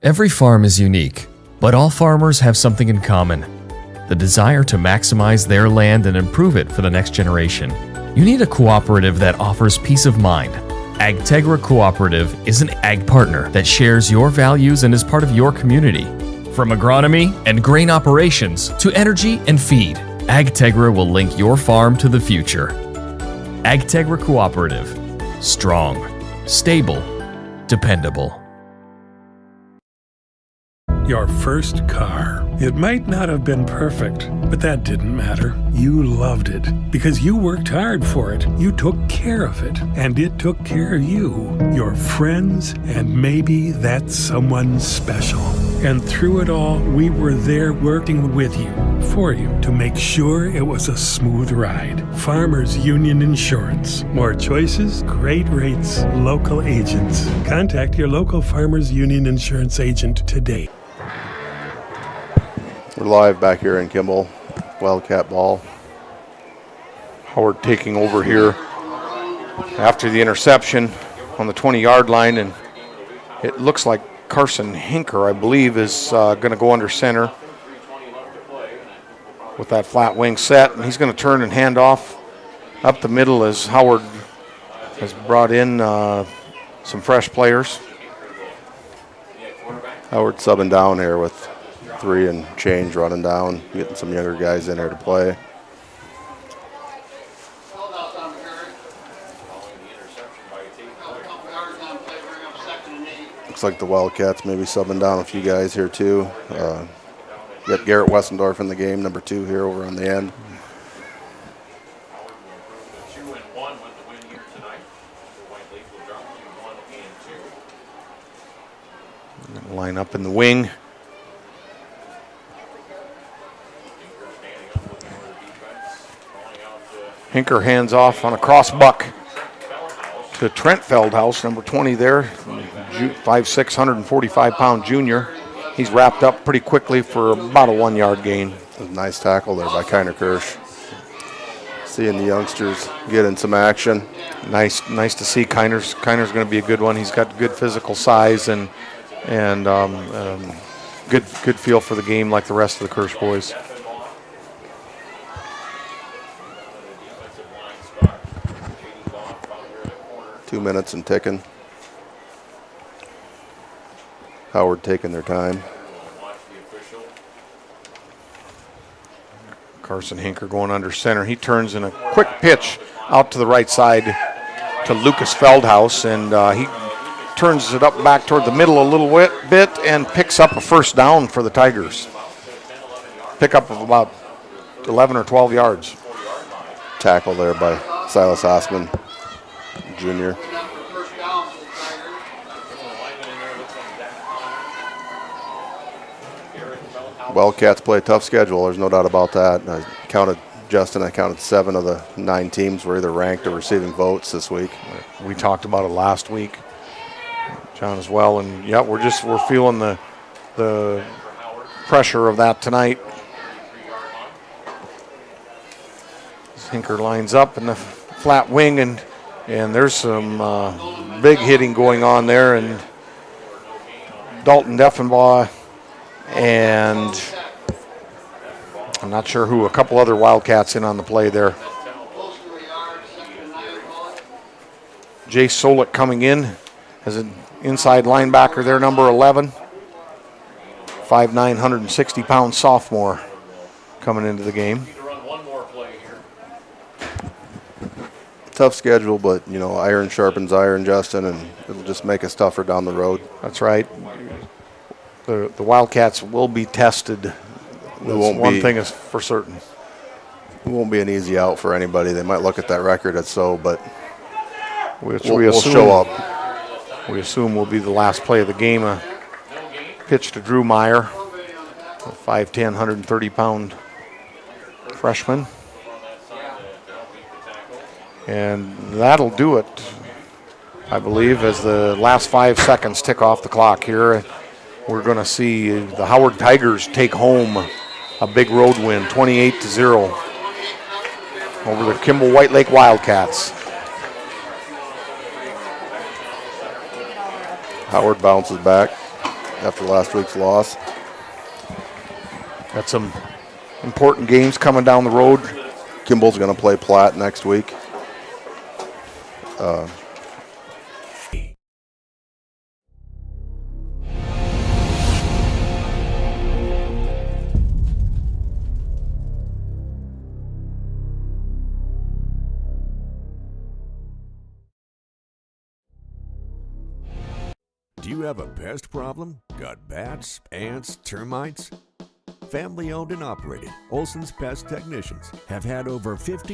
Every farm is unique, but all farmers have something in common: the desire to maximize their land and improve it for the next generation. You need a cooperative that offers peace of mind. AgTegra Cooperative is an ag partner that shares your values and is part of your community. From agronomy and grain operations to energy and feed, AgTegra will link your farm to the future. AgTegra Cooperative. Strong, stable, dependable. Your first car. It might not have been perfect, but that didn't matter. You loved it because you worked hard for it. You took care of it, and it took care of you, your friends, and maybe that someone special. And through it all, we were there working with you, for you, to make sure it was a smooth ride. Farmers Union Insurance. More choices, great rates, local agents. Contact your local Farmers Union Insurance agent today. We're live back here in Kimball. Wildcat ball. Howard taking over here after the interception on the 20-yard line, and it looks like Carson Hinker, I believe, is going to go under center with that flat wing set, and he's going to turn and hand off up the middle as Howard has brought in some fresh players. Howard subbing down here with 3 and change running down, getting some younger guys in there to play. Looks like the Wildcats maybe subbing down a few guys here too. Got Garrett Wessendorf in the game, number 2 here over on the end. Line up in the wing. Hinker hands off on a cross buck to Trent Feldhaus, number 20 there, 5'6", 145-pound junior. He's wrapped up pretty quickly for about a 1-yard gain. A nice tackle there by Kiner Kirsch. Seeing the youngsters getting some action. Nice to see Kiner's going to be a good one. He's got good physical size and good feel for the game like the rest of the Kirsch boys. Two minutes and ticking. Howard taking their time. Carson Hinker going under center. He turns in a quick pitch out to the right side to Lucas Feldhaus, and he turns it up back toward the middle a little bit and picks up a first down for the Tigers. Pickup of about 11 or 12 yards. Tackle there by Silas Osman, Jr. Wildcats play a tough schedule. There's no doubt about that. I counted 7 of the 9 teams were either ranked or receiving votes this week. We talked about it last week, John, as well, and yeah, we're feeling the pressure of that tonight. Hinker lines up in the flat wing, and there's some big hitting going on there, and Dalton Deffenbaugh and I'm not sure who, a couple other Wildcats in on the play there. Jay Solik coming in as an inside linebacker there, number 11. 5'9", 160-pound sophomore coming into the game. Tough schedule, but, iron sharpens iron, Justin, and it'll just make us tougher down the road. That's right. The Wildcats will be tested. One thing is for certain. It won't be an easy out for anybody. They might look at that record as so, but we'll assume, show up. We assume will be the last play of the game. A pitch to Drew Meyer, a 5'10", 130-pound freshman. And that'll do it, I believe, as the last 5 seconds tick off the clock here. We're going to see the Howard Tigers take home a big road win, 28-0 over the Kimball White Lake Wildcats. Howard bounces back after last week's loss. Got some important games coming down the road. Kimball's going to play Platte next week. Do you have a pest problem? Got bats, ants, termites? Family owned and operated, Olson's Pest Technicians have had over 50